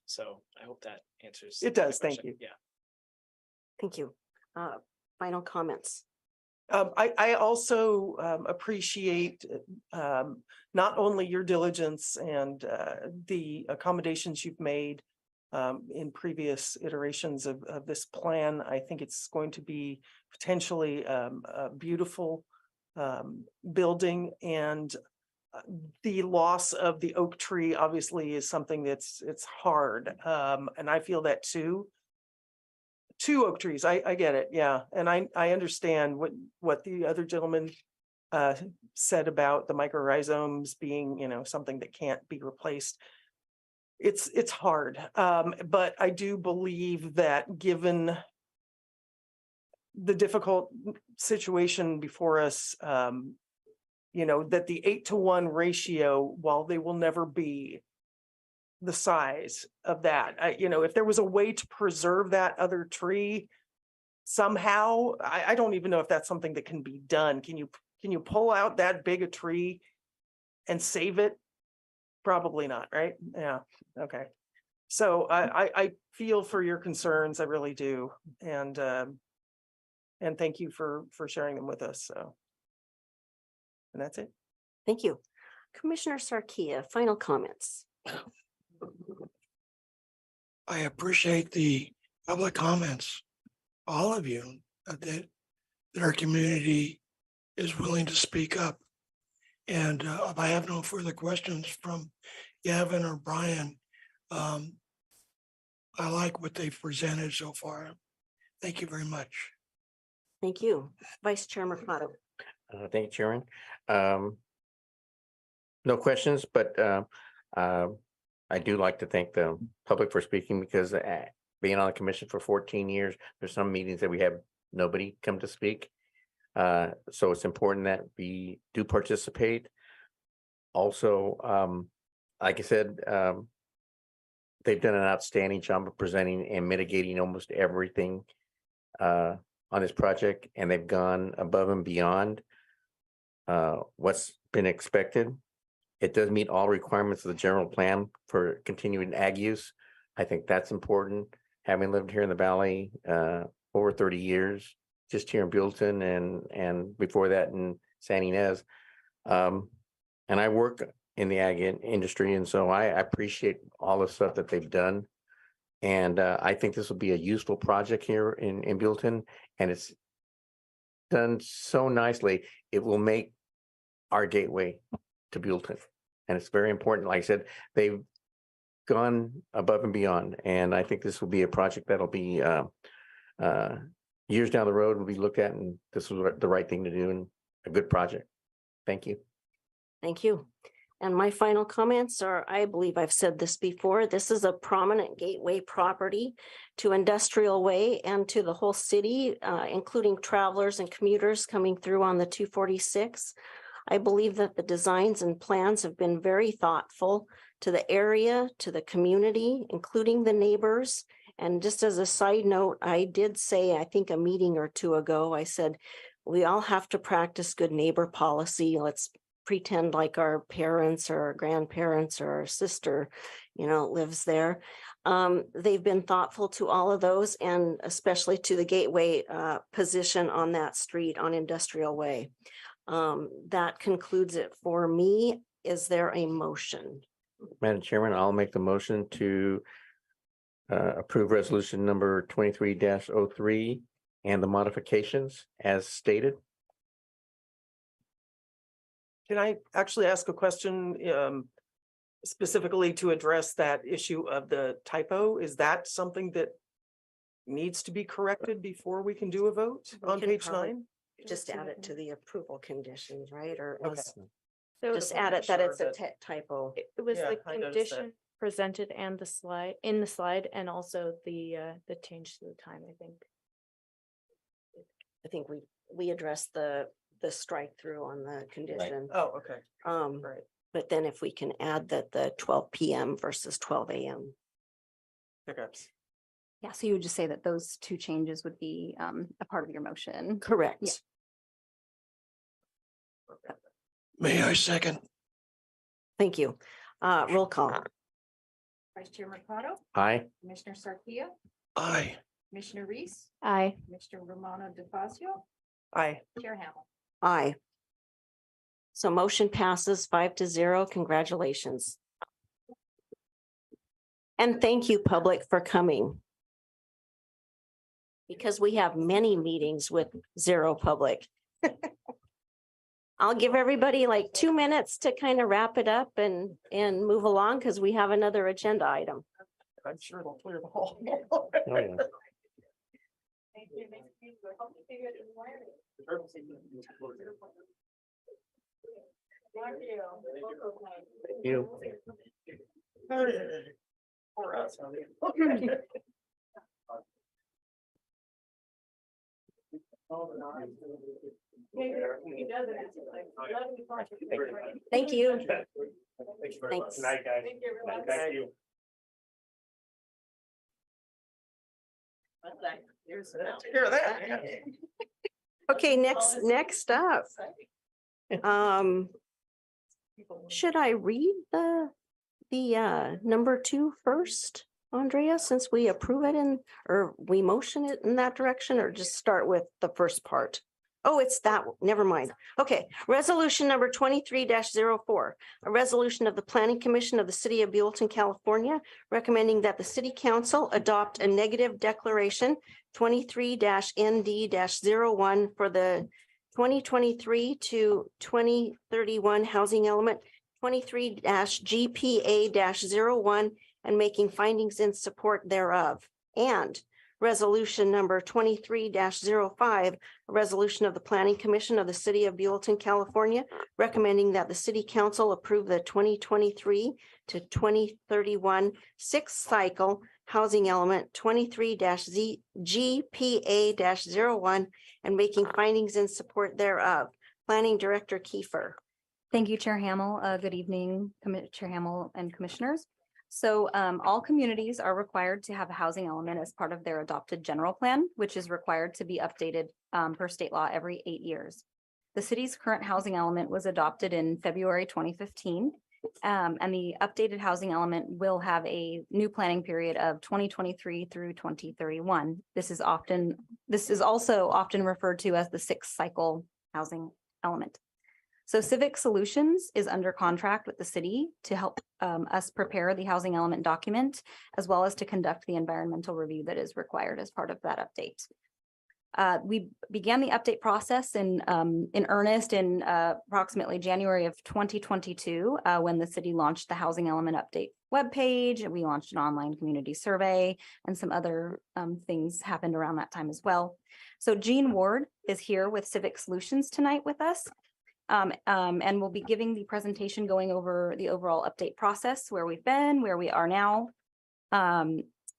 So I hope that answers. It does. the Thank question. you. Yeah. Thank you. Final comments. I also appreciate not only your diligence and the accommodations you've made in previous iterations of this plan. I think it's going to be potentially a beautiful building, and the loss of the oak tree obviously is something it's hard. And I feel that too. 2 oak trees, I get it, yeah, and I understand what the other gentleman said about the mycorrhizomes being, something that can't be replaced. It's hard, but I do believe that given the difficult situation before us, that the 8-to-1 ratio, while they will never be the size of that, if there was a way to preserve that other tree somehow, I don't even know if that's something that can be done. Can you pull out that big a tree and save it? Probably not, right? Yeah, okay. So I feel for your concerns, I really do. And thank you for sharing them with us, so. And that's it. Thank you. Commissioner Sarkia, final comments. I appreciate the public comments, all of you, that our community is willing to speak up. And if I have no further questions from Gavin or Brian, I like what they've presented so far. Thank you very much. Thank you. Vice Chair Mercado. Thank you, Chairman. No questions, but I do like to thank the public for speaking, because being on the commission for 14 years, there's some meetings that we have nobody come to speak. So it's important that we do participate. Also, like I said, they've done an outstanding job of presenting and mitigating almost everything on this project, and they've gone above and beyond what's been expected. It does meet all requirements of the general plan for continuing ag use. I think that's important. Having lived here in the Valley over 30 years, just here in Buellton and before that in San Ynez. And I work in the ag industry, and so I appreciate all the stuff that they've done. And I think this will be a useful project here in Buellton, and it's done so nicely. It will make our gateway to Buellton. And it's very important. Like I said, they've gone above and beyond. And I think this will be a project that'll be years down the road will be looked at, and this was the right thing to do and a good project. Thank you. Thank you. And my final comments are, I believe I've said this before, this is a prominent gateway property to Industrial Way and to the whole city, including travelers and commuters coming through on the 246. I believe that the designs and plans have been very thoughtful to the area, to the community, including the neighbors. And just as a side note, I did say, I think a meeting or two ago, I said, we all have to practice good neighbor policy. Let's pretend like our parents or our grandparents or our sister, lives there. They've been thoughtful to all of those, and especially to the gateway position on that street on Industrial Way. That concludes it for me. Is there a motion? Madam Chairman, I'll make the motion to approve resolution number 23-03 and the modifications as stated. Can I actually ask a question specifically to address that issue of the typo? Is that something that needs to be corrected before we can do a vote on page 9? Just add it to the approval conditions, right? Or Okay. So just add it that it's a typo. it was Yeah, the I noticed that. condition presented and the slide, and also the change to the time, I think. I think we addressed the strike through on the condition. Oh, okay. Right. But then if we can add that the 12 PM versus 12 AM. Pickups. Yeah, so you would just say that those 2 changes would be a part of your motion. Correct. Yeah. May I second? Thank you. Roll call. Vice Chair Mercado, Aye. Commissioner Sarkia, Aye. Commissioner Reese, Aye. Commissioner Romano DeFazio, Aye. Chair Hamel. Aye. So motion passes 5-0. Congratulations. And thank you, public, for coming. Because we have many meetings with 0 public. I'll give everybody like 2 minutes to kind of wrap it up and move along because we have another agenda item. I'm sure it'll clear the hall. Oh, yeah. Thank you. For us. Thank you. Thanks very much. Thanks. Good night, guys. Thank you. Take care of that. Yeah. Okay, next up. Should I read the number 2 first, Andrea, since we approve it or we motion it in that direction, or just start with the first part? Oh, it's that, never mind. Okay, resolution number 23-04, a resolution of the Planning Commission of the City of Buellton, California, recommending that the City Council adopt a negative declaration 23-ND-01 for the 2023 to 2031 housing element 23-GPA-01 and making findings in support thereof. And resolution number 23-05, a resolution of the Planning Commission of the City of Buellton, California, recommending that the City Council approve the 2023 to 2031 sixth cycle housing element 23-GPA-01 and making findings in support thereof. Planning Director Kiefer. Thank you, Chair Hamel. Good evening, Chair Hamel and Commissioners. So all communities are required to have a housing element as part of their adopted general plan, which is required to be updated per state law every 8 years. The city's current housing element was adopted in February 2015. And the updated housing element will have a new planning period of 2023 through 2031. This is also often referred to as the sixth cycle housing element. So Civic Solutions is under contract with the city to help us prepare the housing element document, as well as to conduct the environmental review that is required as part of that update. We began the update process in earnest in approximately January of 2022, when the city launched the housing element update webpage. We launched an online community survey, and some other things happened around that time as well. So Jean Ward is here with Civic Solutions tonight with us. And we'll be giving the presentation going over the overall update process, where we've been, where we are now.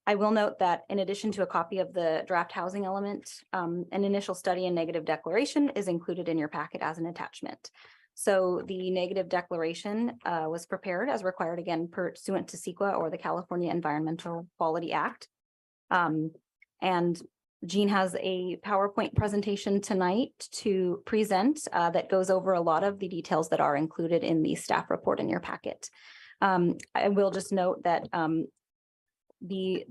I will note that in addition to a copy of the draft housing element, an initial study and negative declaration is included in your packet as an attachment. So the negative declaration was prepared as required, again, pursuant to CEQA or the California Environmental Quality Act. And Jean has a PowerPoint presentation tonight to present that goes over a lot of the details that are included in the staff report in your packet. I will just note that the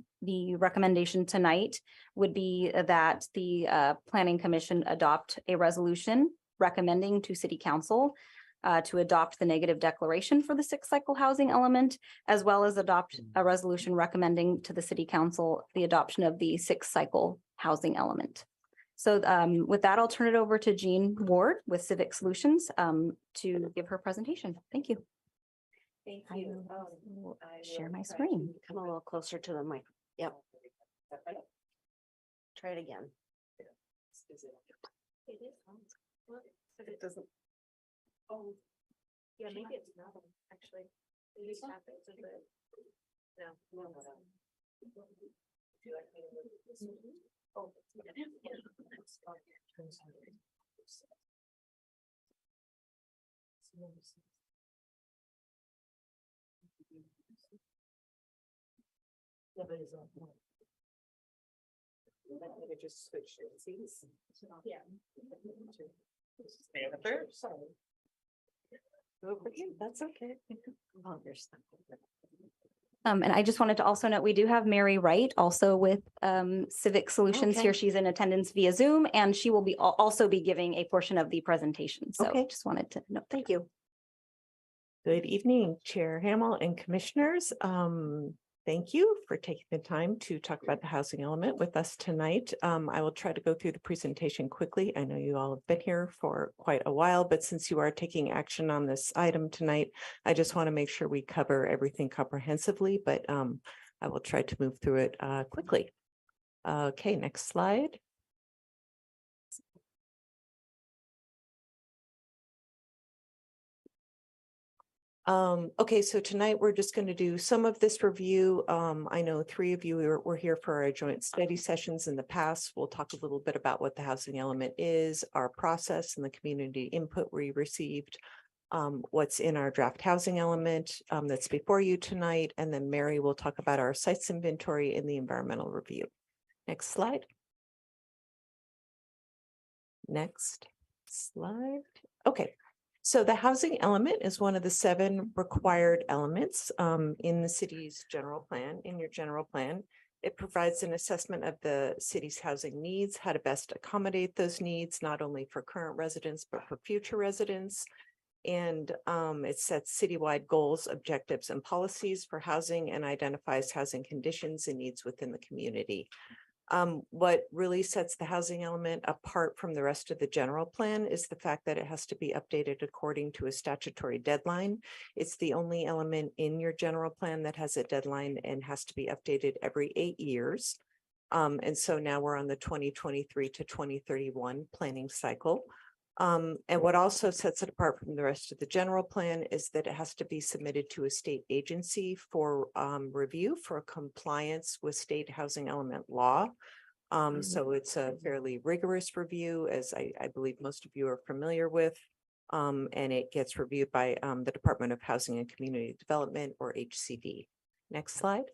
recommendation tonight would be that the Planning Commission adopt a resolution recommending to City Council to adopt the negative declaration for the sixth cycle housing element, as well as adopt a resolution recommending to the City Council the adoption of the sixth cycle housing element. So with that, I'll turn it over to Jean Ward with Civic Solutions to give her presentation. Thank you. Thank you. Share my screen. Come a little closer to the mic. Yep. Try it again. It is. It doesn't. Oh, yeah, maybe it's not actually. It just happens a bit. No. Oh. Just switch seats. Yeah. Stand up there. That's okay. And I just wanted to also note, we do have Mary Wright also with Civic Solutions here. Okay. She's in attendance via Zoom, and she will be also be giving a portion of the presentation. So Okay. just wanted to note. Thank you. Good evening, Chair Hamel and Commissioners. Thank you for taking the time to talk about the housing element with us tonight. I will try to go through the presentation quickly. I know you all have been here for quite a while, but since you are taking action on this item tonight, I just want to make sure we cover everything comprehensively, but I will try to move through it quickly. Okay, next slide. Okay, so tonight we're just going to do some of this review. I know 3 of you were here for our joint study sessions in the past. We'll talk a little bit about what the housing element is, our process and the community input we received, what's in our draft housing element that's before you tonight, and then Mary will talk about our sites inventory and the environmental review. Next slide. Next slide. Okay. So the housing element is one of the 7 required elements in the city's general plan, in your general plan. It provides an assessment of the city's housing needs, how to best accommodate those needs, not only for current residents, but for future residents. And it sets citywide goals, objectives, and policies for housing and identifies housing conditions and needs within the community. What really sets the housing element apart from the rest of the general plan is the fact that it has to be updated according to a statutory deadline. It's the only element in your general plan that has a deadline and has to be updated every 8 years. And so now we're on the 2023 to 2031 planning cycle. And what also sets it apart from the rest of the general plan is that it has to be submitted to a state agency for review for compliance with state housing element law. So it's a fairly rigorous review, as I believe most of you are familiar with. And it gets reviewed by the Department of Housing and Community Development, or HCD. Next slide.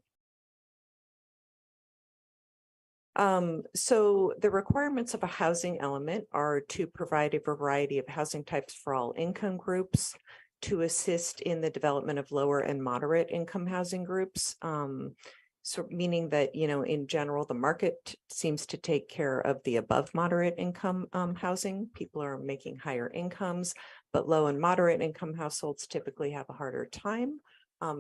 So the requirements of a housing element are to provide a variety of housing types for all income groups, to assist in the development of lower and moderate income housing groups. So meaning that, you know, in general, the market seems to take care of the above moderate income housing. People are making higher incomes, but low and moderate income households typically have a harder time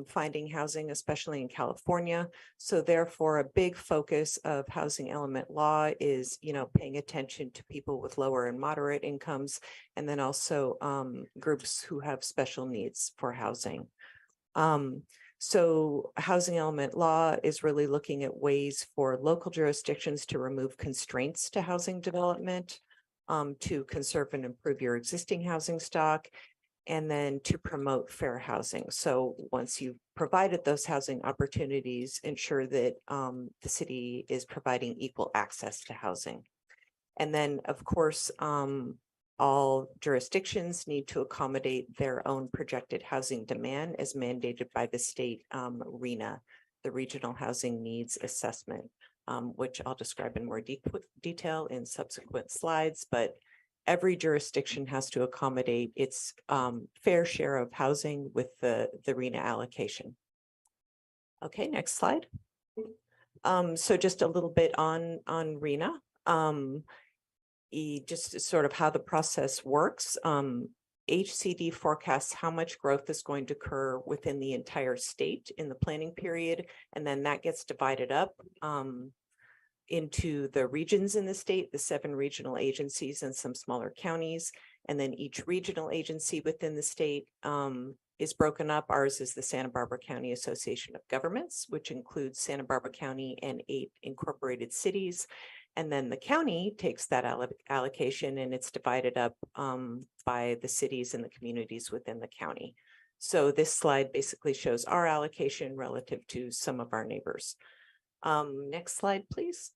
finding housing, especially in California. So therefore, a big focus of housing element law is, you know, paying attention to people with lower and moderate incomes, and then also groups who have special needs for housing. So housing element law is really looking at ways for local jurisdictions to remove constraints to housing development, to conserve and improve your existing housing stock, and then to promote fair housing. So once you've provided those housing opportunities, ensure that the city is providing equal access to housing. And then, of course, all jurisdictions need to accommodate their own projected housing demand as mandated by the state RHNA, the Regional Housing Needs Assessment, which I'll describe in more detail in subsequent slides. But every jurisdiction has to accommodate its fair share of housing with the RHNA allocation. Okay, next slide. So just a little bit on RHNA. Just sort of how the process works. HCD forecasts how much growth is going to occur within the entire state in the planning period, and then that gets divided up into the regions in the state, the 7 regional agencies and some smaller counties. And then each regional agency within the state is broken up. Ours is the Santa Barbara County Association of Governments, which includes Santa Barbara County and 8 incorporated cities. And then the county takes that allocation and it's divided up by the cities and the communities within the county. So this slide basically shows our allocation relative to some of our neighbors. Next slide, please.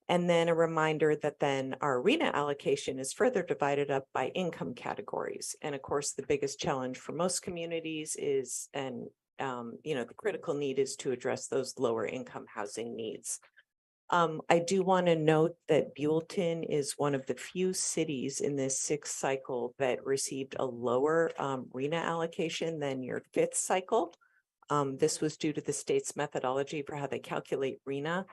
And then a reminder that then our RHNA allocation is further divided up by income categories. And of course, the biggest challenge for most communities is, and you know, the critical need is to address those lower income housing needs. I do want to note that Buellton is one of the few cities in this sixth cycle that received a lower RENA allocation than your fifth cycle. This was due to the state's methodology for how they calculate RENA,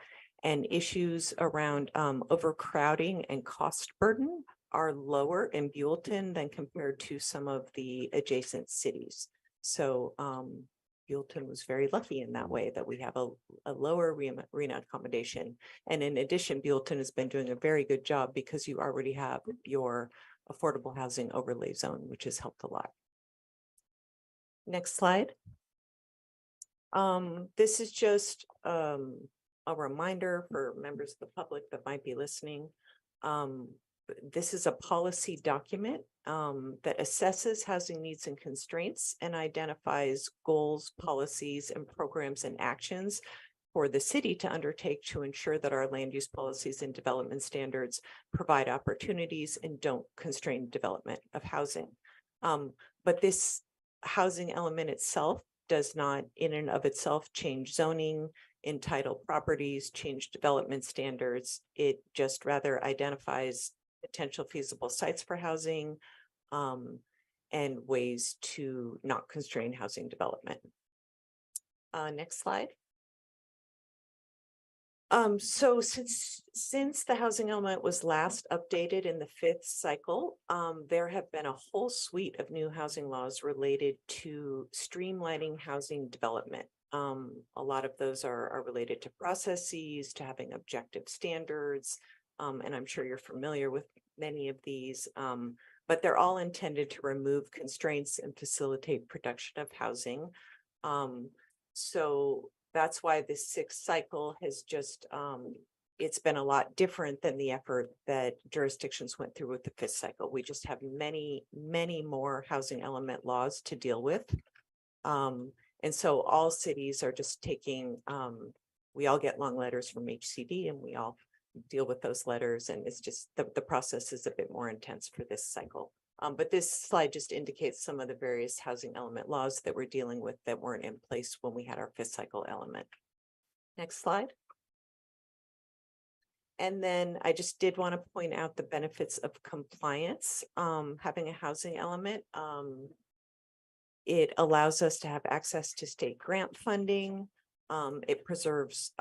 and issues around overcrowding and cost burden are lower in Buellton than compared to some of the adjacent cities. So Buellton was very lucky in that way that we have a lower RENA accommodation. And in addition, Buellton has been doing a very good job because you already have your affordable housing overlay zone, which has helped a lot. Next slide. This is just a reminder for members of the public that might be listening. This is a policy document that assesses housing needs and constraints and identifies goals, policies, and programs and actions for the city to undertake to ensure that our land use policies and development standards provide opportunities and don't constrain development of housing. But this housing element itself does not in and of itself change zoning, entitle properties, change development standards. It just rather identifies potential feasible sites for housing and ways to not constrain housing development. Next slide. So since the housing element was last updated in the fifth cycle, there have been a whole suite of new housing laws related to streamlining housing development. A lot of those are related to processes, to having objective standards, and I'm sure you're familiar with many of these, but they're all intended to remove constraints and facilitate production of housing. So that's why this sixth cycle has just, it's been a lot different than the effort that jurisdictions went through with the fifth cycle. We just have many, many more housing element laws to deal with. And so all cities are just taking, we all get long letters from HCD and we all deal with those letters, and it's just the process is a bit more intense for this cycle. But this slide just indicates some of the various housing element laws that we're dealing with that weren't in place when we had our fifth cycle element. Next slide. And then I just did want to point out the benefits of compliance, having a housing element. It allows us to have access to state grant funding. It preserves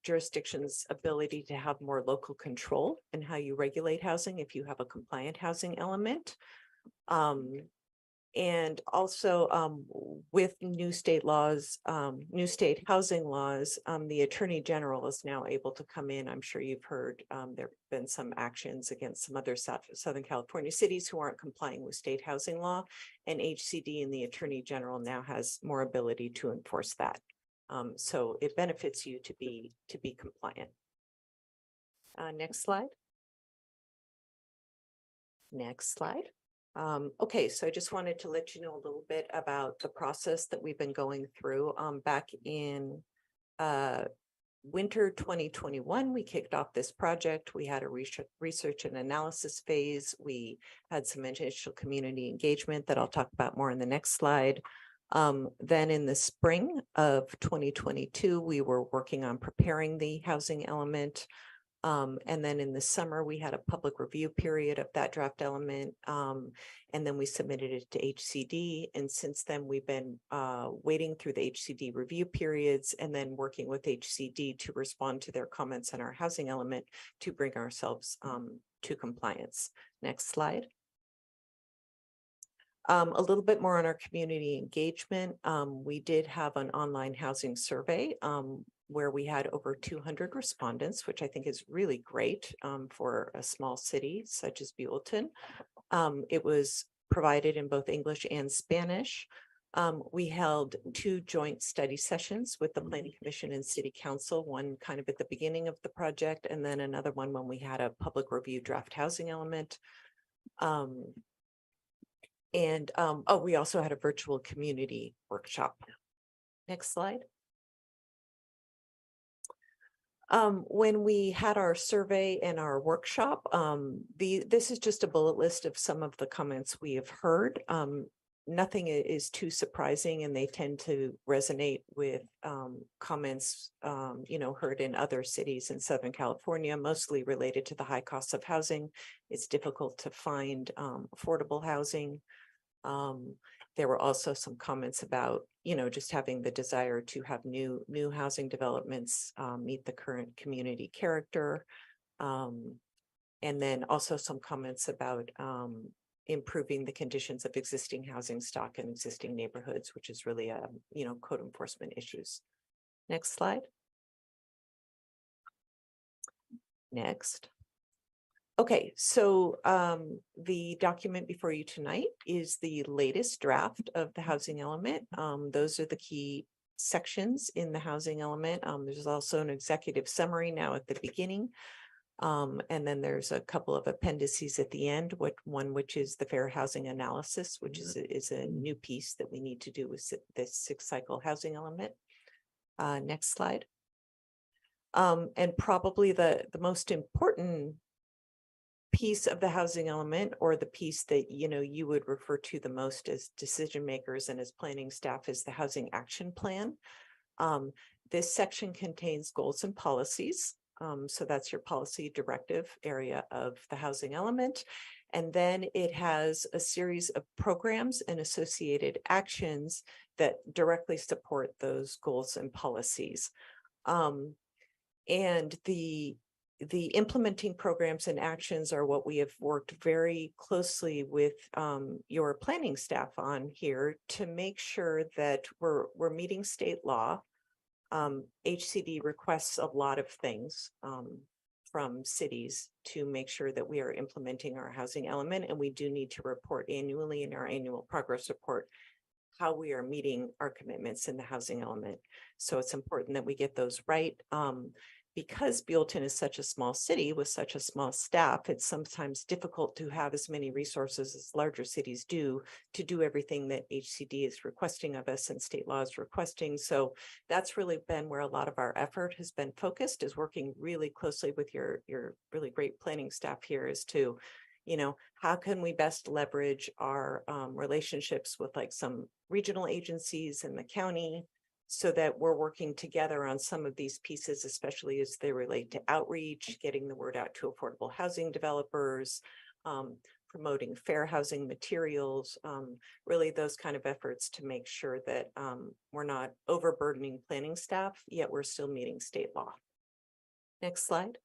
jurisdictions' ability to have more local control in how you regulate housing if you have a compliant housing element. And also with new state laws, new state housing laws, the Attorney General is now able to come in. I'm sure you've heard there have been some actions against some other Southern California cities who aren't complying with state housing law, and HCD and the Attorney General now has more ability to enforce that. So it benefits you to be compliant. Next slide. Next slide. Okay, so I just wanted to let you know a little bit about the process that we've been going through. Back in winter 2021, we kicked off this project. We had a research and analysis phase. We had some initial community engagement that I'll talk about more in the next slide. Then in the spring of 2022, we were working on preparing the housing element. And then in the summer, we had a public review period of that draft element. And then we submitted it to HCD. And since then, we've been waiting through the HCD review periods and then working with HCD to respond to their comments on our housing element to bring ourselves to compliance. Next slide. A little bit more on our community engagement. We did have an online housing survey where we had over 200 respondents, which I think is really great for a small city such as Buellton. It was provided in both English and Spanish. We held 2 joint study sessions with the Planning Commission and City Council, one kind of at the beginning of the project, and then another one when we had a public review draft housing element. We also had a virtual community workshop. Next slide. When we had our survey and our workshop, this is just a bullet list of some of the comments we have heard. nothing is too surprising, and they tend to resonate with comments, heard in other cities in Southern California, mostly related to the high cost of housing. It's difficult to find affordable housing. There were also some comments about, just having the desire to have new housing developments meet the current community character. And then also some comments about improving the conditions of existing housing stock in existing neighborhoods, which is really code enforcement issues. Next slide. Next. Okay, so the document before you tonight is the latest draft of the housing element. Those are the key sections in the housing element. There's also an executive summary now at the beginning. And then there's a couple of appendices at the end, which is the fair housing analysis, which is a new piece that we need to do with this 6-cycle housing element. Next slide. And probably the most important piece of the housing element, or the piece that you would refer to the most as decision makers and as planning staff, is the housing action plan. This section contains goals and policies. So that's your policy directive area of the housing element. And then it has a series of programs and associated actions that directly support those goals and policies. And the implementing programs and actions are what we have worked very closely with your planning staff on here to make sure that we're meeting state law. HCD requests a lot of things from cities to make sure that we are implementing our housing element, and we do need to report annually in our annual progress report how we are meeting our commitments in the housing element. So it's important that we get those right. Because Buellton is such a small city with such a small staff, it's sometimes difficult to have as many resources as larger cities do to do everything that HCD is requesting of us and state law is requesting. So that's really been where a lot of our effort has been focused, is working really closely with your really great planning staff here as to, how can we best leverage our relationships with like some regional agencies in the county, so that we're working together on some of these pieces, especially as they relate to outreach, getting the word out to affordable housing developers, promoting fair housing materials, really those kind of efforts to make sure that we're not overburdening planning staff, yet we're still meeting state law. Next slide.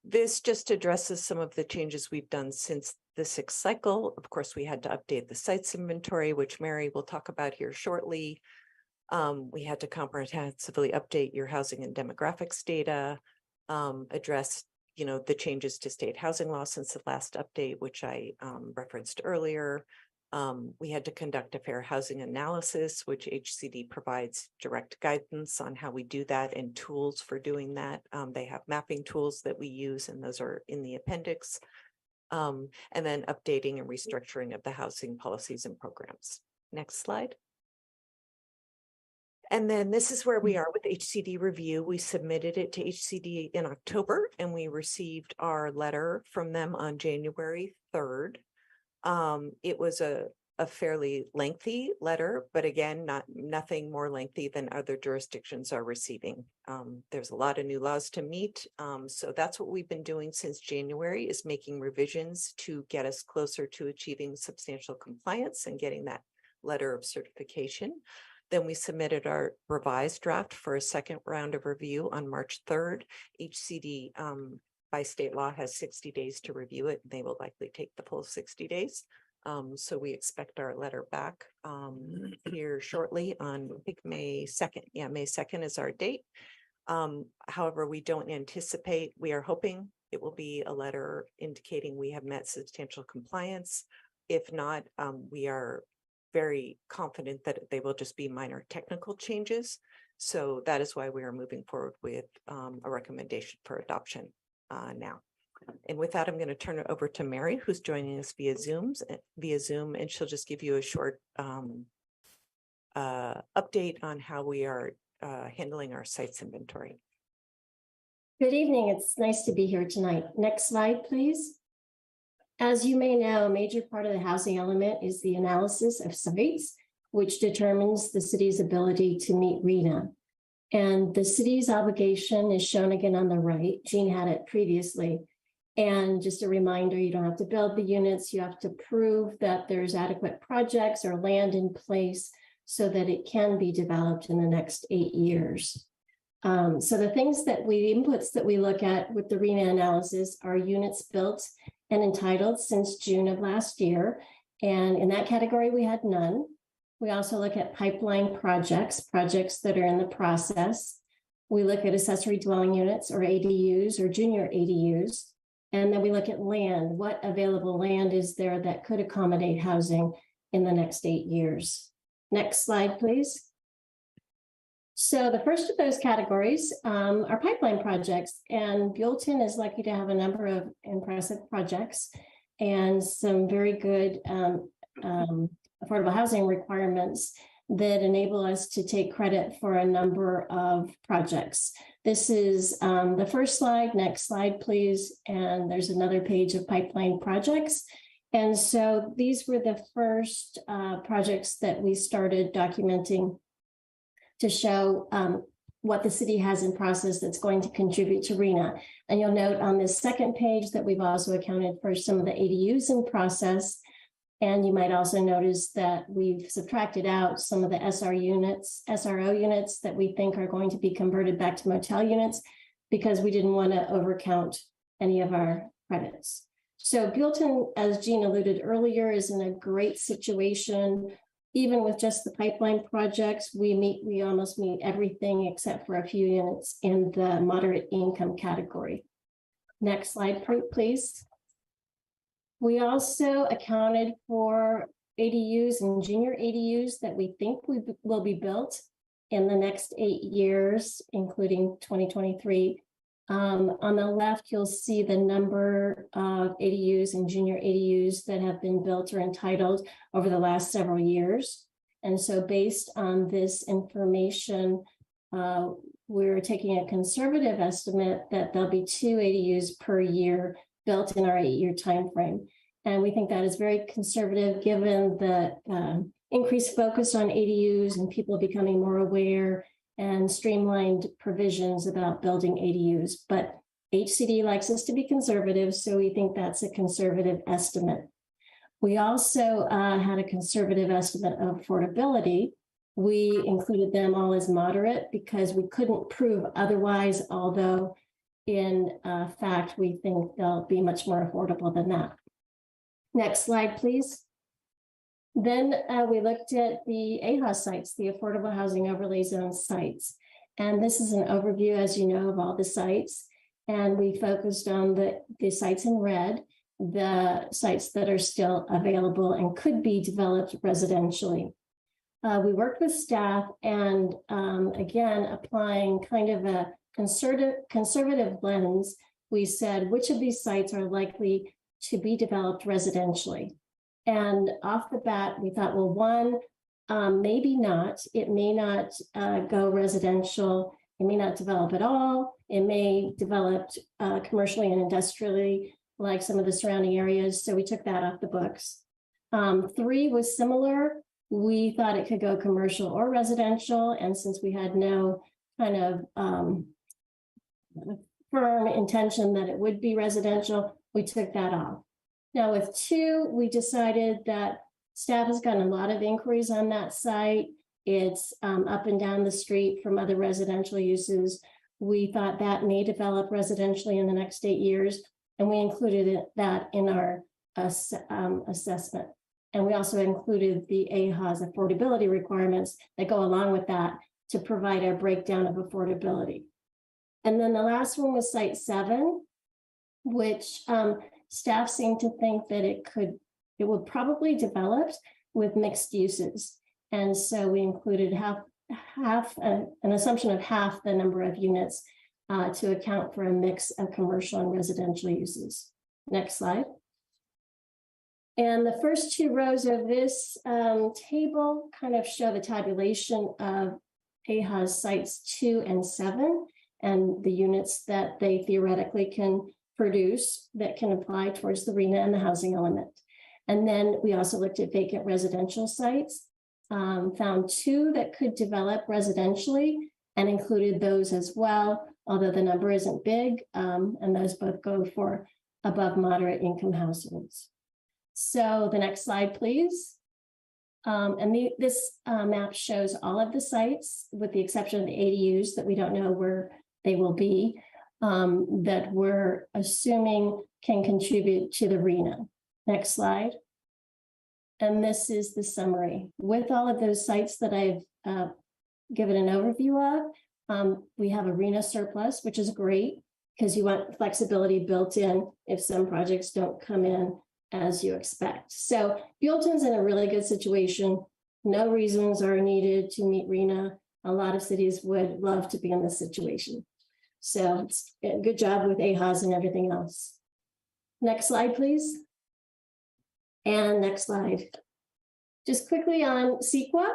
This just addresses some of the changes we've done since the 6th cycle. Of course, we had to update the sites inventory, which Mary will talk about here shortly. We had to comprehensively update your housing and demographics data, address, the changes to state housing law since the last update, which I referenced earlier. We had to conduct a fair housing analysis, which HCD provides direct guidance on how we do that and tools for doing that. They have mapping tools that we use, and those are in the appendix. And then updating and restructuring of the housing policies and programs. Next slide. And then this is where we are with HCD review. We submitted it to HCD in October, and we received our letter from them on January 3rd. It was a fairly lengthy letter, but again, nothing more lengthy than other jurisdictions are receiving. There's a lot of new laws to meet. So that's what we've been doing since January, is making revisions to get us closer to achieving substantial compliance and getting that letter of certification. Then we submitted our revised draft for a second round of review on March 3rd. HCD by state law has 60 days to review it. They will likely take the full 60 days. So we expect our letter back here shortly on, I think, May 2nd. Yeah, May 2nd is our date. However, we don't anticipate, we are hoping it will be a letter indicating we have met substantial compliance. If not, we are very confident that they will just be minor technical changes. So that is why we are moving forward with a recommendation for adoption now. And with that, I'm going to turn it over to Mary, who's joining us via Zoom, and she'll just give you a short update on how we are handling our sites inventory. Good evening. It's nice to be here tonight. Next slide, please. As you may know, a major part of the housing element is the analysis of sites, which determines the city's ability to meet RENA. And the city's obligation is shown again on the right. Jean had it previously. And just a reminder, you don't have to build the units. You have to prove that there's adequate projects or land in place so that it can be developed in the next 8 years. So the inputs that we look at with the RENA analysis are units built and entitled since June of last year. And in that category, we had none. We also look at pipeline projects that are in the process. We look at accessory dwelling units or ADUs or junior ADUs. And then we look at land. What available land is there that could accommodate housing in the next 8 years? Next slide, please. So the first of those categories are pipeline projects, and Buellton is lucky to have a number of impressive projects and some very good affordable housing requirements that enable us to take credit for a number of projects. This is the first slide. Next slide, please. And there's another page of pipeline projects. And so these were the first projects that we started documenting to show what the city has in process that's going to contribute to RENA. And you'll note on this second page that we've also accounted for some of the ADUs in process. And you might also notice that we've subtracted out some of the SRO units that we think are going to be converted back to motel units because we didn't want to overcount any of our credits. So Buellton, as Jean alluded earlier, is in a great situation. Even with just the pipeline projects, we almost meet everything except for a few units in the moderate income category. Next slide, please. We also accounted for ADUs and junior ADUs that we think will be built in the next 8 years, including 2023. On the left, you'll see the number of ADUs and junior ADUs that have been built or entitled over the last several years. And so based on this information, we're taking a conservative estimate that there'll be 2 ADUs per year built in our 8-year timeframe. And we think that is very conservative given the increased focus on ADUs and people becoming more aware and streamlined provisions about building ADUs. But HCD likes us to be conservative, so we think that's a conservative estimate. We also had a conservative estimate of affordability. We included them all as moderate because we couldn't prove otherwise, although in fact, we think they'll be much more affordable than that. Next slide, please. Then we looked at the AHA sites, the Affordable Housing Overlay Zone sites. And this is an overview, as you know, of all the sites. And we focused on the sites in red, the sites that are still available and could be developed residentially. We worked with staff and again, applying kind of a conservative lens, we said, which of these sites are likely to be developed residentially? And off the bat, we thought, well, one, maybe not. It may not go residential. It may not develop at all. It may develop commercially and industrially, like some of the surrounding areas. So we took that off the books. 3 was similar. We thought it could go commercial or residential. And since we had no kind of firm intention that it would be residential, we took that off. Now with 2, we decided that staff has gotten a lot of inquiries on that site. It's up and down the street from other residential uses. We thought that may develop residentially in the next 8 years, and we included that in our assessment. And we also included the AHA's affordability requirements that go along with that to provide a breakdown of affordability. And then the last one was site 7, which staff seemed to think that it would probably develop with mixed uses. And so we included an assumption of half the number of units to account for a mix of commercial and residential uses. Next slide. And the first 2 rows of this table kind of show the tabulation of AHA's sites 2 and 7 and the units that they theoretically can produce that can apply towards the RENA and the housing element. And then we also looked at vacant residential sites, found 2 that could develop residentially and included those as well, although the number isn't big, and those both go for above moderate income households. So the next slide, please. This map shows all of the sites, with the exception of the ADUs that we don't know where they will be, that we're assuming can contribute to the RENA. Next slide. And this is the summary. With all of those sites that I've given an overview of, we have a RENA surplus, which is great because you want flexibility built in if some projects don't come in as you expect. So Buellton's in a really good situation. No reasons are needed to meet RENA. A lot of cities would love to be in this situation. So it's a good job with AHAs and everything else. Next slide, please. And next slide. Just quickly on CEQA,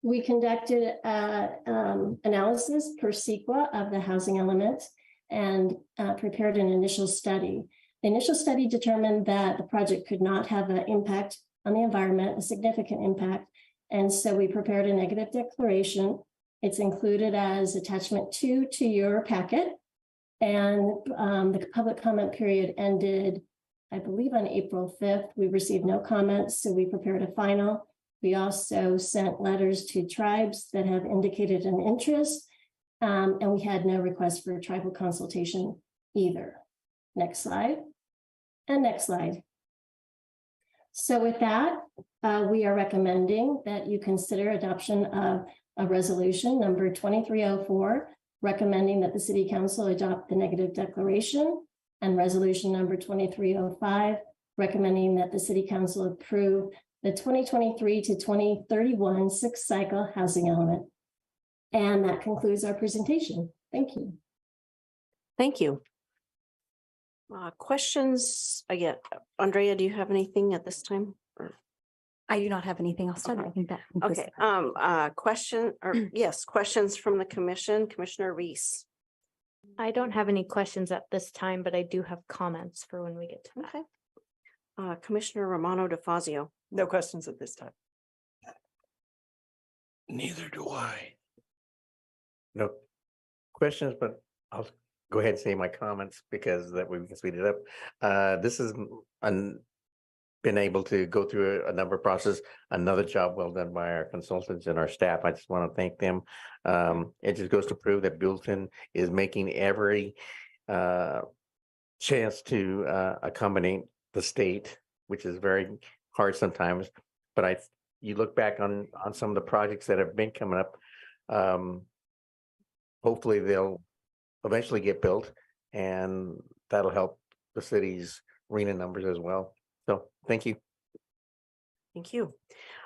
we conducted analysis per CEQA of the housing element and prepared an initial study. The initial study determined that the project could not have an impact on the environment, a significant impact. And so we prepared a negative declaration. It's included as attachment 2 to your packet. And the public comment period ended, I believe, on April 5th. We received no comments, so we prepared a final. We also sent letters to tribes that have indicated an interest, and we had no request for tribal consultation either. Next slide. And next slide. So with that, we are recommending that you consider adoption of a resolution number 2304, recommending that the City Council adopt the negative declaration, and resolution number 2305, recommending that the City Council approve the 2023 to 2031 6th cycle housing element. And that concludes our presentation. Thank you. Thank you. Questions? Again, Andrea, do you have anything at this time? I do not have anything else to add. I think that concludes Okay, question or yes, questions from the commission, Commissioner Reese. I don't have any questions at this time, but I do have comments for when we get to that. Okay. Commissioner Romano DeFazio. No questions at this time. Neither do I. No questions, but I'll go ahead and say my comments because that way we can speed it up. This is been able to go through a number of processes, another job well done by our consultants and our staff. I just want to thank them. It just goes to prove that Buellton is making every chance to accommodate the state, which is very hard sometimes. But you look back on some of the projects that have been coming up, hopefully they'll eventually get built, and that'll help the city's RENA numbers as well. So thank you. Thank you.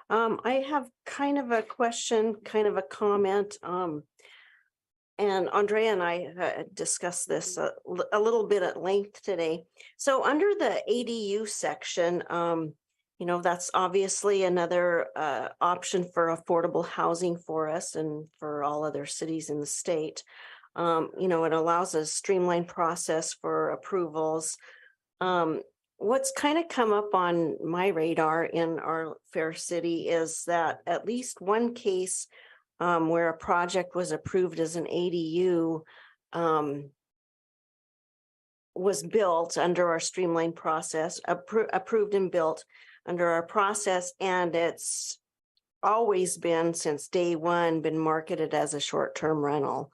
I have kind of a question, kind of a comment. And Andrea and I discussed this a little bit at length today. So under the ADU section, you know, that's obviously another option for affordable housing for us and for all other cities in the state. You know, it allows a streamlined process for approvals. What's kind of come up on my radar in our fair city is that at least one case where a project was approved as an ADU was built under our streamlined process, approved and built under our process, and it's always been, since day one, been marketed as a short-term rental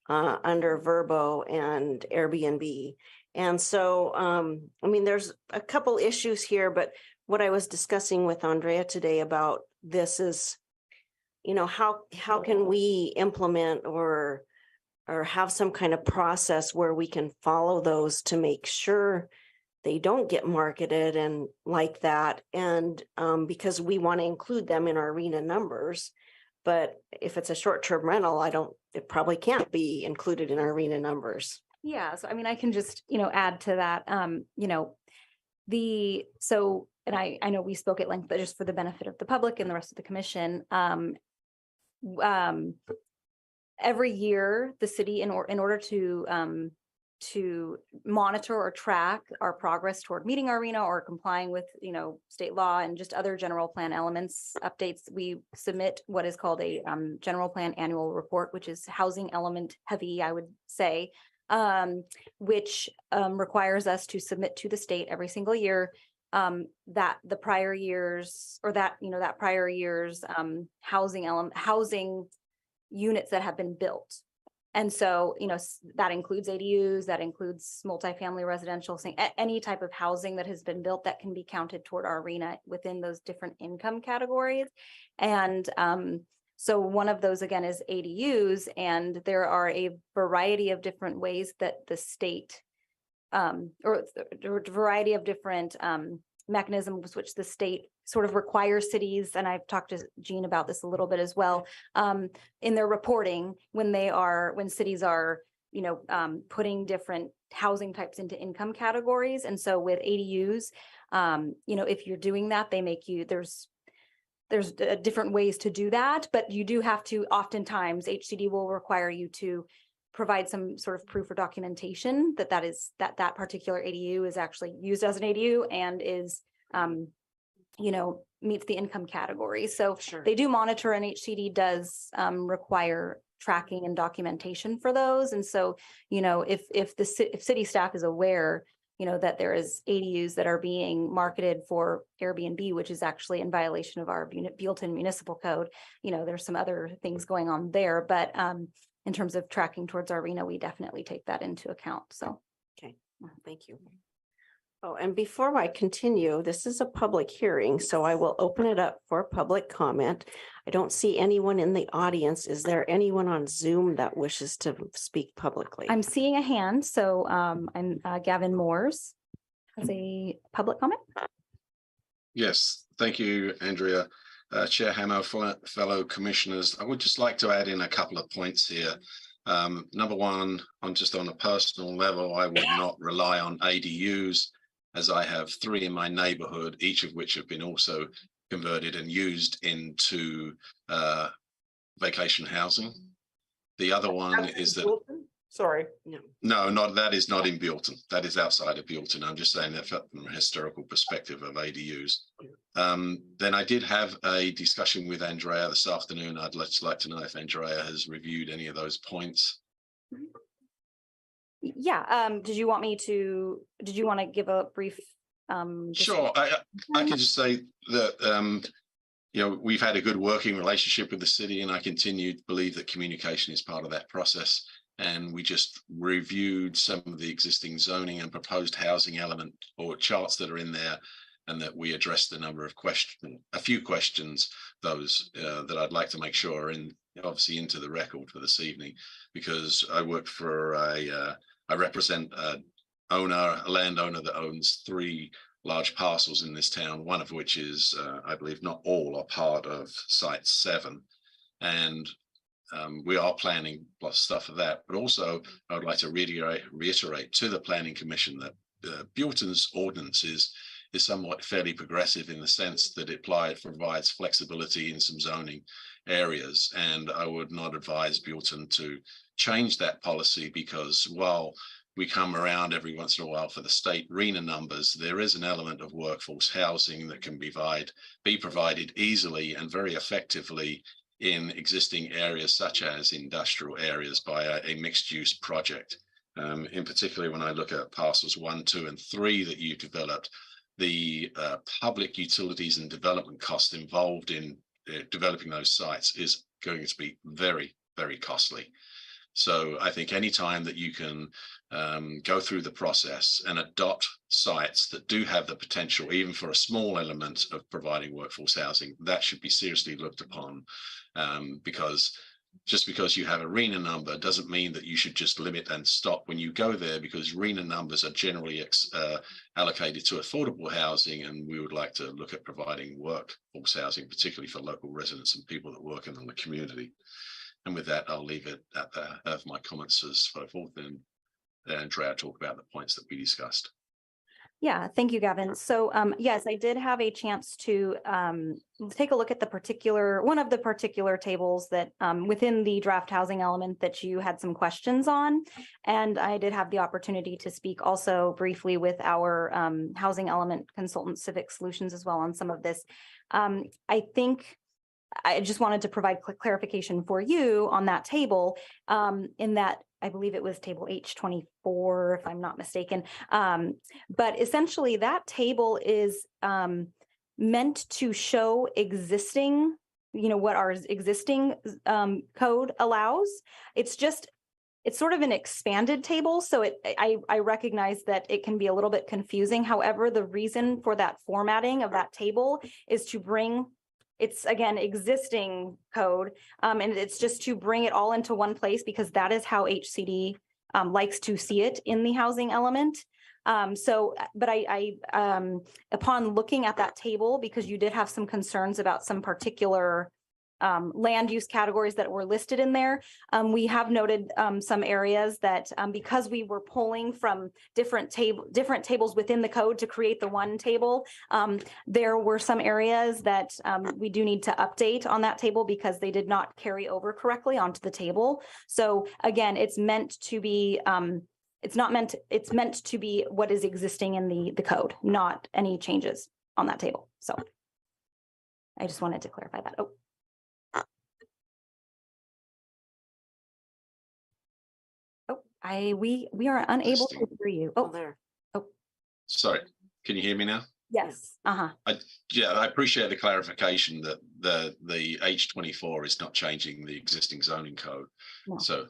under Verbo and Airbnb. And so, I mean, there's a couple issues here, but what I was discussing with Andrea today about this is, you know, how can we implement or have some kind of process where we can follow those to make sure they don't get marketed and like that. And because we want to include them in our RENA numbers, but if it's a short-term rental, it probably can't be included in our RENA numbers. Yeah, so I mean, I can just, add to that, you know, and I know we spoke at length, but just for the benefit of the public and the rest of the commission, every year the city, in order to to monitor or track our progress toward meeting our RENA or complying with, state law and just other general plan elements updates. We submit what is called a general plan annual report, which is housing element heavy, I would say, which requires us to submit to the state every single year that the prior years or that prior year's housing units that have been built. And so, that includes ADUs, that includes multifamily residential, any type of housing that has been built that can be counted toward our RENA within those different income categories. And so one of those, again, is ADUs, and there are a variety of different ways that the state or a variety of different mechanisms which the state sort of requires cities, and I've talked to Jean about this a little bit as well, in their reporting when cities are, putting different housing types into income categories. And so with ADUs, if you're doing that, they make you, there's different ways to do that, but you do have to, oftentimes HCD will require you to provide some sort of proof or documentation that particular ADU is actually used as an ADU and is, meets the income category. So they do monitor, and HCD does require tracking and documentation for those. And so, if city staff is aware, that there is ADUs that are being marketed for Airbnb, which is actually in violation of our Buellton Municipal Code, there's some other things going on there, but in terms of tracking towards our RENA, we definitely take that into account. So. Okay, thank you. Oh, and before I continue, this is a public hearing, so I will open it up for public comment. I don't see anyone in the audience. Is there anyone on Zoom that wishes to speak publicly? I'm seeing a hand, so I'm Gavin Moores has a public comment. Yes, thank you, Andrea. Chair Hammer, fellow commissioners, I would just like to add in a couple of points here. Number one, on a personal level, I would not rely on ADUs, as I have 3 in my neighborhood, each of which have been also converted and used into vacation housing. The other one is that. Sorry. No, that is not in Buellton. That is outside of Buellton. I'm just saying that from a historical perspective of ADUs. Then I did have a discussion with Andrea this afternoon. I'd like to know if Andrea has reviewed any of those points. Yeah. Did you want to give a brief? Sure. I can just say that, we've had a good working relationship with the city, and I continue to believe that communication is part of that process. And we just reviewed some of the existing zoning and proposed housing element or charts that are in there, and that we addressed a few questions, those that I'd like to make sure are obviously into the record for this evening, because I work for I represent a landowner that owns 3 large parcels in this town, one of which is, I believe not all are part of Site 7. And we are planning plus stuff for that, but also I would like to reiterate to the Planning Commission that Buellton's ordinance is somewhat fairly progressive in the sense that it provides flexibility in some zoning areas, and I would not advise Buellton to change that policy, because while we come around every once in a while for the state RENA numbers, there is an element of workforce housing that can be provided easily and very effectively in existing areas such as industrial areas by a mixed use project. In particular, when I look at parcels 1, 2, and 3 that you developed, the public utilities and development costs involved in developing those sites is going to be very, very costly. So I think any time that you can go through the process and adopt sites that do have the potential, even for a small element of providing workforce housing, that should be seriously looked upon, because just because you have a RENA number doesn't mean that you should just limit and stop when you go there, because RENA numbers are generally allocated to affordable housing, and we would like to look at providing workforce housing, particularly for local residents and people that work in the community. And with that, I'll leave it at my comments as so forth, and Andrea talk about the points that we discussed. Yeah, thank you, Gavin. So yes, I did have a chance to take a look at one of the particular tables that within the draft housing element that you had some questions on. And I did have the opportunity to speak also briefly with our housing element consultant Civic Solutions as well on some of this. I think I just wanted to provide clarification for you on that table in that I believe it was table H24, if I'm not mistaken. But essentially that table is meant to show existing, what our existing code allows. It's sort of an expanded table. So I recognize that it can be a little bit confusing. However, the reason for that formatting of that table is to bring it's again, existing code, and it's just to bring it all into one place because that is how HCD likes to see it in the housing element. But I upon looking at that table, because you did have some concerns about some particular land use categories that were listed in there. We have noted some areas that because we were pulling from different tables within the code to create the one table, there were some areas that we do need to update on that table because they did not carry over correctly onto the table. So again, it's meant to be it's meant to be what is existing in the code, not any changes on that table. So I just wanted to clarify that. We are unable to hear you. Oh, there. Oh, Sorry, can you hear me now? yes. Yeah, I appreciate the clarification that the H24 is not changing the existing zoning code. No. So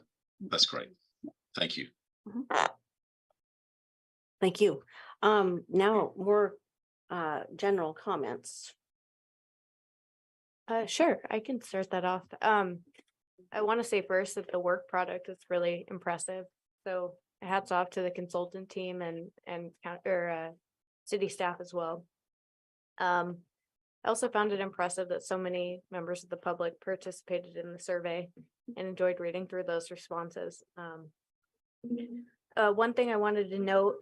that's great. Thank you. Thank you. Now more general comments. Sure, I can start that off. I want to say first that the work product is really impressive. So hats off to the consultant team and city staff as well. I also found it impressive that so many members of the public participated in the survey and enjoyed reading through those responses. One thing I wanted to note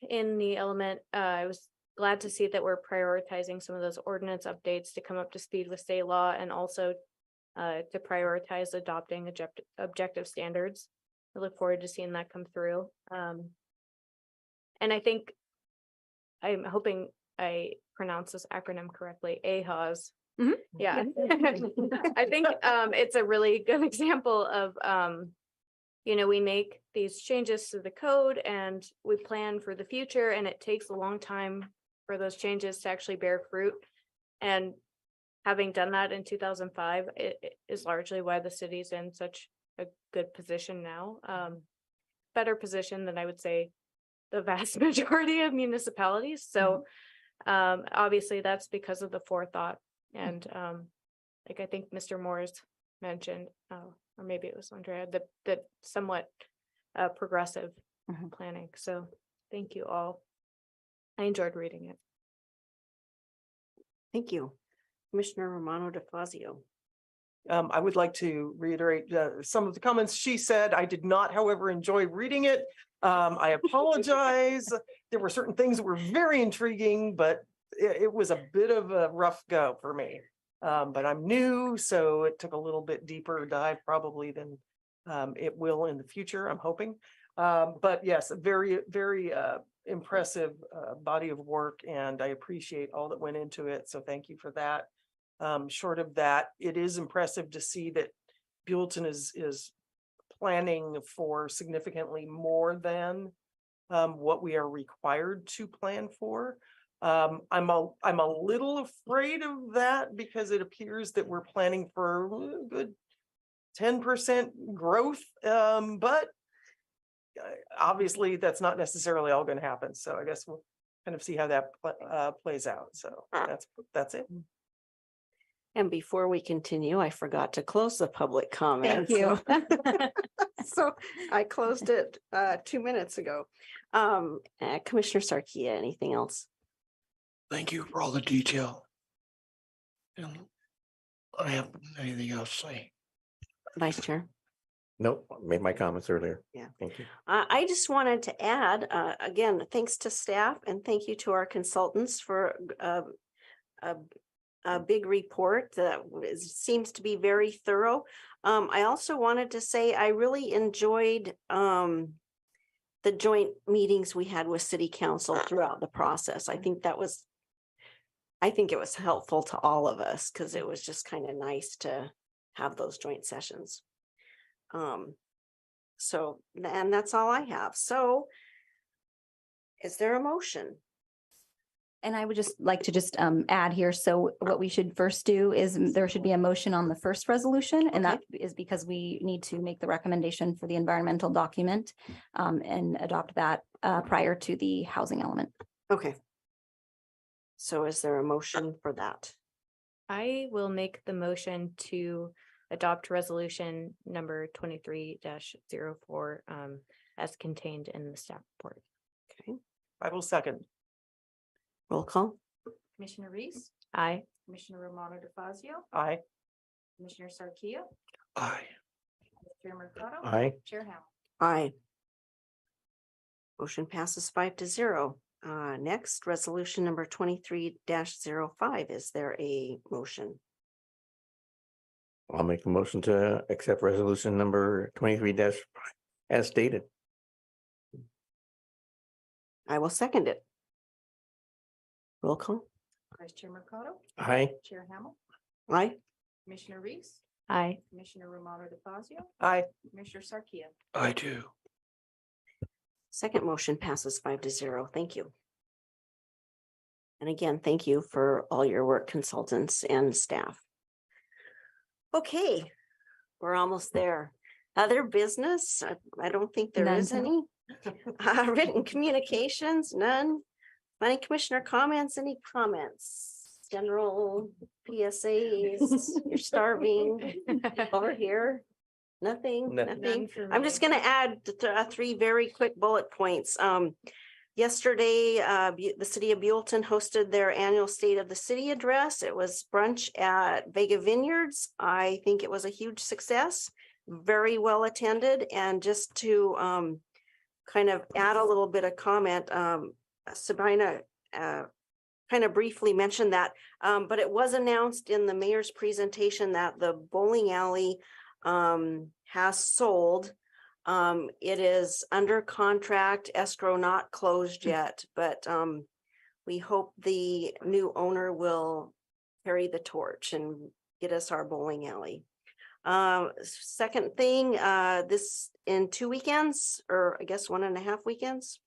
in the element, I was glad to see that we're prioritizing some of those ordinance updates to come up to speed with state law and also to prioritize adopting objective standards. I look forward to seeing that come through. And I think I'm hoping I pronounce this acronym correctly, AHAS. Yeah, I think it's a really good example of, we make these changes to the code and we plan for the future, and it takes a long time for those changes to actually bear fruit. And having done that in 2005, it is largely why the city's in such a good position now. Better position than I would say the vast majority of municipalities. So obviously that's because of the forethought. And like I think Mr. Moore's mentioned, or maybe it was Andrea, that somewhat progressive planning. So thank you all. I enjoyed reading it. Thank you. Commissioner Romano DeFazio. I would like to reiterate some of the comments she said. I did not, however, enjoy reading it. I apologize. There were certain things that were very intriguing, but it was a bit of a rough go for me. But I'm new, so it took a little bit deeper dive probably than it will in the future, I'm hoping. But yes, a very, very impressive body of work, and I appreciate all that went into it. So thank you for that. Short of that, it is impressive to see that Buellton is planning for significantly more than what we are required to plan for. I'm a little afraid of that because it appears that we're planning for a good 10% growth, but obviously that's not necessarily all going to happen. So I guess we'll kind of see how that plays out. So that's it. And before we continue, I forgot to close the public comment. Thank you. So I closed it 2 minutes ago. Commissioner Sarkia, anything else? Thank you for all the detail. And I have anything else to say. Vice Chair. Nope, made my comments earlier. Yeah. Thank you. I just wanted to add, again, thanks to staff and thank you to our consultants for a big report that seems to be very thorough. I also wanted to say I really enjoyed the joint meetings we had with city council throughout the process. I think it was helpful to all of us because it was just kind of nice to have those joint sessions. So, and that's all I have. So is there a motion? And I would just like to just add here, so what we should first do is there should be a motion on the first resolution, and that is because we need to make the recommendation for the environmental document and adopt that prior to the housing element. Okay. So is there a motion for that? I will make the motion to adopt resolution number 23-04 as contained in the staff report. Okay. I will second. Roll call. Commissioner Reese, Aye. Commissioner Romano DeFazio, Aye. Commissioner Sarkia, Aye. Chair Mercado. Aye. Chair Howell. Aye. Motion passes 5-0. Next, resolution number 23-05. Is there a motion? I'll make the motion to accept resolution number 23- as stated. I will second it. Roll call. Vice Chair Mercado, Aye. Chair Hamel, Aye. Commissioner Reese, Aye. Commissioner Romano DeFazio, Aye. Commissioner Sarkia. I do. Second motion passes 5-0. Thank you. And again, thank you for all your work, consultants and staff. Okay, we're almost there. Other business? I don't think there None is tonight. any. Written communications, none. Planning Commissioner comments, any comments? General PSAs, you're starving over here? Nothing, Nothing. nothing. None for I'm me. just gonna add three very quick bullet points. Yesterday, the city of Buellton hosted their annual State of the City address. It was brunch at Vega Vineyards. I think it was a huge success, very well attended. And just to kind of add a little bit of comment, Sabina kind of briefly mentioned that, but it was announced in the mayor's presentation that the bowling alley has sold. It is under contract, escrow not closed yet, but we hope the new owner will carry the torch and get us our bowling alley. Second thing, this in 2 weekends, or I guess 1.5 weekends,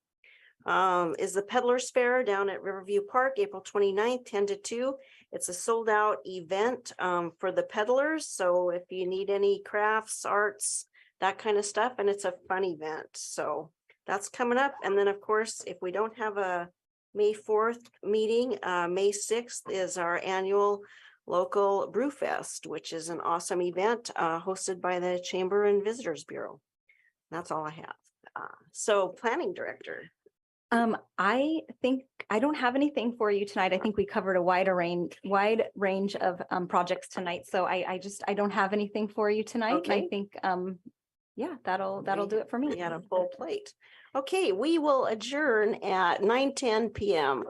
is the Peddlers Fair down at Riverview Park, April 29th, 10 to 2. It's a sold out event for the peddlers. So if you need any crafts, arts, that kind of stuff, and it's a fun event. So that's coming up. And then of course, if we don't have a May 4th meeting, May 6th is our annual local Brew Fest, which is an awesome event hosted by the Chamber and Visitors Bureau. That's all I have. So planning director. I think I don't have anything for you tonight. I think we covered a wide range of projects tonight. So I don't have anything for you tonight. Okay. I think yeah, that'll do it for me. We had a full plate. Okay, we will adjourn at 9:10 p.m.